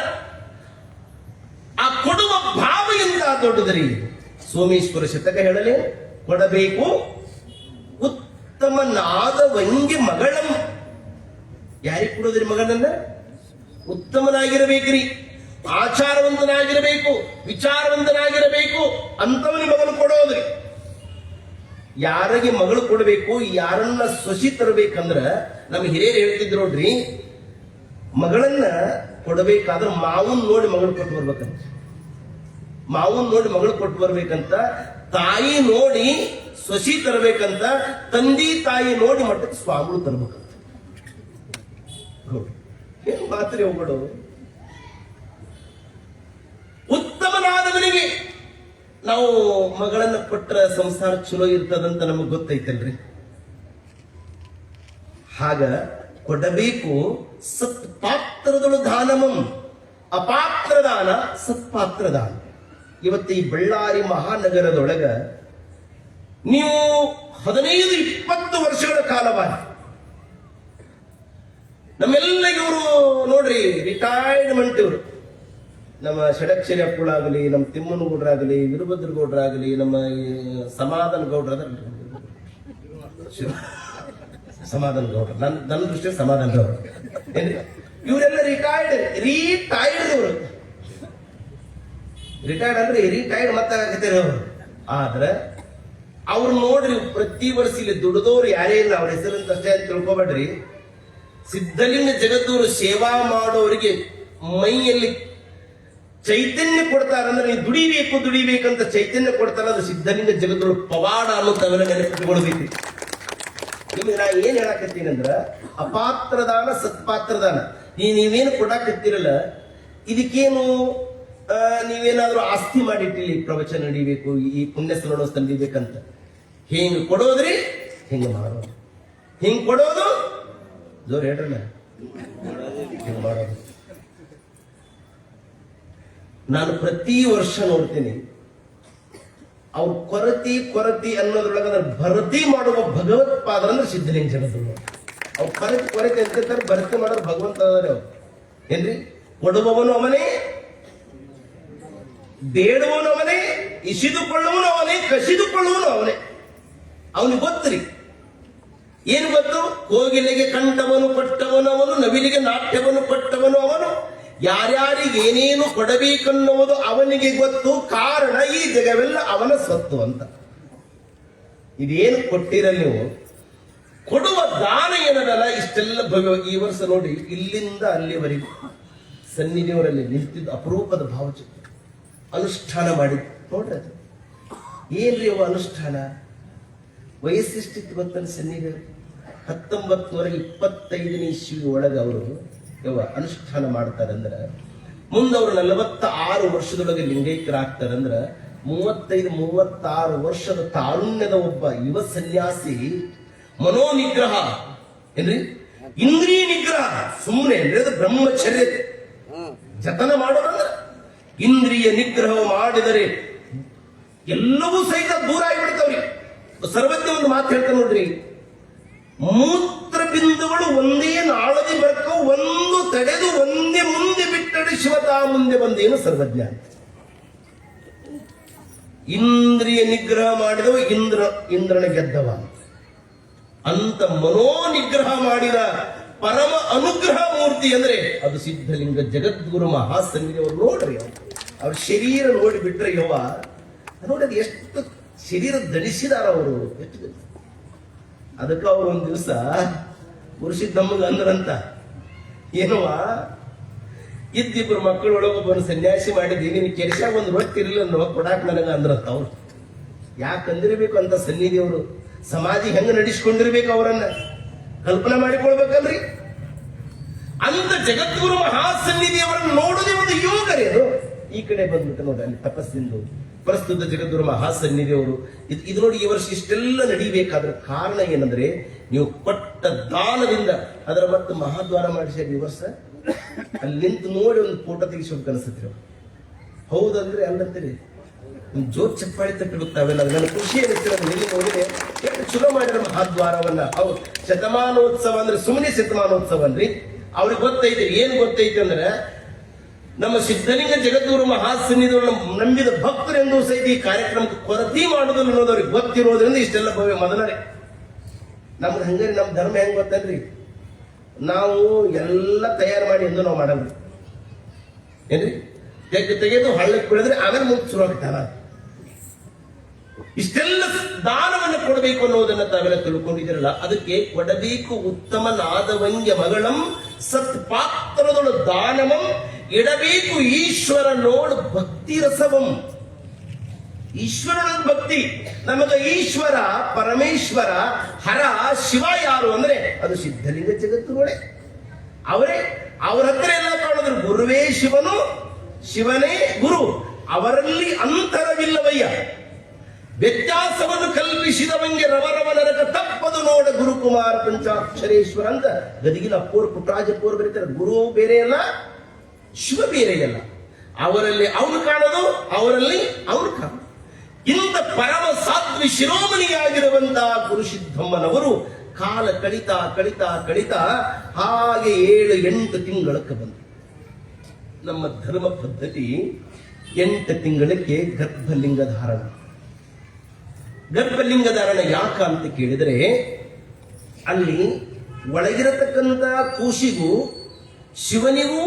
ಆ ಕೊಡುವ ಭಾವ ಎಂತ ದೊಡ್ಡದ್ರಿ. ಸೋಮೇಶ್ವರ ಶತಕ ಹೇಳಲಿ, ಕೊಡಬೇಕು ಉತ್ತಮನಾದವಂಗೆ ಮಗಳಂ. ಯಾರಿಗೆ ಕೊಡೋದ್ರಿ ಮಗಳನ್ನ? ಉತ್ತಮನಾಗಿರಬೇಕ್ರಿ, ಆಚಾರವಂತನಾಗಿರಬೇಕು, ವಿಚಾರವಂತನಾಗಿರಬೇಕು ಅಂತವನಿಗೆ ಮಗಳು ಕೊಡೋದ್ರಿ. ಯಾರಿಗೆ ಮಗಳು ಕೊಡಬೇಕು, ಯಾರನ್ನ ಸೊಸಿ ತರಬೇಕಂದ್ರ ನಮ್ಮ ಹಿರಿಯರು ಹೇಳ್ತಿದ್ರು ನೋಡ್ರಿ, ಮಗಳನ್ನ ಕೊಡಬೇಕಾದ್ರೆ ಮಾವನ್ ನೋಡಿ ಮಗಳು ಕೊಟ್ಟು ಬರ್ಬೇಕಂತ. ಮಾವನ್ ನೋಡಿ ಮಗಳು ಕೊಟ್ಟು ಬರ್ಬೇಕಂತ, ತಾಯಿ ನೋಡಿ ಸೊಸಿ ತರಬೇಕಂತ, ತಂದಿ ತಾಯಿ ನೋಡಿ ಮಟ್ಟಕ್ಕೆ ಸ್ವಾಮಿಗಳು ತರಬೇಕಂತ. ಮಾತ್ರ ಹೋಗ್ಬಿಡು. ಉತ್ತಮನಾದವನಿಗೆ ನಾವು ಮಗಳನ್ನ ಕೊಟ್ರ ಸಂಸಾರ ಚಲೋ ಇರ್ತದಂತ ನಮಗ್ ಗೊತ್ತೈತಲ್ರಿ. ಹಾಗ ಕೊಡಬೇಕು ಸತ್ಪಾತ್ರದಳು ದಾನಮಂ, ಅಪಾತ್ರ ದಾನ ಸತ್ಪಾತ್ರ ದಾನ. ಇವತ್ತು ಈ ಬಳ್ಳಾರಿ ಮಹಾನಗರದೊಳಗ ನೀವು 15-20 ವರ್ಷಗಳ ಕಾಲವಾಗಿ ನಮ್ಮೆಲ್ಲ ಇವರು ನೋಡ್ರಿ ರಿಟೈರ್ಮೆಂಟ್, ಇವರು ನಮ್ಮ ಷಡಕ್ಷರಿ ಅಪ್ಪುಳಾಗಲಿ, ನಮ್ಮ ತಿಮ್ಮನಗೌಡ್ರಾಗಲಿ, ವೀರಭದ್ರಗೌಡ್ರಾಗಲಿ, ನಮ್ಮ ಸಮಾಧಾನ ಗೌಡ್ರ ಸಮಾಧಾನ ಗೌಡ್ರ, ನನ್ನ ದೃಷ್ಟಿ ಸಮಾಧಾನ ಗೌಡ್ರ ಏನ್ರಿ, ಇವರೆಲ್ಲ ರಿಟೈರ್ಡ್ ಇವರು. ರಿಟೈರ್ಡ್ ಅಂದ್ರೆ ರಿಟೈರ್ಡ್ ಮತ್ತಾಗತ್ತೀರ ಅವರು. ಆದ್ರೆ ಅವ್ರು ನೋಡ್ರಿ ಪ್ರತಿ ವರ್ಷ ಇಲ್ಲಿ ದುಡ್ದವ್ರು ಯಾರೇ ಇಲ್ಲ, ಅವ್ರ ಹೆಸರಂತ ಅಷ್ಟೇ ಅಂತ ತಿಳ್ಕೊಬೇಡ್ರಿ. ಸಿದ್ಧಲಿಂಗ ಜಗದ್ದೂರು ಸೇವಾ ಮಾಡೋರಿಗೆ ಮೈಯಲ್ಲಿ ಚೈತನ್ಯ ಕೊಡ್ತಾರಂದ್ರೆ ನೀವು ದುಡಿಬೇಕಂತ ಚೈತನ್ಯ ಕೊಡ್ತಾರ, ಅದು ಸಿದ್ಧಲಿಂಗ ಜಗದ್ದೂರು ಪವಾಡ ಅನ್ನೋ ತಾವೆಲ್ಲ ನೆನಪಿಟ್ಕೊಳ್ಬೇಕು. ನಿಮಗೆ ನಾ ಏನ್ ಹೇಳಕತ್ತೀನಿ ಅಂದ್ರ ಅಪಾತ್ರದಾನ ಸತ್ಪಾತ್ರದಾನ. ನೀವೇನು ಕೊಡಾಕತ್ತೀರಲ್ಲ, ಇದಕ್ಕೇನು ನೀವೇನಾದ್ರೂ ಆಸ್ತಿ ಮಾಡಿಟ್ಟಿಲ್ಲಿ ಪ್ರವಚನ ನಡಿಬೇಕು, ಈ ಪುಣ್ಯಸ್ಥಳ ನಡಿಬೇಕಂತ. ಹಿಂಗ್ ಕೊಡೋದ್ರಿ, ಹಿಂಗ ಮಾಡೋದು, ಹಿಂಗ್ ಕೊಡೋದು ಜೋರ್ ಹೇಳ್ರಲ್ಲ, ಹಿಂಗ್ ಮಾಡೋದು. ನಾನು ಪ್ರತಿ ವರ್ಷ ನೋಡ್ತೀನಿ ಅವ್ರ ಕೊರತಿ ಅನ್ನೋದ್ರೊಳಗ ಭರ್ತಿ ಮಾಡುವ ಭಗವತ್ಪಾದ ಅಂದ್ರೆ ಸಿದ್ಧಲಿಂಗ ಜಗತ್ತು. ಅವ್ರ ಕೊರತೆ ಅಂತ ಭರ್ತಿ ಮಾಡೋರು ಭಗವಂತ ಅವ್ರು ಏನ್ರಿ. ಕೊಡುವವನು ಅವನೇ, ಬೇಡುವನು ಅವನೇ, ಇಸಿದುಕೊಳ್ಳುವನು ಅವನೇ, ಕಸಿದುಕೊಳ್ಳುವನು ಅವನೇ. ಅವನಿಗೆ ಗೊತ್ತರಿ ಏನು ಗೊತ್ತು? ಕೋಗಿಲೆಗೆ ಕಂಠವನು ಕೊಟ್ಟವನು ಅವನು, ನವಿಲಿಗೆ ನಾಟ್ಯವನ್ನು ಕೊಟ್ಟವನು ಅವನು, ಯಾರ್ಯಾರಿಗೆ ಏನೇನು ಕೊಡಬೇಕನ್ನುವುದು ಅವನಿಗೆ ಗೊತ್ತು. ಕಾರಣ ಈ ಜಗವೆಲ್ಲ ಅವನ ಸ್ವತ್ತು ಅಂತ. ಇದೇನು ಕೊಟ್ಟಿರಲ್ಲ ನೀವು, ಕೊಡುವ ದಾನ ಏನದಲ್ಲ ಇಷ್ಟೆಲ್ಲ ಭವ್ಯ. ಈ ವರ್ಷ ನೋಡಿ ಇಲ್ಲಿಂದ ಅಲ್ಲಿವರೆಗೂ ಸನ್ನಿಧಿಯವರಲ್ಲಿ ನಿಂತಿದ್ದ ಅಪರೂಪದ ಭಾವಚಿತ್ರ ಅನುಷ್ಠಾನ ಮಾಡಿ ನೋಡ್ರಿ. ಅದು ಏನ್ರಿ ಅವ ಅನುಷ್ಠಾನ? ವಯಸ್ಸಿಷ್ಟಿತ್ತು ಗೊತ್ತಲ್ಲ ಸನ್ನಿಧಿ 1925ನೇ ಇಸ್ವಿ ಒಳಗೆ ಅವರು ಅನುಷ್ಠಾನ ಮಾಡ್ತಾರಂದ್ರ ಮುಂದವರು 46 ವರ್ಷದೊಳಗೆ ಲಿಂಗೈಕ್ಯರಾಗ್ತಾರಂದ್ರ 35-36 ವರ್ಷದ ತಾರುಣ್ಯದ ಒಬ್ಬ ಯುವ ಸನ್ಯಾಸಿ ಮನೋನಿಗ್ರಹ ಏನ್ರಿ, ಇಂದ್ರಿಯ ನಿಗ್ರಹ ಸುಮ್ಮನೆ ಅಂದ್ರೆ ಅದು ಬ್ರಹ್ಮಚರ್ಯ ಜತನ ಮಾಡೋದಂದ್ರ ಇಂದ್ರಿಯ ನಿಗ್ರಹ ಮಾಡಿದರೆ ಎಲ್ಲವೂ ಸಹಿತ ದೂರ ಆಗಿಬಿಡ್ತಾವ್ರಿ. ಸರ್ವಜ್ಞ ಒಂದು ಮಾತು ಹೇಳ್ತಾ ನೋಡ್ರಿ, ಮೂತ್ರ ಬಿಂದುಗಳು ಒಂದೇ ನಾಳದಿ ಬರ್ಕ ಒಂದು ತಡೆದು ಒಂದೇ ಮುಂದೆ ಬಿಟ್ಟರೆ ಶಿವತಾ ಮುಂದೆ ಬಂದೇನು ಸರ್ವಜ್ಞ. ಇಂದ್ರಿಯ ನಿಗ್ರಹ ಮಾಡಿದವ ಇಂದ್ರನ ಗೆದ್ದವ ಅಂತ ಮನೋನಿಗ್ರಹ ಮಾಡಿದ ಪರಮ ಅನುಗ್ರಹ ಮೂರ್ತಿ ಅಂದ್ರೆ ಅದು ಸಿದ್ಧಲಿಂಗ ಜಗದ್ಗುರು ಮಹಾಸನ್ನಿಧಿ. ಅವರು ನೋಡ್ರಿ, ಅವ್ರ ಶರೀರ ನೋಡಿ ಬಿಟ್ರೆ ಯವ್ವ ನೋಡಿ ಅದು ಎಷ್ಟು ಶರೀರ ಧರಿಸಿದಾರ ಅವರು, ಎಷ್ಟು. ಅದಕ್ಕೆ ಅವ್ರು ಒಂದ್ ದಿವಸ ಪುರುಷಿದ್ದಮ್ಮಗೆ ಅಂದ್ರಂತ, ಏನವ ಇದ್ದಿಬ್ರು ಮಕ್ಕಳೊಳಗೊಬ್ಬರು ಸನ್ಯಾಸಿ ಮಾಡಿದ್ದೀನಿ, ನೀನು ಕೆಲ್ಸಾಗ ಒಂದು ರೊಟ್ಟಿ ಇರಲಿಲ್ಲ ಅನ್ನೋ ಕೊಡಾಕ್ ನನಗ ಅಂದ್ರಂತ. ಅವ್ರು ಯಾಕಂದಿರ್ಬೇಕು ಅಂತ ಸನ್ನಿಧಿಯವರು ಸಮಾಜ ಹೆಂಗ ನಡೆಸ್ಕೊಂಡಿರ್ಬೇಕು ಅವರನ್ನ ಕಲ್ಪನೆ ಮಾಡಿಕೊಳ್ಬೇಕಲ್ರಿ. ಅಂತ ಜಗದ್ಗುರು ಮಹಾಸನ್ನಿಧಿಯವರನ್ನು ನೋಡೋದೇ ಒಂದು ಯೋಗ ರೀ ಅದು. ಈ ಕಡೆ ಬಂದ್ಬಿಟ್ಟು ನೋಡಿ ಅಲ್ಲಿ ತಪಸ್ಸಿಂದು ಪ್ರಸ್ತುತ ಜಗದ್ಗುರು ಮಹಾಸನ್ನಿಧಿಯವರು ಇದು ನೋಡಿ ಈ ವರ್ಷ ಇಷ್ಟೆಲ್ಲ ನಡೀಬೇಕಾದ್ರ ಕಾರಣ ಏನಂದ್ರೆ ನೀವು ಕೊಟ್ಟ ದಾನದಿಂದ. ಅದರ ಮತ್ತೆ ಮಹಾದ್ವಾರ ಮಾಡಿಸ್ಯಾರ ಈ ವರ್ಷ. ಅಲ್ಲಿ ನಿಂತು ನೋಡಿ ಒಂದು ಫೋಟೋ ತೆಗಿಸ್ಬೇಕು ಅನ್ಸತ್ರಿ. ಹೌದಂದ್ರೆ ಅಲ್ಲಂತೀರಿ ಜೋತ್ ಚಪ್ಪಾಳಿ ತಟ್ಟಬೇಕು ತಾವೆಲ್ಲ. ನನ್ನ ಖುಷಿ ಅನಿಸ್ತಿರೋದು ಇಲ್ಲಿ ನೋಡಿದ್ರೆ ಎಷ್ಟು ಚಲೋ ಮಾಡಿರೋ ಮಹಾದ್ವಾರವನ್ನ. ಅವ್ರು ಶತಮಾನೋತ್ಸವ ಅಂದ್ರೆ ಸುಮ್ಮನೆ ಶತಮಾನೋತ್ಸವ ಅನ್ರಿ. ಅವ್ರಿಗೆ ಗೊತ್ತೈತಿ, ಏನ್ ಗೊತ್ತೈತಿ ಅಂದ್ರೆ ನಮ್ಮ ಸಿದ್ಧಲಿಂಗ ಜಗದ್ಗುರು ಮಹಾಸನ್ನಿಧಿಯನ್ನು ನಂಬಿದ ಭಕ್ತರೆಂದು ಸಹಿತ ಈ ಕಾರ್ಯಕ್ರಮಕ್ಕೆ ಕೊರತೆ ಮಾಡುವುದು ಅನ್ನೋದು ಅವ್ರಿಗೆ ಗೊತ್ತಿರೋದ್ರಿಂದ ಇಷ್ಟೆಲ್ಲ ಭವ್ಯ. ಮೊದಲನೇ ನಮ್ದು ಹಂಗಾರಿ ನಮ್ಮ ಧರ್ಮ ಹೆಂಗ್ ಗೊತ್ತಲ್ರಿ, ನಾವು ಎಲ್ಲ ತಯಾರು ಮಾಡಿ ಎಂದು ನಾವು ಮಾಡಲ್ರಿ ಏನ್ರಿ. ತೆಗೆದು ಹಳ್ಳಕ್ಕೆ ಬಿಡಿದ್ರೆ ಆಮೇಲೆ ಮುಂದೆ ಶುರು ಆಗ್ತಾರ. ಇಷ್ಟೆಲ್ಲ ದಾನವನ್ನು ಕೊಡಬೇಕು ಅನ್ನೋದನ್ನ ತಾವೆಲ್ಲ ತಿಳ್ಕೊಂಡಿದ್ದೀರಲ್ಲ, ಅದಕ್ಕೆ ಕೊಡಬೇಕು ಉತ್ತಮ ನಾದವಂಗ್ಯ ಮಗಳಂ ಸತ್ ಪಾತ್ರದೊಳು ದಾನವಂ ಇಡಬೇಕು ಈಶ್ವರ ನೋಡು ಭಕ್ತಿ ರಸವಂ. ಈಶ್ವರನ ಭಕ್ತಿ ನಮಗ ಈಶ್ವರ ಪರಮೇಶ್ವರ ಹರ ಶಿವ ಯಾರು ಅಂದ್ರೆ ಅದು ಸಿದ್ಧಲಿಂಗ ಜಗತ್ತುಗಳೇ ಅವರೇ. ಅವ್ರ ಹತ್ರ ಎಲ್ಲ ಕಾಣೋದ್ರು ಗುರುವೇ ಶಿವನು, ಶಿವನೇ ಗುರು. ಅವರಲ್ಲಿ ಅಂತರವಿಲ್ಲವಯ್ಯ. ವ್ಯತ್ಯಾಸವನ್ನು ಕಲ್ಪಿಸಿದವಂಗೆ ರವರವ ನರಕ ತಪ್ಪದು ನೋಡ ಗುರುಕುಮಾರ ಪಂಚಾಕ್ಷರೇಶ್ವರ ಅಂತ ಗದಗಿನ ಅಪ್ಪೋರ್ ಪುಟ್ಟರಾಜಪ್ಪೋರ್ ಬರೀತಾರೆ. ಗುರು ಬೇರೆಯಲ್ಲ, ಶಿವ ಬೇರೆಯಲ್ಲ. ಅವರಲ್ಲಿ ಅವನು ಕಾಣೋದು, ಅವರಲ್ಲಿ ಅವನು ಕಾಣೋದು. ಇಂಥ ಪರಮ ಸಾತ್ವಿ ಶಿರೋಮಣಿಯಾಗಿರುವಂತಹ ಗುರುಸಿದ್ದಮ್ಮನವರು ಕಾಲ ಕಳಿತಾ ಕಳಿತಾ ಕಳಿತಾ ಹಾಗೆ 7-8 ತಿಂಗಳಕ್ಕೆ ಬಂದರು. ನಮ್ಮ ಧರ್ಮ ಪದ್ಧತಿ 8 ತಿಂಗಳಿಗೆ ಗರ್ಭಲಿಂಗ ಧಾರಣ. ಗರ್ಭಲಿಂಗ ಧಾರಣ ಯಾಕ ಅಂತ ಕೇಳಿದರೆ, ಅಲ್ಲಿ ಒಳಗಿರತಕ್ಕಂಥ ಕೂಸಿಗೂ ಶಿವನಿಗೂ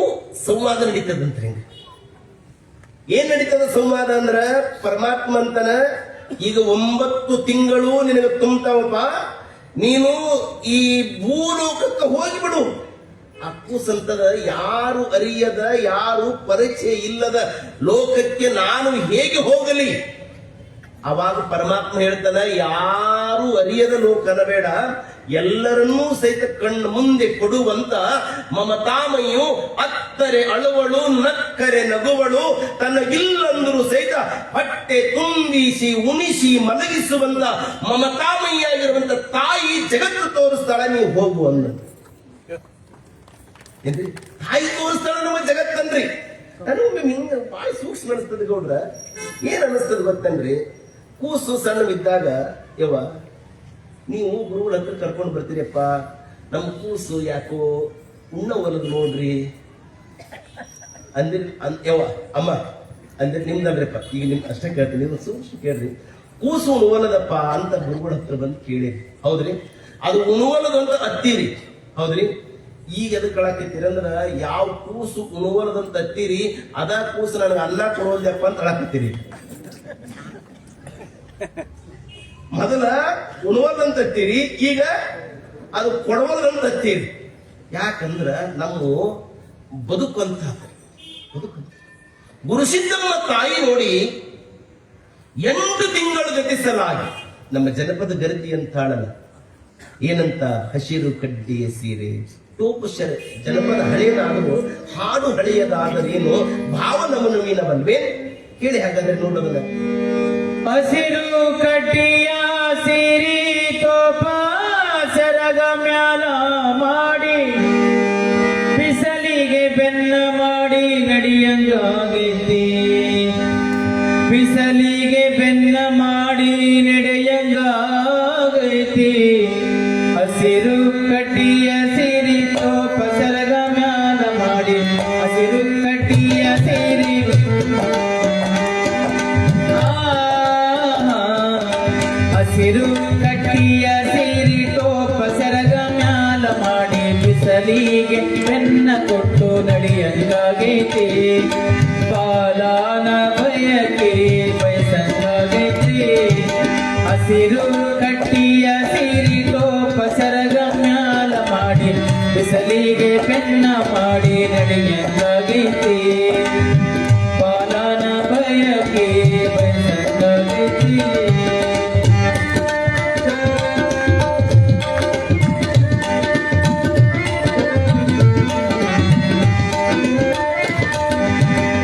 ಸಂವಾದ ನಡೀತದಂತ್ರಿ. ಏನ್ ನಡೀತದ ಸಂವಾದ ಅಂದ್ರ, ಪರಮಾತ್ಮ ಅಂತನ ಈಗ 9 ತಿಂಗಳು ನಿನಗೆ ತುಂಬ್ತಾವಪ್ಪ, ನೀನು ಈ ಭೂಲೋಕಕ್ಕೆ ಹೋಗಿಬಿಡು. ಅಕ್ಕುಸಂತದ ಯಾರು ಅರಿಯದ, ಯಾರು ಪರಿಚಯ ಇಲ್ಲದ ಲೋಕಕ್ಕೆ ನಾನು ಹೇಗೆ ಹೋಗಲಿ? ಅವಾಗ ಪರಮಾತ್ಮ ಹೇಳ್ತಾನ, ಯಾರು ಅರಿಯದ ಲೋಕನ ಬೇಡ, ಎಲ್ಲರನ್ನೂ ಸಹಿತ ಕಣ್ಣು ಮುಂದೆ ಕೊಡುವಂತ ಮಮತಾಮಯು ಅತ್ತರೆ ಅಳುವಳು, ನಕ್ಕರೆ ನಗುವಳು, ತನಗಿಲ್ಲಂದರೂ ಸಹಿತ ಹೊಟ್ಟೆ ತುಂಬಿಸಿ ಉಣಿಸಿ ಮಲಗಿಸುವಂತ ಮಮತಾಮಯಿಯಾಗಿರುವಂತ ತಾಯಿ ಜಗತ್ತು ತೋರಿಸ್ತಾಳ, ನೀವು ಹೋಗು ಅಂದ. ಏನ್ರಿ, ತಾಯಿ ತೋರಿಸ್ತಾಳ ನಮ್ಮ ಜಗತ್ತನ್ರಿ. ನನಗೊಮ್ಮೆ ಹಿಂಗ ಬಾಯಿ ಸೂಕ್ಷ್ಮ ಅನಿಸ್ತದೆ ಗೌಡ್ರ. ಏನ್ ಅನಿಸ್ತದ ಗೊತ್ತನ್ರಿ, ಕೂಸು ಸಣ್ಣವಿದ್ದಾಗ, ಯವ್ವ ನೀವು ಗುರುಗಳ ಹತ್ರ ಕರ್ಕೊಂಡು ಬರ್ತೀರಪ್ಪ, ನಮ್ಮ ಕೂಸು ಯಾಕೋ ಉಣ್ಣ ಒಲದು ನೋಡ್ರಿ ಅಂದಿರ್ ಯವ್ವ ಅಮ್ಮ ಅಂದ್ರೆ ನಿಮ್ದಲ್ರಿಪ್ಪ, ಈಗ ನಿಮ್ ಅಷ್ಟೇ ಕೇಳ್ತೀನಿ, ನೀವು ಸೂಕ್ಷ್ಮ ಕೇಳ್ರಿ. ಕೂಸು ಉಣವಲದಪ್ಪ ಅಂತ ಗುರುಗಳ ಹತ್ರ ಬಂದು ಕೇಳಿರಿ, ಹೌದ್ರಿ? ಅದು ಉಣವಲದು ಅಂತ ಅತ್ತೀರಿ, ಹೌದ್ರಿ? ಈಗ ಎದಕ್ಕೆ ಕಳಾಕತ್ತೀರಿ ಅಂದ್ರ, ಯಾವ ಕೂಸು ಉಣವಲದಂತ ಅತ್ತೀರಿ ಅದ ಕೂಸು ನನಗೆ ಅನ್ನ ಕೊಡೋಲ್ದಪ್ಪ ಅಂತ ಅಳಾಕತ್ತೀರಿ. ಮೊದಲ ಉಣವಲ್ದಂತ ಅತ್ತೀರಿ, ಈಗ ಅದು ಕೊಡವಲ್ದಂತ ಅತ್ತೀರಿ. ಯಾಕಂದ್ರ ನಮ್ಮ ಬದುಕಂತ ಗುರುಸಿದ್ದಮ್ಮ ತಾಯಿ ನೋಡಿ 8 ತಿಂಗಳು ಗತಿಸಲಾಗಿ ನಮ್ಮ ಜನಪದ ಗರತಿ ಅಂತಾಳಲ್ಲ, ಏನಂತ, ಹಸಿರು ಕಡ್ಡಿಯ ಸೀರೆ ಟೋಪುಷರ. ಜನಪದ ಹಳೆಯದಾದರೂ ಹಾಡು ಹಳೆಯದಾದರೇನು, ಭಾವ ನಮನವೀನವಲ್ವೇ? ಕೇಳಿ ಹಾಗಾದ್ರೆ ನೋಡೋದನ್ನ. ಹಸಿರು ಕಡ್ಡಿಯ ಸಿರಿ ತೋಪ ಸರಗ ಮ್ಯಾಲ ಮಾಡಿ, ಬಿಸಲಿಗೆ ಬೆನ್ನ ಮಾಡಿ ನಡೆಯಂಗಾಗೈತಿ, ಬಿಸಲಿಗೆ ಬೆನ್ನ ಮಾಡಿ ನಡೆಯಂಗಾಗೈತಿ. ಹಸಿರು ಕಡ್ಡಿಯ ಸಿರಿ ತೋಪ ಸರಗ ಮ್ಯಾಲ ಮಾಡಿ, ಹಸಿರು ಕಡ್ಡಿಯ ಸಿರಿ ಹಸಿರು ಕಡ್ಡಿಯ ಸಿರಿ ಟೋಪ ಸೆರಗ ಮ್ಯಾಲ ಮಾಡಿ, ಬಿಸಲಿಗೆ ಬೆನ್ನ ಕೊಟ್ಟು ನಡೆಯಂಗಾಗೈತಿ. ಬಾಲಾನ ಬಯಕೆ ಬಯಸಂಗಾಗೈತಿ. ಹಸಿರು ಕಡ್ಡಿಯ ಸಿರಿ ಟೋಪ ಸೆರಗ ಮ್ಯಾಲ ಮಾಡಿ, ಬಿಸಲಿಗೆ ಬೆನ್ನ ಮಾಡಿ ನಡೆಯಂಗಾಗೈತಿ. ಬಾಲಾನ ಬಯಕೆ ಬಯಸಂಗಾಗೈತಿ.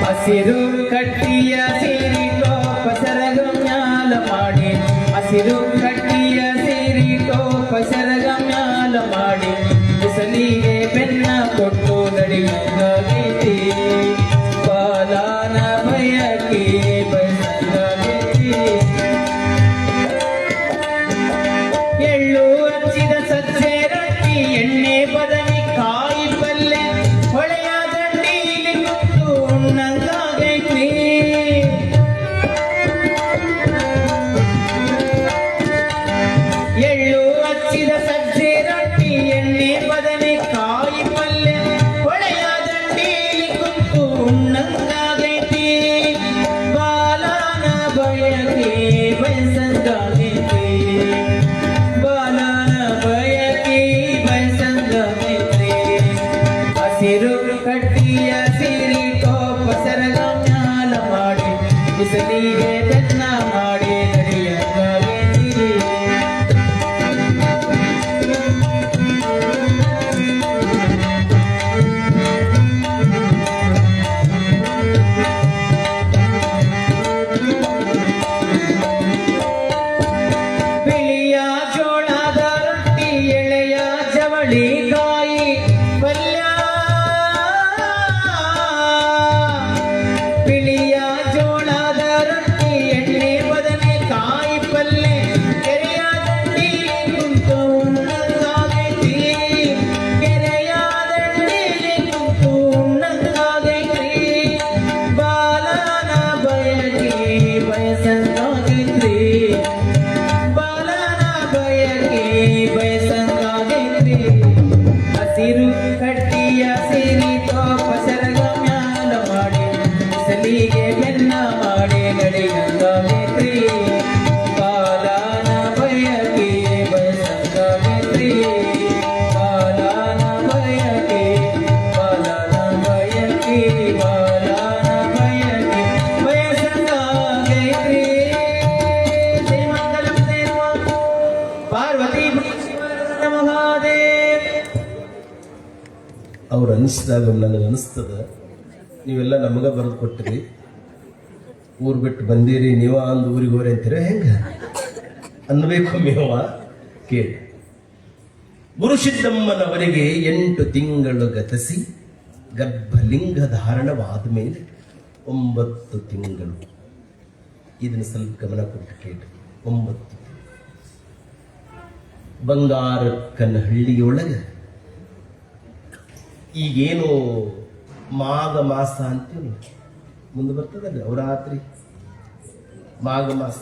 ಹಸಿರು ಕಡ್ಡಿಯ ಸಿರಿ ಟೋಪ ಸೆರಗ ಮ್ಯಾಲ ಮಾಡಿ, ಹಸಿರು ಕಡ್ಡಿಯ ಸಿರಿ ಟೋಪ ಸೆರಗ ಮ್ಯಾಲ ಮಾಡಿ, ಬಿಸಲಿಗೆ ಬೆನ್ನ ಕೊಟ್ಟು ನಡೆಯಂಗಾಗೈತಿ. ಬಾಲಾನ ಬಯಕೆ ಬಯಸಂಗಾಗೈತಿ. ಎಳ್ಳು ಹಚ್ಚಿದ ಸಜ್ಜೆ ರೊಟ್ಟಿ, ಎಣ್ಣೆ ಬದನಿ ಕಾಯಿ ಪಲ್ಲೆ, ಹೊಳೆಯ ದಂಡೀಲಿ ಕುಂತು ಉಣ್ಣಂಗಾಗೈತಿ. ಎಳ್ಳು ಹಚ್ಚಿದ ಸಜ್ಜೆ ರೊಟ್ಟಿ, ಎಣ್ಣೆ ಬದನೆ ಕಾಯಿ ಪಲ್ಲೆ, ಹೊಳೆಯ ದಂಡೀಲಿ ಕುಂತು ಉಣ್ಣಂಗಾಗೈತಿ. ಬಾಲಾನ ಬಯಕೆ ಬಯಸಂಗಾಗೈತಿ. ಬಾಲಾನ ಬಯಕೆ ಬಯಸಂಗಾಗೈತಿ. ಹಸಿರು ಕಡ್ಡಿಯ ಸಿರಿ ಟೋಪ ಸೆರಗ ಮ್ಯಾಲ ಮಾಡಿ, ಬಿಸಲಿಗೆ ಬೆನ್ನ ಮಾಡಿ ನಡೆಯಂಗಾಗೈತಿ. ಅವ್ರು ಅನಿಸಿದಾಗ ನನಗೆ ಅನಿಸ್ತದ, ನೀವೆಲ್ಲ ನಮಗ ಬರೆದು ಕೊಟ್ಟಿರಿ, ಊರು ಬಿಟ್ಟು ಬಂದಿರಿ, ನೀವ ಅಂದ್ ಊರಿಗೆ ಹೋರಿ ಅಂತೀರ ಹೆಂಗ ಅನ್ಬೇಕು ಮೇವ. ಕೇಳಿ, ಗುರುಸಿದ್ದಮ್ಮನವರಿಗೆ 8 ತಿಂಗಳು ಗತಿಸಿ ಗರ್ಭಲಿಂಗ ಧಾರಣವಾದ ಮೇಲೆ 9 ತಿಂಗಳು. ಇದನ್ನು ಸ್ವಲ್ಪ ಗಮನ ಕೊಟ್ಟು ಕೇಳಿ. 9 ಬಂಗಾರಕ್ಕನಹಳ್ಳಿಯೊಳಗೆ ಈಗೇನು ಮಾಘ ಮಾಸ ಅಂತೀವಿ, ಮುಂದೆ ಬರ್ತದಲ್ಲ ನವರಾತ್ರಿ, ಮಾಘ ಮಾಸ.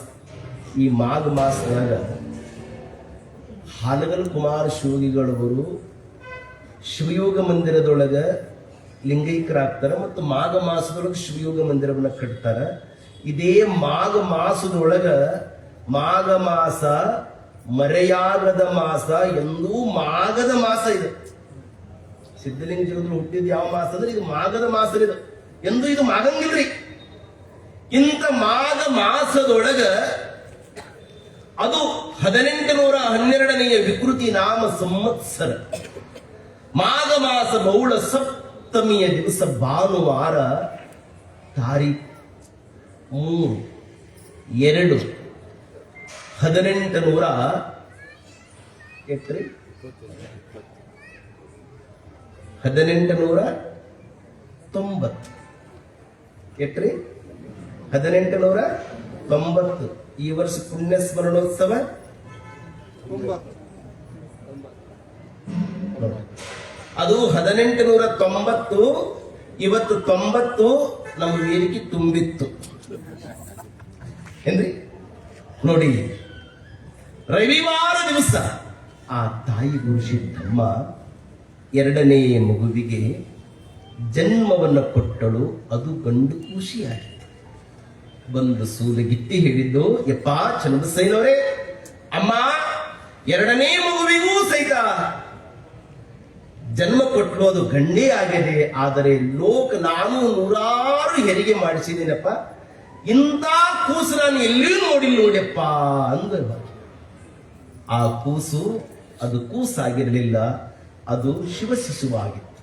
ಈ ಮಾಘ ಮಾಸದಾಗ ಹಾನಗಲ್ ಕುಮಾರ ಶಿವಯೋಗಿಗಳವರು ಶಿವಯೋಗ ಮಂದಿರದೊಳಗೆ ಲಿಂಗೈಕ್ಯರಾಗ್ತಾರೆ ಮತ್ತು ಮಾಘ ಮಾಸದೊಳಗೆ ಶಿವಯೋಗ ಮಂದಿರವನ್ನ ಕಟ್ತಾರ. ಇದೇ ಮಾಘ ಮಾಸದೊಳಗ ಮಾಘ ಮಾಸ ಮರೆಯಾಗದ ಮಾಸ ಎಂದೂ ಮಾಘದ ಮಾಸ ಇದು. ಸಿದ್ಧಲಿಂಗ ಜಗದ್ರು ಹುಟ್ಟಿದ ಯಾವ ಮಾಸ ಅಂದ್ರೆ ಇದು ಮಾಘದ ಮಾಸ ಇದು, ಎಂದು ಇದು ಮಾಗಂಗಿಲ್ರಿ. ಇಂಥ ಮಾಘ ಮಾಸದೊಳಗ ಅದು 1812ನೆಯ ವಿಕೃತಿ ನಾಮ ಸಂವತ್ಸರ ಮಾಘ ಮಾಸ ಬೌಳ ಸಪ್ತಮಿಯ ದಿವಸ ಭಾನುವಾರ ತಾರೀಖು 3/2/1890 ಎಟ್ರಿ 1890 ಎಟ್ರಿ 1890. ಈ ವರ್ಷ ಪುಣ್ಯ ಸ್ಮರಣೋತ್ಸವ ಅದು 1890. ಇವತ್ತು 90 ನಮ್ಮ ವೇದಿಕೆ ತುಂಬಿತ್ತು ಏನ್ರಿ ನೋಡಿ. ರವಿವಾರ ದಿವಸ ಆ ತಾಯಿ ಗುರುಸಿದ್ದಮ್ಮ 2ನೇ ಮಗುವಿಗೆ ಜನ್ಮವನ್ನು ಕೊಟ್ಟಳು. ಅದು ಗಂಡು ಖುಷಿಯಾಗಿತ್ತು. ಬಂದು ಸೂಲಗಿತ್ತಿ ಹೇಳಿದ್ದು, ಯಪ್ಪ ಚನ್ನಬಸಯ್ಯನವರೇ, ಅಮ್ಮ 2ನೇ ಮಗುವಿಗೂ ಸಹಿತ ಜನ್ಮ ಕೊಟ್ಟಲು, ಅದು ಗಂಡೇ ಆಗಿದೆ. ಆದರೆ ನಾನು 100 ಹೆರಿಗೆ ಮಾಡಿಸಿದ್ದೀನಪ್ಪ, ಇಂಥ ಕೂಸು ನಾನು ಎಲ್ಲಿಯೂ ನೋಡಿಲ್ಲ ನೋಡ್ಯಪ್ಪ ಅಂದ. ಆ ಕೂಸು ಅದು ಕೂಸಾಗಿರಲಿಲ್ಲ, ಅದು ಶಿವ ಶಿಶುವಾಗಿತ್ತು,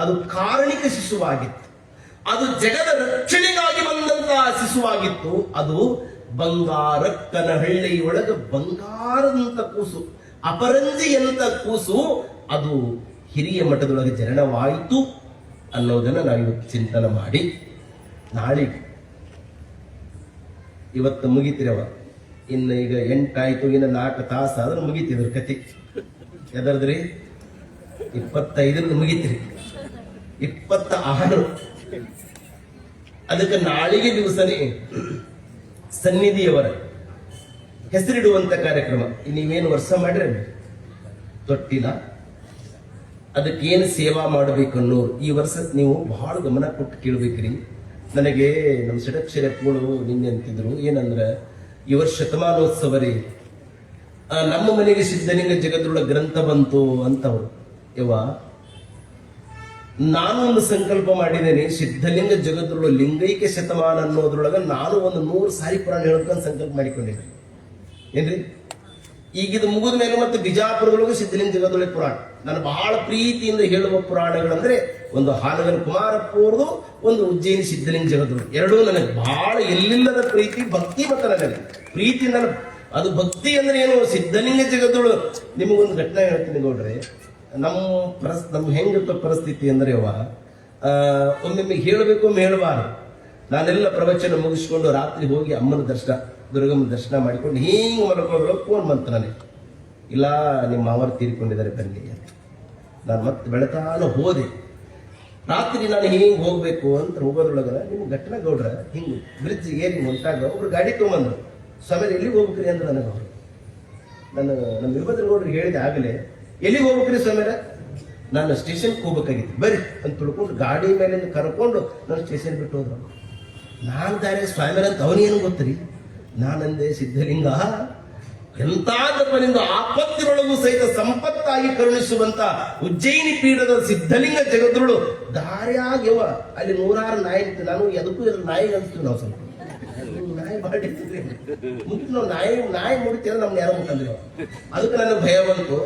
ಅದು ಕಾರಣಿಕ ಶಿಶುವಾಗಿತ್ತು, ಅದು ಜಗದ ರಕ್ಷಣೆಗಾಗಿ ಬಂದಂತಹ ಶಿಶುವಾಗಿತ್ತು. ಅದು ಬಂಗಾರಕ್ಕನಹಳ್ಳಿಯೊಳಗೆ ಬಂಗಾರದಂತ ಕೂಸು, ಅಪರಂಜಿಯಂತ ಕೂಸು, ಅದು ಹಿರಿಯ ಮಠದೊಳಗೆ ಜನನವಾಯಿತು ಅನ್ನೋದನ್ನ ನಾವಿವತ್ತು ಚಿಂತನೆ ಮಾಡಿ, ನಾಳೆ ಇವತ್ತು ಮುಗಿತಿರವ, ಇನ್ನು ಈಗ 8 ಆಯ್ತು, ಇನ್ನು 4 ತಾಸು ಆದ್ರೆ ಮುಗಿತಿದ್ರ ಕತಿ. ಎದರ್ದ್ರಿ 25 ಮುಗಿತ್ರಿ, 26. ಅದಕ್ಕೆ ನಾಳಿಗೆ ದಿವಸನೇ ಸನ್ನಿಧಿಯವರ ಹೆಸರಿಡುವಂತ ಕಾರ್ಯಕ್ರಮ. ನೀವೇನು ವರ್ಷ ಮಾಡ್ರಿ ತೊಟ್ಟಿಲ್ಲ, ಅದಕ್ಕೇನು ಸೇವಾ ಮಾಡಬೇಕು ಅನ್ನೋರು ಈ ವರ್ಷ ನೀವು ಬಹಳ ಗಮನ ಕೊಟ್ಟು ಕೇಳ್ಬೇಕ್ರಿ. ನನಗೆ ನಮ್ಮ ಷಡಕ್ಷರಪ್ಪಗಳು ನಿನ್ನೆ ಅಂತಿದ್ರು, ಏನಂದ್ರೆ ಈ ವರ್ಷ ಶತಮಾನೋತ್ಸವ ರೀ, ನಮ್ಮ ಮನೆಗೆ ಸಿದ್ಧಲಿಂಗ ಜಗದ್ರೊಳ ಗ್ರಂಥ ಬಂತು ಅಂತವ್ರು. ಯವ್ವ, ನಾನು ಒಂದು ಸಂಕಲ್ಪ ಮಾಡಿದ್ದೇನೆ, ಸಿದ್ಧಲಿಂಗ ಜಗದ್ರೊಳ ಲಿಂಗೈಕ್ಯ ಶತಮಾನ ಅನ್ನೋದ್ರೊಳಗ ನಾನು ಒಂದು 100 ಸಾರಿ ಪುರಾಣ ಹೇಳ್ಕೊಂಡು ಸಂಕಲ್ಪ ಮಾಡಿಕೊಂಡಿದ್ದೆ ಏನ್ರಿ. ಈಗಿದು ಮುಗಿದ ಮೇಲೆ ಮತ್ತೆ ಬಿಜಾಪುರದೊಳಗೆ ಸಿದ್ಧಲಿಂಗ ಜಗದೊಳಗೆ ಪುರಾಣ. ನಾನು ಬಹಳ ಪ್ರೀತಿಯಿಂದ ಹೇಳುವ ಪುರಾಣಗಳಂದ್ರೆ ಒಂದು ಹಾನಗಲ್ ಕುಮಾರಪ್ಪ ಅವ್ರದು, ಒಂದು ಉಜ್ಜಯಿನಿ ಸಿದ್ಧಲಿಂಗ ಜಗದೊಳಗೆ. ಎರಡೂ ನನಗೆ ಬಹಳ ಎಲ್ಲಿಲ್ಲದ ಪ್ರೀತಿ, ಭಕ್ತಿ. ಮತ್ತು ನನಗೆ ಪ್ರೀತಿ, ಅದು ಭಕ್ತಿ ಅಂದ್ರೆ ಏನು, ಸಿದ್ಧಲಿಂಗ ಜಗದೊಳು. ನಿಮಗೊಂದು ಘಟನೆ ಹೇಳ್ತೀನಿ ನೋಡ್ರಿ. ನಮ್ಮ ಹೆಂಗಿರ್ತ ಪರಿಸ್ಥಿತಿ ಅಂದ್ರೆ ಒಮ್ಮೊಮ್ಮೆ ಹೇಳಬೇಕು, ಒಮ್ಮೆ ಹೇಳಬಾರ್ದು. ನಾನೆಲ್ಲ ಪ್ರವಚನ ಮುಗಿಸ್ಕೊಂಡು ರಾತ್ರಿ ಹೋಗಿ ಅಮ್ಮನ ದರ್ಶನ, ದುರ್ಗಮ್ಮ ದರ್ಶನ ಮಾಡಿಕೊಂಡು ಹಿಂಗೆ ಮಲ್ಕೊಂಡ್ರೆ ಫೋನ್ ಬಂತು ನನಗೆ, ಇಲ್ಲ ನಿಮ್ಮ ಮಾವರು ತೀರ್ಕೊಂಡಿದ್ದಾರೆ ಬನ್ನಿ ಅಂತ. ನಾನು ಮತ್ತೆ ಬೆಳತಾನ ಹೋದೆ. ರಾತ್ರಿ ನಾನು ಹಿಂಗೆ ಹೋಗ್ಬೇಕು ಅಂತ ಹೋಗೋದ್ರೊಳಗ ನಿಮ್ಮ ಘಟನೆ ಗೌಡ್ರ ಹಿಂಗೆ ಬ್ರಿಡ್ಜ್ ಏರಿ ಹೊಂಟಾಗ ಒಬ್ರು ಗಾಡಿ ತೊಗೊಂಬಂದ್ರು. ಸ್ವಾಮಿ ಎಲ್ಲಿಗೆ ಹೋಗ್ಬೇಕ್ರಿ ಅಂದ್ರೆ ನನಗೆ ಅವರು, ನಮ್ಮ ವೀರಭದ್ರ ಗೌಡ್ರಿಗೆ ಹೇಳಿದೆ ಆಗಲೇ, ಎಲ್ಲಿಗೆ ಹೋಗ್ಬೇಕ್ರಿ ಸ್ವಾಮಿರ, ನಾನು ಸ್ಟೇಷನ್ಗೆ ಹೋಗ್ಬೇಕಾಗಿತ್ತು ಬರ್ರಿ ಅಂತ ತಿಳ್ಕೊಂಡು ಗಾಡಿ ಮೇಲಿಂದ ಕರ್ಕೊಂಡು ನಾನು ಸ್ಟೇಷನ್ ಬಿಟ್ಟು ಹೋದ್ರು. ನಾನು ದಾರಿ ಸ್ವಾಮಿರ ಅಂತ ಅವನೇನು ಗೊತ್ತರಿ. ನಾನಂದೆ, ಸಿದ್ಧಲಿಂಗ ಎಂತಾದಪ್ಪ ನಿಂದು, ಆಪತ್ತಿನೊಳಗೂ ಸಹಿತ ಸಂಪತ್ತಾಗಿ ಕರುಣಿಸುವಂತ ಉಜ್ಜಯಿನಿ ಪೀಠದ ಸಿದ್ಧಲಿಂಗ ಜಗದ್ರುಳು ದಾರ್ಯಾಗ್ಯವ. ಅಲ್ಲಿ 106 ನಾಯಿ ಇತ್ತು. ನಾನು ಎದಕ್ಕೂ ನಾಯಿ ಅನ್ಸ್ತೀವಿ ನಾವು, ಸ್ವಲ್ಪ ನಾಯಿ ಮಾಡಿರ್ತಿದ್ರಿ ಮುಟ್ಟು ನಾವು ನಾಯಿ ಮುಡಿತೀರ ನಮ್ಗೆ ಯಾರೋ ಮುಟ್ಟಂದ್ರಿ. ಅದಕ್ಕೆ ನನಗೆ ಭಯ ಬಂತು.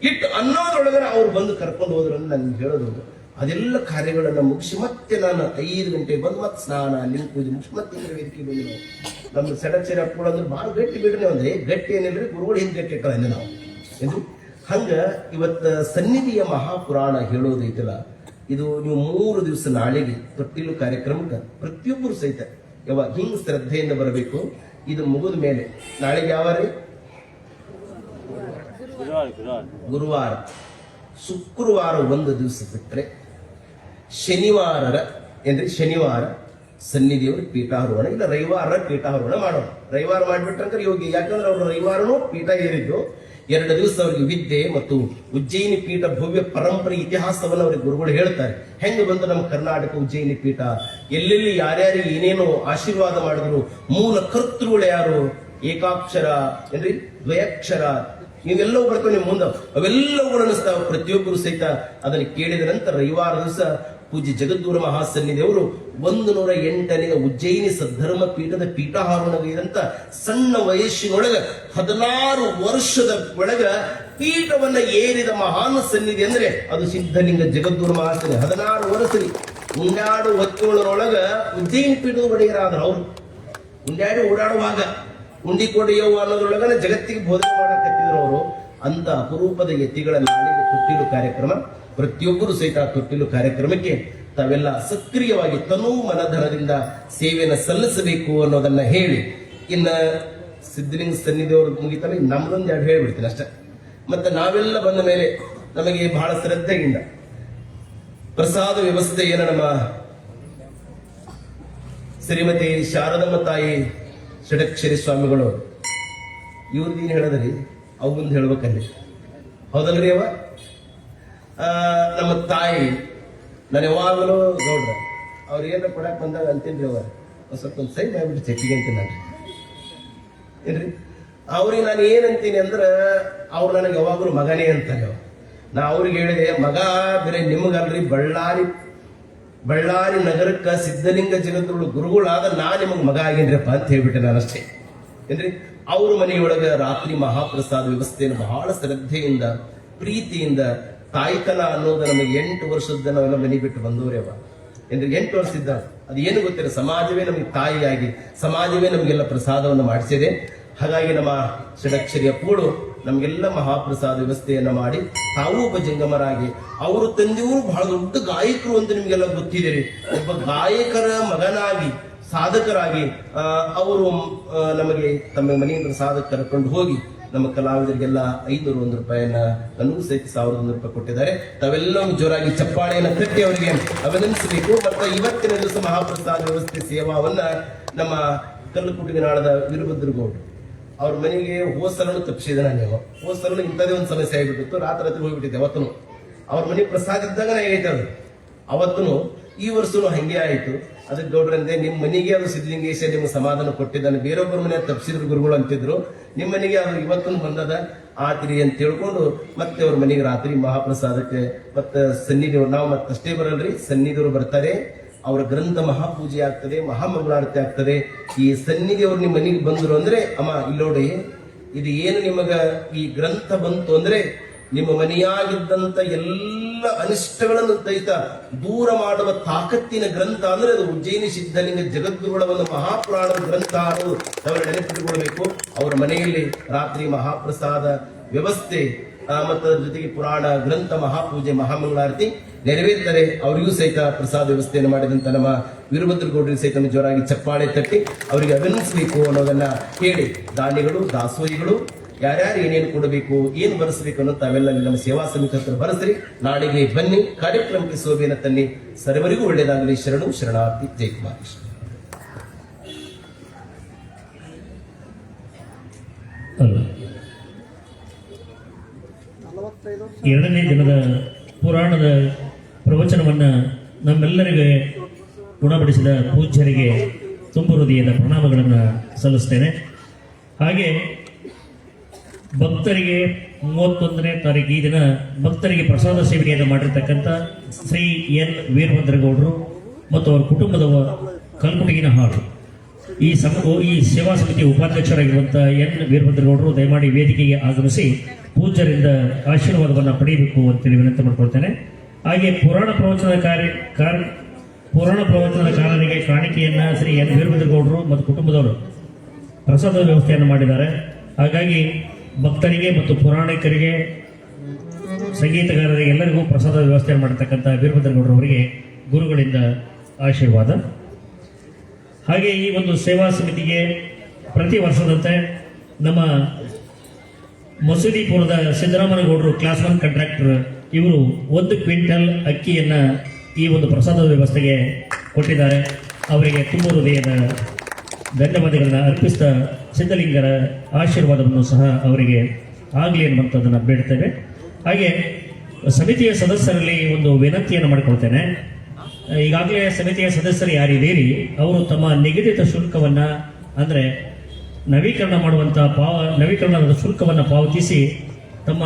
ಇಟ್ಟು ಅನ್ನೋದ್ರೊಳಗಡೆ ಅವ್ರು ಬಂದು ಕರ್ಕೊಂಡು ಹೋದ್ರು ಅಂತ ನನ್ಗೆ ಹೇಳೋದು. ಅದೆಲ್ಲ ಕಾರ್ಯಗಳನ್ನು ಮುಗಿಸಿ ಮತ್ತೆ ನಾನು 5 ಗಂಟೆಗೆ ಬಂದು ಮತ್ತೆ ಸ್ನಾನ ಲಿಂಗ ಪೂಜೆ ಮುಗಿಸಿ ಮತ್ತೆ ಇಂದ್ರ ವೇದಿಕೆ ಬಂದು ನಾವು ನಮ್ಮ ಸಡಚರಿ ಅಪ್ಪಗಳು ಅಂದ್ರೆ ಭಾಳ ಗಟ್ಟಿ ಬಿಡ್ರಿ ಅಂದ್ರೆ ಗಟ್ಟಿ ಏನಿಲ್ರಿ ಗುರುಗಳು ಹಿಂದೆ ಗಟ್ಟಿ ಇಟ್ಟಲ್ಲ ನಾವು ಏನು ಹಂಗ ಇವತ್ತ ಸನ್ನಿಧಿಯ ಮಹಾಪುರಾಣ ಹೇಳೋದೈತಲ್ಲ ಇದು ನೀವು 3 ದಿವಸ ನಾಳೆಗೆ ತೊಟ್ಟಿಲು ಕಾರ್ಯಕ್ರಮಕ್ಕೆ ಪ್ರತಿಯೊಬ್ಬರು ಸಹಿತ ಯಾವಾಗ ಹಿಂಗ್ ಶ್ರದ್ಧೆಯಿಂದ ಬರಬೇಕು. ಇದು ಮುಗಿದ ಮೇಲೆ ನಾಳೆಗೆ ಯಾವಾರ ಗುರುವಾರ, ಶುಕ್ರವಾರ ಒಂದು ದಿವಸ ಬಿಟ್ಟರೆ ಶನಿವಾರ ಸನ್ನಿಧಿಯವರು ಪೀಠಾರೋಹಣ ಇಲ್ಲ ರವಿವಾರ ಪೀಠಾರೋಹಣ ಮಾಡೋಣ. ರವಿವಾರ ಮಾಡಿಬಿಟ್ರಂದ್ರೆ ಯೋಗಿ, ಯಾಕಂದ್ರೆ ಅವರು ರವಿವಾರನೂ ಪೀಠ ಏರಿದ್ದು 2 ದಿವಸ ಅವರಿಗೆ ವಿದ್ಯೆ ಮತ್ತು ಉಜ್ಜಯಿನಿ ಪೀಠ ಭವ್ಯ ಪರಂಪರೆ ಇತಿಹಾಸವನ್ನು ಅವರಿಗೆ ಗುರುಗಳು ಹೇಳ್ತಾರೆ. ಹೆಂಗೆ ಬಂದು ನಮ್ಮ ಕರ್ನಾಟಕ ಉಜ್ಜಯಿನಿ ಪೀಠ, ಎಲ್ಲೆಲ್ಲಿ ಯಾರ್ಯಾರಿಗೆ ಏನೇನೋ ಆಶೀರ್ವಾದ ಮಾಡಿದ್ರು, ಮೂಲ ಕರ್ತೃಗಳು ಯಾರು, ಏಕಾಕ್ಷರ ಏನ್ರಿ ದ್ವಯಾಕ್ಷರ ಇವೆಲ್ಲವೂ ಬರ್ತಾವೆ ನಿಮ್ಮ ಮುಂದೆ. ಅವೆಲ್ಲವೂ ಅನಿಸ್ತಾವ ಪ್ರತಿಯೊಬ್ಬರು ಸಹಿತ ಅದನ್ನು ಕೇಳಿದ ನಂತರ ರವಿವಾರ ದಿವಸ ಪೂಜ್ಯ ಜಗದ್ಗುರು ಮಹಾಸನ್ನಿಧಿಯವರು 108ನೇ ಉಜ್ಜಯಿನಿ ಸದ್ಧರ್ಮ ಪೀಠದ ಪೀಠಾರೋಹಣವಿದಂತ ಸಣ್ಣ ವಯಸ್ಸಿನೊಳಗ 16 ವರ್ಷದ ಒಳಗ ಪೀಠವನ್ನ ಏರಿದ ಮಹಾನ್ ಸನ್ನಿಧಿ ಅಂದ್ರೆ ಅದು ಸಿದ್ಧಲಿಂಗ ಜಗದ್ಗುರು ಮಹಾಸನ್ನಿಧಿ. 16 ವರ್ಷದಲ್ಲಿ ಉಂಡಾಡು ಹೊತ್ತಿನೊಳಗ ಉಜ್ಜಯಿನಿ ಪೀಠದ ಒಡೆಯರಾದ್ರು. ಅವರು ಉಂಡಾಡಿ ಓಡಾಡುವಾಗ ಉಂಡಿ ಕೊಡೆಯವು ಅನ್ನೋದ್ರೊಳಗನ ಜಗತ್ತಿಗೆ ಬೋಧನೆ ಮಾಡಕತ್ತಿದ್ರು ಅವರು. ಅಂತ ಅಪರೂಪದ ಯತಿಗಳ ನಾಡಿಗೆ ತೊಟ್ಟಿಲು ಕಾರ್ಯಕ್ರಮ. ಪ್ರತಿಯೊಬ್ಬರು ಸಹಿತ ತೊಟ್ಟಿಲು ಕಾರ್ಯಕ್ರಮಕ್ಕೆ ತಾವೆಲ್ಲ ಸಕ್ರಿಯವಾಗಿ ತನು ಮನಧನದಿಂದ ಸೇವೆಯನ್ನು ಸಲ್ಲಿಸಬೇಕು ಅನ್ನೋದನ್ನ ಹೇಳಿ, ಇನ್ನ ಸಿದ್ಧಲಿಂಗ ಸನ್ನಿಧಿಯವರು ಮುಗಿತಾರೆ, ನಮ್ದೊಂದು 2 ಹೇಳ್ಬಿಡ್ತೀನಿ ಅಷ್ಟೇ. ಮತ್ತೆ ನಾವೆಲ್ಲ ಬಂದ ಮೇಲೆ ನಮಗೆ ಬಹಳ ಶ್ರದ್ಧೆಯಿಂದ ಪ್ರಸಾದ ವ್ಯವಸ್ಥೆಯನ್ನು ನಮ್ಮ ಶ್ರೀಮತಿ ಶಾರದಮ್ಮ ತಾಯಿ ಷಡಕ್ಷರಿ ಸ್ವಾಮಿಗಳು ಇವ್ರದ್ದೇನು ಹೇಳದ್ರಿ ಅವು ಮುಂದೆ ಹೇಳ್ಬೇಕಲ್ಲಿ, ಹೌದಲ್ರಿ ಅವ ನಮ್ಮ ತಾಯಿ. ನಾನು ಯಾವಾಗಲೂ ಗೌಡ್ರ ಅವ್ರು ಏನಾರ ಕೊಡಕ್ ಬಂದಾಗ ಅಂತೀನಿ ಅವ ಸ್ವಲ್ಪ ಒಂದು ಸೈ ಮಾಡ್ಬಿಟ್ಟು ಚೆಕ್ಕಿಗೆ ಅಂತೀನಿ ನಾನು ಏನ್ರಿ. ಅವ್ರಿಗೆ ನಾನು ಏನಂತೀನಿ ಅಂದ್ರೆ ಅವ್ರು ನನಗೆ ಯಾವಾಗಲೂ ಮಗನೇ ಅಂತಾರೆ. ನಾ ಅವ್ರಿಗೆ ಹೇಳಿದೆ, ಮಗ ಬೇರೆ ನಿಮಗಲ್ರಿ, ಬಳ್ಳಾರಿ ನಗರಕ್ಕೆ ಸಿದ್ಧಲಿಂಗ ಜಗದ್ಗುರು ಗುರುಗಳಾದ ನಾ ನಿಮಗೆ ಮಗ ಆಗೇನ್ರಪ್ಪ ಅಂತ ಹೇಳ್ಬಿಟ್ಟೆ ನಾನು ಅಷ್ಟೇ ಏನ್ರಿ. ಅವ್ರ ಮನೆಯೊಳಗ ರಾತ್ರಿ ಮಹಾಪ್ರಸಾದ ವ್ಯವಸ್ಥೆಯನ್ನು ಬಹಳ ಶ್ರದ್ಧೆಯಿಂದ ಪ್ರೀತಿಯಿಂದ, ತಾಯ್ತನ ಅನ್ನೋದು ನಮಗೆ 8 ವರ್ಷದ ನಾವೆಲ್ಲ ಮನೆ ಬಿಟ್ಟು ಬಂದವರೇ ಅವ ಏನ್ರಿ. 8 ವರ್ಷ ಇದ್ದ ಅದು ಏನು ಗೊತ್ತಿಲ್ಲ, ಸಮಾಜವೇ ನಮಗೆ ತಾಯಿಯಾಗಿ ಸಮಾಜವೇ ನಮಗೆಲ್ಲ ಪ್ರಸಾದವನ್ನು ಮಾಡಿಸಿದೆ. ಹಾಗಾಗಿ ನಮ್ಮ ಷಡಕ್ಷರಿ ಅಪ್ಪಗಳು ನಮಗೆಲ್ಲ ಮಹಾಪ್ರಸಾದ ವ್ಯವಸ್ಥೆಯನ್ನ ಮಾಡಿ ತಾವು ಒಬ್ಬ ಜಂಗಮರಾಗಿ, ಅವರು ತಂದೆಯವರು ಬಹಳ ದೊಡ್ಡ ಗಾಯಕರು ಅಂತ ನಿಮ್ಗೆಲ್ಲ ಗೊತ್ತಿದೆ. ಒಬ್ಬ ಗಾಯಕರ ಮಗನಾಗಿ ಸಾಧಕರಾಗಿ ಅವರು ನಮಗೆ ತಮ್ಮ ಮನೆಯಿಂದ ಸಾಧಕ ಕರ್ಕೊಂಡು ಹೋಗಿ ನಮ್ಮ ಕಲಾವಿದರಿಗೆಲ್ಲ 501 ರೂಪಾಯಿಯನ್ನ, ನನಗೂ ಸಹಿತ 1001 ರೂಪಾಯಿ ಕೊಟ್ಟಿದ್ದಾರೆ. ತಾವೆಲ್ಲ ಜೋರಾಗಿ ಚಪ್ಪಾಳೆಯನ್ನು ತಟ್ಟಿ ಅವರಿಗೆ ಅಭಿನಂದಿಸಬೇಕು. ಮತ್ತೆ ಇವತ್ತಿನ ದಿವಸ ಮಹಾಪ್ರಸಾದ ವ್ಯವಸ್ಥೆ ಸೇವಾವನ್ನ ನಮ್ಮ ಕಲ್ಲುಕುಟುಗಿನಾಳದ ವೀರಭದ್ರಗೌಡರು ಅವ್ರ ಮನೆಗೆ ಹೋಸಲನ್ನು ತಪ್ಪಿಸಿದ ನಾನು. ಹೋಸಲನ್ನು ಇಂಥದೇ ಒಂದು ಸಮಸ್ಯೆ ಆಗಿಬಿಟ್ಟಿತ್ತು, ರಾತ್ರಿ ಹೋಗ್ಬಿಟ್ಟಿದ್ದೆ. ಅವತ್ತನು ಅವ್ರ ಮನೆ ಪ್ರಸಾದ ಇದ್ದಾಗ ಆಗೈತೆ ಅದು. ಅವತ್ತನು ಈ ವರ್ಷನೂ ಹಂಗೆ ಆಯಿತು. ಅದಕ್ಕೆ ಗೌಡ್ರಂದೆ, ನಿಮ್ಮ ಮನೆಗೆ ಅದು ಸಿದ್ಧಲಿಂಗೇಶ ನಿಮ್ಗೆ ಸಮಾಧಾನ ಕೊಟ್ಟಿದ್ದಾನೆ, ಬೇರೊಬ್ಬರ ಮನೆ ತಪ್ಪಿಸಿದ್ರು ಗುರುಗಳು ಅಂತಿದ್ರು, ನಿಮ್ಮ ಮನೆಗೆ ಅದು ಇವತ್ತೂ ಬಂದದ ಆತ್ರಿ ಅಂತ ಹೇಳ್ಕೊಂಡು ಮತ್ತೆ ಅವ್ರ ಮನೆಗೆ ರಾತ್ರಿ ಮಹಾಪ್ರಸಾದಕ್ಕೆ ಮತ್ತೆ ಸನ್ನಿಧಿಯವ್ರು, ನಾವು ಮತ್ತಷ್ಟೇ ಬರಲ್ರಿ, ಸನ್ನಿಧಿಯವರು ಬರ್ತಾರೆ, ಅವರ ಗ್ರಂಥ ಮಹಾಪೂಜೆ ಆಗ್ತದೆ, ಮಹಾಮಂಗಳಾರತಿ ಆಗ್ತದೆ. ಈ ಸನ್ನಿಧಿಯವ್ರು ನಿಮ್ಮ ಮನೆಗೆ ಬಂದ್ರು ಅಂದ್ರೆ, ಅಮ್ಮ ಇಲ್ಲೋಡಿ ಇದು ಏನು ನಿಮಗ ಈ ಗ್ರಂಥ ಬಂತು ಅಂದ್ರೆ ನಿಮ್ಮ ಮನೆಯಾಗಿದ್ದಂತ ಎಲ್ಲ ಅನಿಷ್ಟಗಳನ್ನು ಸಹಿತ ದೂರ ಮಾಡುವ ತಾಕತ್ತಿನ ಗ್ರಂಥ ಅಂದ್ರೆ ಅದು ಉಜ್ಜಯಿನಿ ಸಿದ್ಧಲಿಂಗ ಜಗದ್ಗುರುಗಳ ಒಂದು ಮಹಾಪುರಾಣದ ಗ್ರಂಥ ಅನ್ನೋದು ಅವರು ನೆನಪಿಟ್ಟುಕೊಳ್ಬೇಕು. ಅವರ ಮನೆಯಲ್ಲಿ ರಾತ್ರಿ ಮಹಾಪ್ರಸಾದ ವ್ಯವಸ್ಥೆ ಮತ್ತು ಅದರ ಜೊತೆಗೆ ಪುರಾಣ ಗ್ರಂಥ ಮಹಾಪೂಜೆ ಮಹಾಮಂಗಳಾರತಿ ನೆರವೇರ್ತಾರೆ. ಅವರಿಗೂ ಸಹಿತ ಪ್ರಸಾದ ವ್ಯವಸ್ಥೆಯನ್ನು ಮಾಡಿದಂತ ನಮ್ಮ ವೀರಭದ್ರಗೌಡರಿಗೆ ಸಹಿತ ಜೋರಾಗಿ ಚಪ್ಪಾಳೆ ತಟ್ಟಿ ಅವರಿಗೆ ಅಭಿನಂದಿಸಬೇಕು ಅನ್ನೋದನ್ನ ಹೇಳಿ, ದಾನಿಗಳು ದಾಸೋಹಿಗಳು ಯಾರ್ಯಾರು ಏನೇನು ಕೊಡಬೇಕು, ಏನು ಬರೆಸಬೇಕು ಅನ್ನೋ ತಾವೆಲ್ಲ ನಮ್ಮ ಸೇವಾ ಸಮಿತಿ ಹತ್ರ ಬರೆಸ್ರಿ. ನಾಳೆಗೆ ಬನ್ನಿ, ಕಾರ್ಯಕ್ರಮಕ್ಕೆ ಶೋಭೆಯನ್ನು ತನ್ನಿ. ಸರ್ವರಿಗೂ ಒಳ್ಳೆಯದಾಗಲಿ. ಶರಣು ಶರಣಾರ್ಥಿ. ಜಯಕುಮಾರ್. ಎರಡನೇ ದಿನದ ಪುರಾಣದ ಪ್ರವಚನವನ್ನ ನಮ್ಮೆಲ್ಲರಿಗೆ ಗುಣಪಡಿಸಿದ ಪೂಜ್ಯರಿಗೆ ತುಂಬು ಹೃದಯದ ಪ್ರಣಾಮಗಳನ್ನು ಸಲ್ಲಿಸ್ತೇನೆ. ಹಾಗೆ ಭಕ್ತರಿಗೆ 31ನೇ ತಾರೀಕು ಈ ದಿನ ಭಕ್ತರಿಗೆ ಪ್ರಸಾದ ಸೇವನೆಯನ್ನು ಮಾಡಿರ್ತಕ್ಕಂಥ ಶ್ರೀ ಎನ್ ವೀರಭದ್ರಗೌಡರು ಮತ್ತು ಅವರ ಕುಟುಂಬದ ಕಲ್ಕುಟಗಿನ ಹಾಡು ಈ ಸೇವಾ ಸಮಿತಿ ಉಪಾಧ್ಯಕ್ಷರಾಗಿರುವಂಥ ಎನ್ ವೀರಭದ್ರಗೌಡರು ದಯಮಾಡಿ ವೇದಿಕೆಗೆ ಆಗಮಿಸಿ ಪೂಜ್ಯರಿಂದ ಆಶೀರ್ವಾದವನ್ನು ಪಡೆಯಬೇಕು ಅಂತೇಳಿ ವಿನಂತಿ ಮಾಡ್ಕೊಳ್ತೇನೆ. ಹಾಗೆ ಪುರಾಣ ಪ್ರವಚನಕಾರರಿಗೆ ಕಾಣಿಕೆಯನ್ನ ಶ್ರೀ ಎನ್ ವೀರಭದ್ರಗೌಡರು ಮತ್ತು ಕುಟುಂಬದವರು ಪ್ರಸಾದದ ವ್ಯವಸ್ಥೆಯನ್ನು ಮಾಡಿದ್ದಾರೆ. ಹಾಗಾಗಿ ಭಕ್ತರಿಗೆ ಮತ್ತು ಪುರಾಣಿಕರಿಗೆ, ಸಂಗೀತಗಾರರಿಗೆ ಎಲ್ಲರಿಗೂ ಪ್ರಸಾದದ ವ್ಯವಸ್ಥೆಯನ್ನು ಮಾಡಿರ್ತಕ್ಕಂಥ ವೀರಭದ್ರಗೌಡರವರಿಗೆ ಗುರುಗಳಿಂದ ಆಶೀರ್ವಾದ. ಹಾಗೆ ಈ ಒಂದು ಸೇವಾ ಸಮಿತಿಗೆ ಪ್ರತಿ ವರ್ಷದಂತೆ ನಮ್ಮ ಮಸೂದಿಪುರದ ಸಿದ್ದರಾಮನಗೌಡರು ಕ್ಲಾಸ್ 1 ಕಾಂಟ್ರಾಕ್ಟರ್ ಇವರು 1 ಕ್ವಿಂಟಲ್ ಅಕ್ಕಿಯನ್ನ ಈ ಒಂದು ಪ್ರಸಾದದ ವ್ಯವಸ್ಥೆಗೆ ಕೊಟ್ಟಿದ್ದಾರೆ. ಅವರಿಗೆ ತುಂಬ ಹೃದಯದ ಧನ್ಯವಾದಗಳನ್ನ ಅರ್ಪಿಸಿದ ಸಿದ್ಧಲಿಂಗರ ಆಶೀರ್ವಾದವನ್ನು ಸಹ ಅವರಿಗೆ ಆಗಲಿ ಅನ್ನುವಂಥದ್ದನ್ನು ಬೇಡ್ತೇವೆ. ಹಾಗೆ ಸಮಿತಿಯ ಸದಸ್ಯರಲ್ಲಿ ಒಂದು ವಿನಂತಿಯನ್ನು ಮಾಡಿಕೊಳ್ತೇನೆ. ಈಗಾಗಲೇ ಸಮಿತಿಯ ಸದಸ್ಯರು ಯಾರಿದ್ದೀರಿ ಅವರು ತಮ್ಮ ನಿಗದಿತ ಶುಲ್ಕವನ್ನು ಅಂದರೆ ನವೀಕರಣದ ಶುಲ್ಕವನ್ನು ಪಾವತಿಸಿ ತಮ್ಮ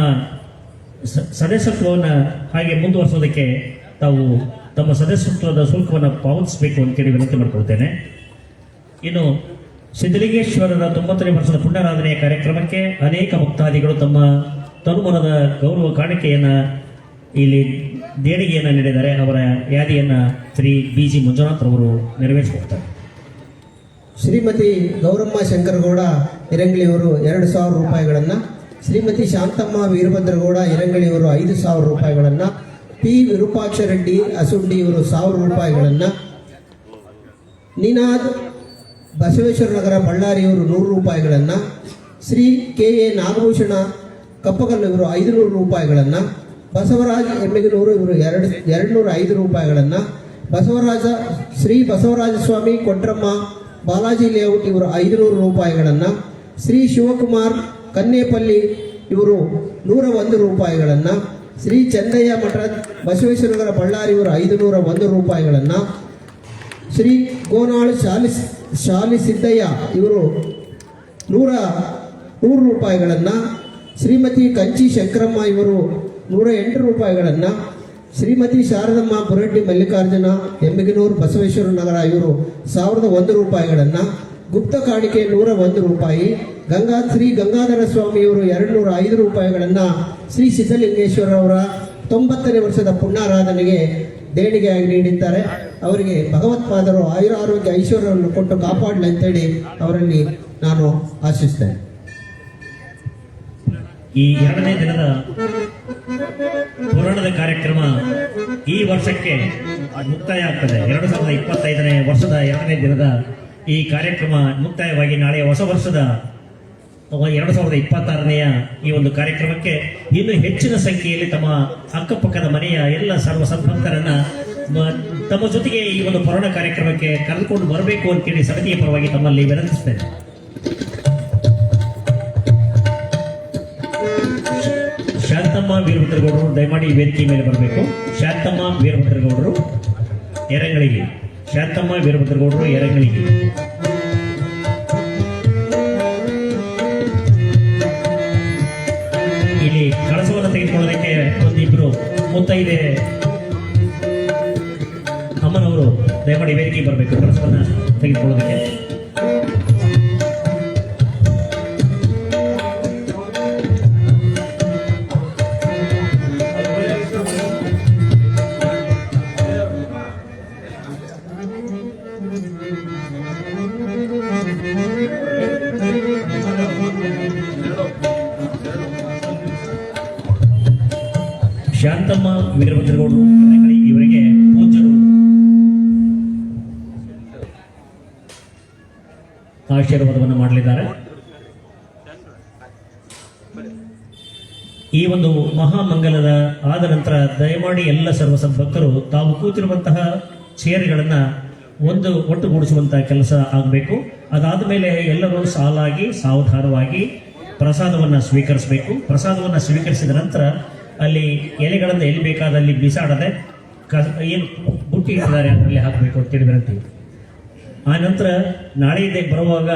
ಸದಸ್ಯತ್ವವನ್ನು ಹಾಗೆ ಮುಂದುವರಿಸೋದಕ್ಕೆ ತಾವು ತಮ್ಮ ಸದಸ್ಯತ್ವದ ಶುಲ್ಕವನ್ನು ಪಾವತಿಸಬೇಕು ಅಂತೇಳಿ ವಿನಂತಿ ಮಾಡಿಕೊಳ್ತೇನೆ. ಇನ್ನು ಸಿದ್ಧಲಿಂಗೇಶ್ವರರ 90ನೇ ವರ್ಷದ ಪುಣ್ಯಾರಾಧನೆಯ ಕಾರ್ಯಕ್ರಮಕ್ಕೆ ಅನೇಕ ಭಕ್ತಾದಿಗಳು ತಮ್ಮ ತನುಮನದ ಗೌರವ ಕಾಣಿಕೆಯನ್ನು ಇಲ್ಲಿ ದೇಣಿಗೆಯನ್ನು ನೀಡಿದ್ದಾರೆ. ಅವರ ಯಾದಿಯನ್ನು ಶ್ರೀ BG ಮಂಜುನಾಥ್ ಅವರು ನೆರವೇರಿಸಿಕೊಡ್ತಾರೆ. ಶ್ರೀಮತಿ ಗೌರಮ್ಮ ಶಂಕರಗೌಡ ಇರಂಗಳಿಯವರು 2,000 ರೂಪಾಯಿಗಳನ್ನು, ಶ್ರೀಮತಿ ಶಾಂತಮ್ಮ ವೀರಭದ್ರಗೌಡ ಇರಂಗಳಿಯವರು 5,000 ರೂಪಾಯಿಗಳನ್ನು, P ವಿರೂಪಾಕ್ಷ ರೆಡ್ಡಿ ಅಸುಂಡಿ ಇವರು 1,000 ರೂಪಾಯಿಗಳನ್ನು, ನಿನಾದ್ ಬಸವೇಶ್ವರ ನಗರ ಬಳ್ಳಾರಿಯವರು 100 ರೂಪಾಯಿಗಳನ್ನು, ಶ್ರೀ KA ನಾಗಭೂಷಣ ಕಪ್ಪಗಲ್ಲು ಇವರು 500 ರೂಪಾಯಿಗಳನ್ನು, ಬಸವರಾಜ್ ಎಮ್ಮೆಗನೂರು ಇವರು 205 ರೂಪಾಯಿಗಳನ್ನು, ಶ್ರೀ ಬಸವರಾಜ ಸ್ವಾಮಿ ಕೊಟ್ರಮ್ಮ ಬಾಲಾಜಿ ಲೇಔಟ್ ಇವರು 500 ರೂಪಾಯಿಗಳನ್ನು, ಶ್ರೀ ಶಿವಕುಮಾರ್ ಕನ್ನೇಪಲ್ಲಿ ಇವರು 101 ರೂಪಾಯಿಗಳನ್ನು, ಶ್ರೀ ಚಂದಯ್ಯ ಮಠ ಬಸವೇಶ್ವರನಗರ ಬಳ್ಳಾರಿ ಇವರು 501 ರೂಪಾಯಿಗಳನ್ನು, ಶ್ರೀ ಗೋನಾಳ್ ಶಾಲಿ ಸಿದ್ದಯ್ಯ ಇವರು 100 ರೂಪಾಯಿಗಳನ್ನು, ಶ್ರೀಮತಿ ಕಂಚಿ ಶಂಕರಮ್ಮ ಇವರು 108 ರೂಪಾಯಿಗಳನ್ನು, ಶ್ರೀಮತಿ ಶಾರದಮ್ಮ ಬುರಡ್ಡಿ ಮಲ್ಲಿಕಾರ್ಜುನ ಎಮ್ಮಿಗನೂರು ಬಸವೇಶ್ವರ ನಗರ ಇವರು 1,001 ರೂಪಾಯಿಗಳನ್ನು, ಗುಪ್ತ ಕಾಣಿಕೆ 101 ರೂಪಾಯಿ, ಶ್ರೀ ಗಂಗಾಧರ ಸ್ವಾಮಿಯವರು 205 ರೂಪಾಯಿಗಳನ್ನು ಶ್ರೀ ಸಿದ್ಧಲಿಂಗೇಶ್ವರ ಅವರ 90ನೇ ವರ್ಷದ ಪುಣ್ಯಾರಾಧನೆಗೆ ದೇಣಿಗೆಯಾಗಿ ನೀಡಿದ್ದಾರೆ. ಅವರಿಗೆ ಭಗವತ್ಪಾದರು ಆಯುರಾರೋಗ್ಯ ಐಶ್ವರ್ಯವನ್ನು ಕೊಟ್ಟು ಕಾಪಾಡಲಿ ಅಂತೇಳಿ ಅವರಲ್ಲಿ ನಾನು ಆಶಿಸ್ತೇನೆ. ಈ 2ನೇ ದಿನದ ಪುರಾಣದ ಕಾರ್ಯಕ್ರಮ ಈ ವರ್ಷಕ್ಕೆ ಮುಕ್ತಾಯ ಆಗ್ತದೆ. 2025ನೇ ವರ್ಷದ 2ನೇ ದಿನದ ಈ ಕಾರ್ಯಕ್ರಮ ಮುಕ್ತಾಯವಾಗಿ ನಾಳೆ ಹೊಸ ವರ್ಷದ 2026ನೆಯ ಈ ಒಂದು ಕಾರ್ಯಕ್ರಮಕ್ಕೆ ಇನ್ನೂ ಹೆಚ್ಚಿನ ಸಂಖ್ಯೆಯಲ್ಲಿ ತಮ್ಮ ಅಕ್ಕಪಕ್ಕದ ಮನೆಯ ಎಲ್ಲ ಸರ್ವ ಸದ್ಭಕ್ತರನ್ನ ತಮ್ಮ ಜೊತೆಗೆ ಈ ಒಂದು ಪುರಾಣ ಕಾರ್ಯಕ್ರಮಕ್ಕೆ ಕರೆದುಕೊಂಡು ಬರಬೇಕು ಅಂತೇಳಿ ಸಮಿತಿಯ ಪರವಾಗಿ ತಮ್ಮಲ್ಲಿ ವಿನಂತಿಸ್ತೇನೆ. ಶಾಂತಮ್ಮ ವೀರಭದ್ರಗೌಡರು ದಯಮಾಡಿ ವೇದಿಕೆ ಮೇಲೆ ಬರಬೇಕು. ಶಾಂತಮ್ಮ ವೀರಭದ್ರಗೌಡರು ಎರಗಳಿಗೆ. ಶಾಂತಮ್ಮ ವೀರಭದ್ರಗೌಡರು ಎರಗಳಿಗೆ. ಇಲ್ಲಿ ಕಳಸವನ್ನು ತೆಗೆದುಕೊಳ್ಳೋದಕ್ಕೆ ಒಂದಿಬ್ರು ಮುತ್ತೈದೆ ಅಮ್ಮನವರು ದಯಮಾಡಿ ವೇದಿಕೆಗೆ ಬರಬೇಕು ಕಳಸವನ್ನು ತೆಗೆದುಕೊಳ್ಳೋದಕ್ಕೆ. ಶಾಂತಮ್ಮ ವೀರಭದ್ರಗೌಡರು ಇವರಿಗೆ ಪೂಜ್ಯರು ಆಶೀರ್ವಾದವನ್ನು ಮಾಡಲಿದ್ದಾರೆ. ಈ ಒಂದು ಮಹಾಮಂಗಲದ ಆದ ನಂತರ ದಯಮಾಡಿ ಎಲ್ಲ ಸರ್ವ ಸದ್ಭಕ್ತರು ತಾವು ಕೂತಿರುವಂತಹ ಚೇರ್ಗಳನ್ನ ಒಟ್ಟುಗೂಡಿಸುವಂತಹ ಕೆಲಸ ಆಗಬೇಕು. ಅದಾದ ಮೇಲೆ ಎಲ್ಲರೂ ಸಾಲಾಗಿ ಸಾವಧಾನವಾಗಿ ಪ್ರಸಾದವನ್ನು ಸ್ವೀಕರಿಸಬೇಕು. ಪ್ರಸಾದವನ್ನು ಸ್ವೀಕರಿಸಿದ ನಂತರ ಅಲ್ಲಿ ಎಲೆಗಳನ್ನು ಎಲ್ಲಿ ಬೇಕಾದಲ್ಲಿ ಬಿಸಾಡದೆ ಏನು ಬುಟ್ಟಿ ಇಟ್ಟಿದ್ದಾರೆ ಅದರಲ್ಲಿ ಹಾಕಬೇಕು ಅಂತೇಳಿ ವಿನಂತಿ. ಆ ನಂತರ ನಾಳೆಯಿಂದ ಬರುವಾಗ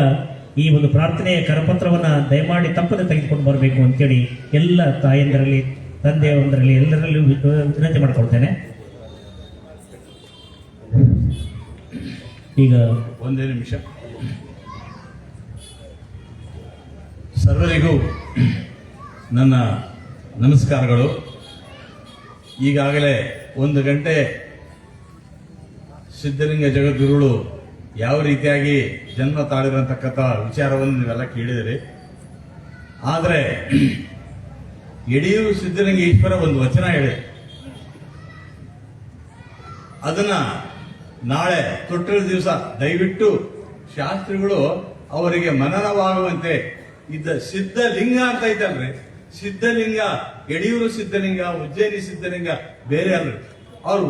ಈ ಒಂದು ಪ್ರಾರ್ಥನೆಯ ಕರಪತ್ರವನ್ನು ದಯಮಾಡಿ ತಪ್ಪದೆ ತೆಗೆದುಕೊಂಡು ಬರಬೇಕು ಅಂತೇಳಿ ಎಲ್ಲ ತಾಯಂದರಲ್ಲಿ ತಂದೆಯವರಲ್ಲಿ ಎಲ್ಲರಲ್ಲೂ ವಿನಂತಿ ಮಾಡಿಕೊಳ್ತೇನೆ. ಈಗ ಒಂದೇ ನಿಮಿಷ. ಸರ್ವರಿಗೂ ನನ್ನ ನಮಸ್ಕಾರಗಳು. ಈಗಾಗಲೇ 1 ಗಂಟೆ ಸಿದ್ಧಲಿಂಗ ಜಗದ್ಗುರುಗಳು ಯಾವ ರೀತಿಯಾಗಿ ಜನ್ಮ ತಾಳಿರಂತಕ್ಕಂಥ ವಿಚಾರವನ್ನು ನೀವೆಲ್ಲ ಕೇಳಿದಿರಿ. ಆದರೆ ಯಡಿಯೂರು ಸಿದ್ಧಲಿಂಗೇಶ್ವರ ಒಂದು ವಚನ ಹೇಳಿ, ಅದನ್ನ ನಾಳೆ ತೊಟ್ಟಿನ ದಿವಸ ದಯವಿಟ್ಟು ಶಾಸ್ತ್ರಿಗಳು ಅವರಿಗೆ ಮನನವಾಗುವಂತೆ ಇದ್ದ ಸಿದ್ಧಲಿಂಗ ಅಂತ ಐತಲ್ರಿ, ಸಿದ್ಧಲಿಂಗ ಯಡಿಯೂರು ಸಿದ್ಧಲಿಂಗ ಉಜ್ಜಯಿನಿ ಸಿದ್ಧಲಿಂಗ ಬೇರೆ ಅಲ್ರಿ. ಅವ್ರು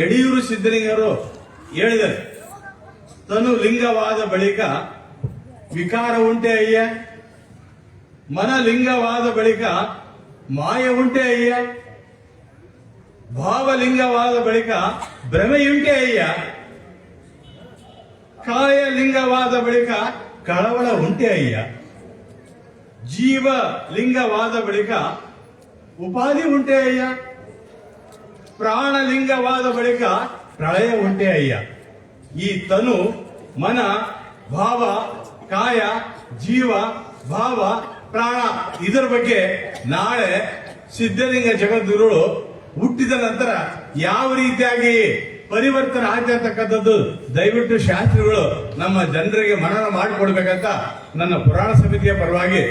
ಯಡಿಯೂರು ಸಿದ್ಧಲಿಂಗರು ಹೇಳಿದ್ದಾರೆ, ತನು ಲಿಂಗವಾದ ಬಳಿಕ ವಿಕಾರ ಉಂಟೆ ಅಯ್ಯ, ಮನಲಿಂಗವಾದ ಬಳಿಕ ಮಾಯ ಉಂಟೆ ಅಯ್ಯ, ಭಾವಲಿಂಗವಾದ ಬಳಿಕ ಭ್ರಮೆಯುಂಟೆ ಅಯ್ಯ, ಕಾಯಲಿಂಗವಾದ ಬಳಿಕ ಕಳವಳ ಉಂಟೆ ಅಯ್ಯ, ಜೀವ ಲಿಂಗವಾದ ಬಳಿಕ ಉಪಾಧಿ ಉಂಟೆ ಅಯ್ಯ, ಪ್ರಾಣಲಿಂಗವಾದ ಬಳಿಕ ಪ್ರಳಯ ಉಂಟೆ ಅಯ್ಯ. ಈ ತನು ಮನ ಭಾವ ಕಾಯ ಜೀವ ಭಾವ ಪ್ರಾಣ ಇದರ ಬಗ್ಗೆ ನಾಳೆ ಸಿದ್ಧಲಿಂಗ ಜಗದ್ಗುರುಗಳು ಹುಟ್ಟಿದ ನಂತರ ಯಾವ ರೀತಿಯಾಗಿ ಪರಿವರ್ತನೆ ಆಗ್ತಿರ್ತಕ್ಕಂಥದ್ದು ದಯವಿಟ್ಟು ಶಾಸ್ತ್ರಿಗಳು ನಮ್ಮ ಜನರಿಗೆ ಮನನ ಮಾಡಿಕೊಡ್ಬೇಕಂತ ನನ್ನ ಪುರಾಣ ಸಮಿತಿಯ ಪರವಾಗಿ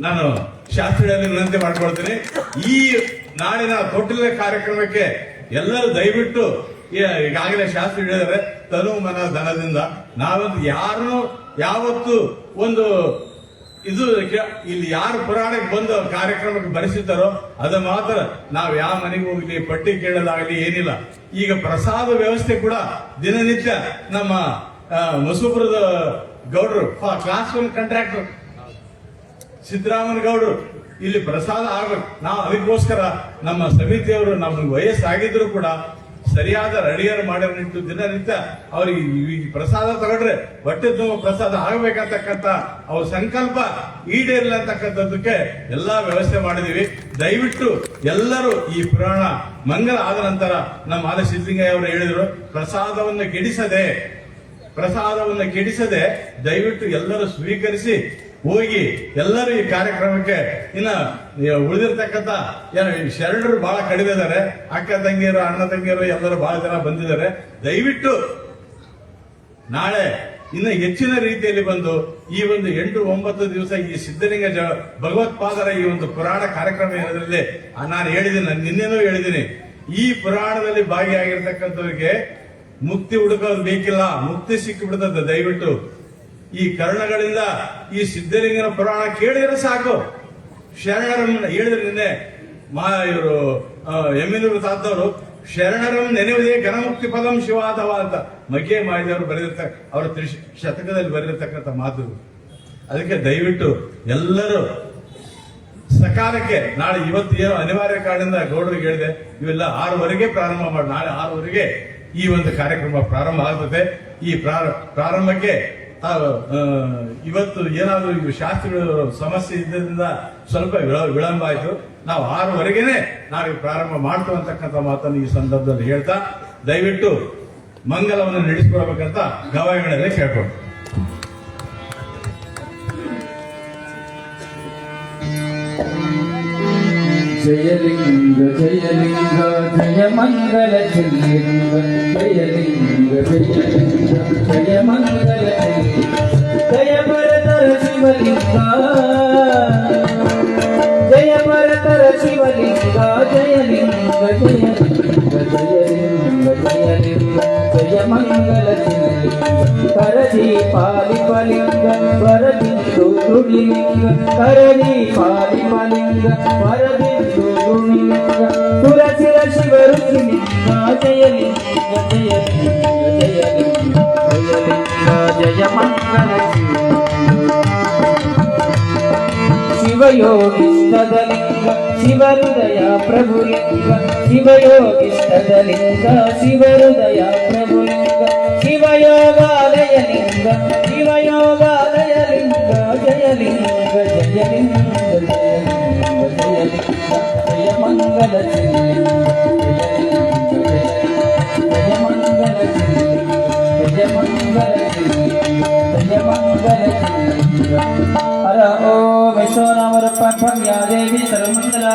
ನಾನು ಶಾಸ್ತ್ರಿಗಳಲ್ಲಿ ವಿನಂತಿ ಮಾಡ್ಕೊಳ್ತೀನಿ. ಈ ನಾಡಿನ ತೊಟ್ಟಿಲ ಕಾರ್ಯಕ್ರಮಕ್ಕೆ ಎಲ್ಲರೂ ದಯವಿಟ್ಟು ಈಗಾಗಲೇ ಶಾಸ್ತ್ರಿ ಹೇಳಿದರೆ ತನು ಮನ ಧನದಿಂದ ನಾವಂತೂ ಯಾರನ್ನು ಯಾವತ್ತು ಒಂದು ಇದು ಇಲ್ಲಿ ಯಾರು ಪುರಾಣಕ್ಕೆ ಬಂದು ಕಾರ್ಯಕ್ರಮಕ್ಕೆ ಬರೆಸಿದ್ದಾರೋ ಅದು ಮಾತ್ರ ನಾವು ಯಾವ ಮನೆಗೆ ಹೋಗ್ಲಿ ಪಟ್ಟಿ ಕೇಳೋದಾಗಲಿ ಏನಿಲ್ಲ. ಈಗ ಪ್ರಸಾದ ವ್ಯವಸ್ಥೆ ಕೂಡ ದಿನನಿತ್ಯ ನಮ್ಮ ಮಸೂಪುರದ ಗೌಡ್ರು ಕ್ಲಾಸ್ 1 ಕಾಂಟ್ರಾಕ್ಟರ್ ಸಿದ್ದರಾಮನ ಗೌಡ್ರು ಇಲ್ಲಿ ಪ್ರಸಾದ ಆಗ್ಬೇಕು. ನಾವು ಅದಕ್ಕೋಸ್ಕರ ನಮ್ಮ ಸಮಿತಿಯವರು ನಮ್ಗೆ ವಯಸ್ಸಾಗಿದ್ರು ಕೂಡ ಸರಿಯಾದ ರೆಡಿಯರ್ ಮಾಡಿಟ್ಟು ದಿನನಿತ್ಯ ಅವ್ರಿಗೆ ಈ ಪ್ರಸಾದ ತಗೊಂಡ್ರೆ ಹೊಟ್ಟೆ ತುಂಬ ಪ್ರಸಾದ ಆಗಬೇಕಂತಕ್ಕಂಥ ಅವ್ರ ಸಂಕಲ್ಪ ಈಡೇರಲಿ ಅಂತಕ್ಕಂಥದ್ದಕ್ಕೆ ಎಲ್ಲಾ ವ್ಯವಸ್ಥೆ ಮಾಡಿದೀವಿ. ದಯವಿಟ್ಟು ಎಲ್ಲರೂ ಈ ಪುರಾಣ ಮಂಗಲ ಆದ ನಂತರ ನಮ್ಮ ಆದ ಸಿದ್ಧಲಿಂಗಯ್ಯ ಅವರು ಹೇಳಿದ್ರು, ಪ್ರಸಾದವನ್ನು ಕೆಡಿಸದೆ ದಯವಿಟ್ಟು ಎಲ್ಲರೂ ಸ್ವೀಕರಿಸಿ ಹೋಗಿ ಎಲ್ಲರೂ ಈ ಕಾರ್ಯಕ್ರಮಕ್ಕೆ ಇನ್ನ ಉಳಿದಿರ್ತಕ್ಕಂಥ ಶರಣರು ಬಹಳ ಕಡಿಮೆ ಇದ್ದಾರೆ, ಅಕ್ಕ ತಂಗಿಯರು ಅಣ್ಣ ತಂಗಿಯರು ಎಲ್ಲರೂ ಬಹಳ ಜನ ಬಂದಿದ್ದಾರೆ. ದಯವಿಟ್ಟು ನಾಳೆ ಇನ್ನು ಹೆಚ್ಚಿನ ರೀತಿಯಲ್ಲಿ ಬಂದು ಈ ಒಂದು 8-9 ದಿವಸ ಈ ಸಿದ್ಧಲಿಂಗ ಭಗವತ್ಪಾದರ ಈ ಒಂದು ಪುರಾಣ ಕಾರ್ಯಕ್ರಮ ಏನಾದ್ರಲ್ಲಿ ನಾನು ಹೇಳಿದ್ದೀನಿ, ನಾನು ನಿನ್ನೆನೂ ಹೇಳಿದ್ದೀನಿ, ಈ ಪುರಾಣದಲ್ಲಿ ಭಾಗಿಯಾಗಿರ್ತಕ್ಕಂಥವ್ರಿಗೆ ಮುಕ್ತಿ ಹುಡುಕೋದು ಬೇಕಿಲ್ಲ, ಮುಕ್ತಿ ಸಿಕ್ಕಿಬಿಡ್ತದೆ. ದಯವಿಟ್ಟು ಈ ಕರ್ಣಗಳಿಂದ ಈ ಸಿದ್ಧಲಿಂಗನ ಪುರಾಣ ಕೇಳಿದ್ರೆ ಸಾಕು. ಶರಣರನ್ನ ಹೇಳಿದ್ರೆ ನಿನ್ನೆ ಇವರು ಎಮ್ಮಿನೂರು ತಾತವರು ಶರಣರಂ ನೆನೆಯುವುದೇ ಘನಮುಕ್ತಿ ಪದಂ ಶಿವಾದವ ಅಂತ ಮಗ್ಗೆ ಮಾಯಿದವರು ಬರೆದಿರ್ತಾರೆ, ಅವರ ಶತಕದಲ್ಲಿ ಬರೆದಿರ್ತಕ್ಕಂಥ ಮಾತು. ಅದಕ್ಕೆ ದಯವಿಟ್ಟು ಎಲ್ಲರೂ ಸಕಾಲಕ್ಕೆ ನಾಳೆ ಇವತ್ತು ಏನೋ ಅನಿವಾರ್ಯ ಕಾರಣದಿಂದ ಗೌಡರಿಗೆ ಹೇಳಿದೆ, ಇವೆಲ್ಲ 6ವರೆಗೆ ಪ್ರಾರಂಭ ಮಾಡಿ, ನಾಳೆ 6ವರೆಗೆ ಈ ಒಂದು ಕಾರ್ಯಕ್ರಮ ಪ್ರಾರಂಭ ಆಗ್ತದೆ. ಈ ಪ್ರಾರಂಭಕ್ಕೆ ಇವತ್ತು ಏನಾದರೂ ಶಾಸ್ತ್ರಿಗಳು ಸಮಸ್ಯೆ ಇದ್ದರಿಂದ ಸ್ವಲ್ಪ ವಿಳಂಬ ಆಯಿತು. ನಾವು 6ವರೆಗೆನೆ ನಾವು ಪ್ರಾರಂಭ ಮಾಡ್ತೇವೆ ಅಂತಕ್ಕಂಥ ಮಾತನ್ನು ಈ ಸಂದರ್ಭದಲ್ಲಿ ಹೇಳ್ತಾ ದಯವಿಟ್ಟು ಮಂಗಲವನ್ನು ನಡೆಸಿಕೊಳ್ಬೇಕಂತ ಗವಾಯಿಗಳಲ್ಲೇ ಕೇಳ್ಕೊಂಡು ಜಯಲಿಂಗ ಜಯಲಿಂಗ ಜಯ ಮಂಗಲ ಜಯಲಿಂಗ ಜಯಲಿಂಗ ಜಯಲಿಂಗ ಜಯ ಮಂಗಲ ಜಯ ಭರತರ ಶಿವಲಿಂಗ ಜಯ ಭರತರ ಶಿವಲಿಂಗ ಜಯಲಿಂಗ ಜಯಲಿಂಗ ಜಯಲಿಂಗ ಜಯಲಿಂಗ ಜಯ ಮಂಗಲ ಜಯಲಿಂಗ ಕರದಿ ಪಾಲಿಪಲಿಂಗ ವರದಿಂದು ತುಡಿಲಿಂಗ ಕರದಿ ಪಾಲಿಪಲಿಂಗ ವರದಿಂದು ತುಡಿಲಿಂಗ ತುಳಸಿರ ಶಿವರುಚಿಲಿಂಗ ಜಯಲಿಂಗ ಜಯಲಿಂಗ ಜಯಲಿಂಗ ಜಯಲಿಂಗ ಜಯ ಮಂಗಲ ಶಿವಯೋಗಿಷ್ಟದಲಿಂಗ ಶಿವಹೃದಯ ಪ್ರಭುಲಿಂಗ ಶಿವಯೋಗಿಷ್ಟದಲಿಂಗ ಶಿವಹೃದಯ ಪ್ರಭುಲಿಂಗ ಶಿವಯೋಗಾಲಯ ಲಿಂಗ ಶಿವಯೋಗಾಲಯ ಲಿಂಗ ಜಯಲಿಂಗ ಜಯಲಿಂಗ ಜಯಲಿಂಗ ಜಯಲಿಂಗ ಜಯ ಮಂಗಲ ಜಯ ಮಂಗಲ ಜಯ ಮಂಗಲ ಜಯ ಮಂಗಲ ಹರ ಓಂ ब्रह्मोत्सव नाम रप्पाभ्यां या देवी सर्वमंगला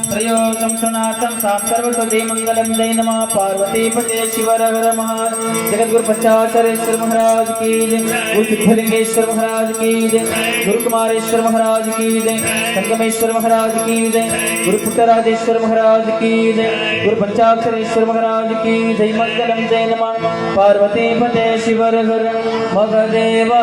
त्रयो संसनाथं सां सर्वतो मंगलम जय नमः पार्वती पते शिव हर हर महादेव जगद्गुरु पंचाचार्येश्वर महाराज की जय गुरु सिद्धलिंगेश्वर महाराज की जय गुरु कुमारेश्वर महाराज की जय संगमेश्वर महाराज की जय गुरु पुट्टराजेश्वर महाराज की जय गुरु पंचाक्षरेश्वर महाराज की जय मंगलम जय नमः पार्वती पते शिव हर हर महादेवा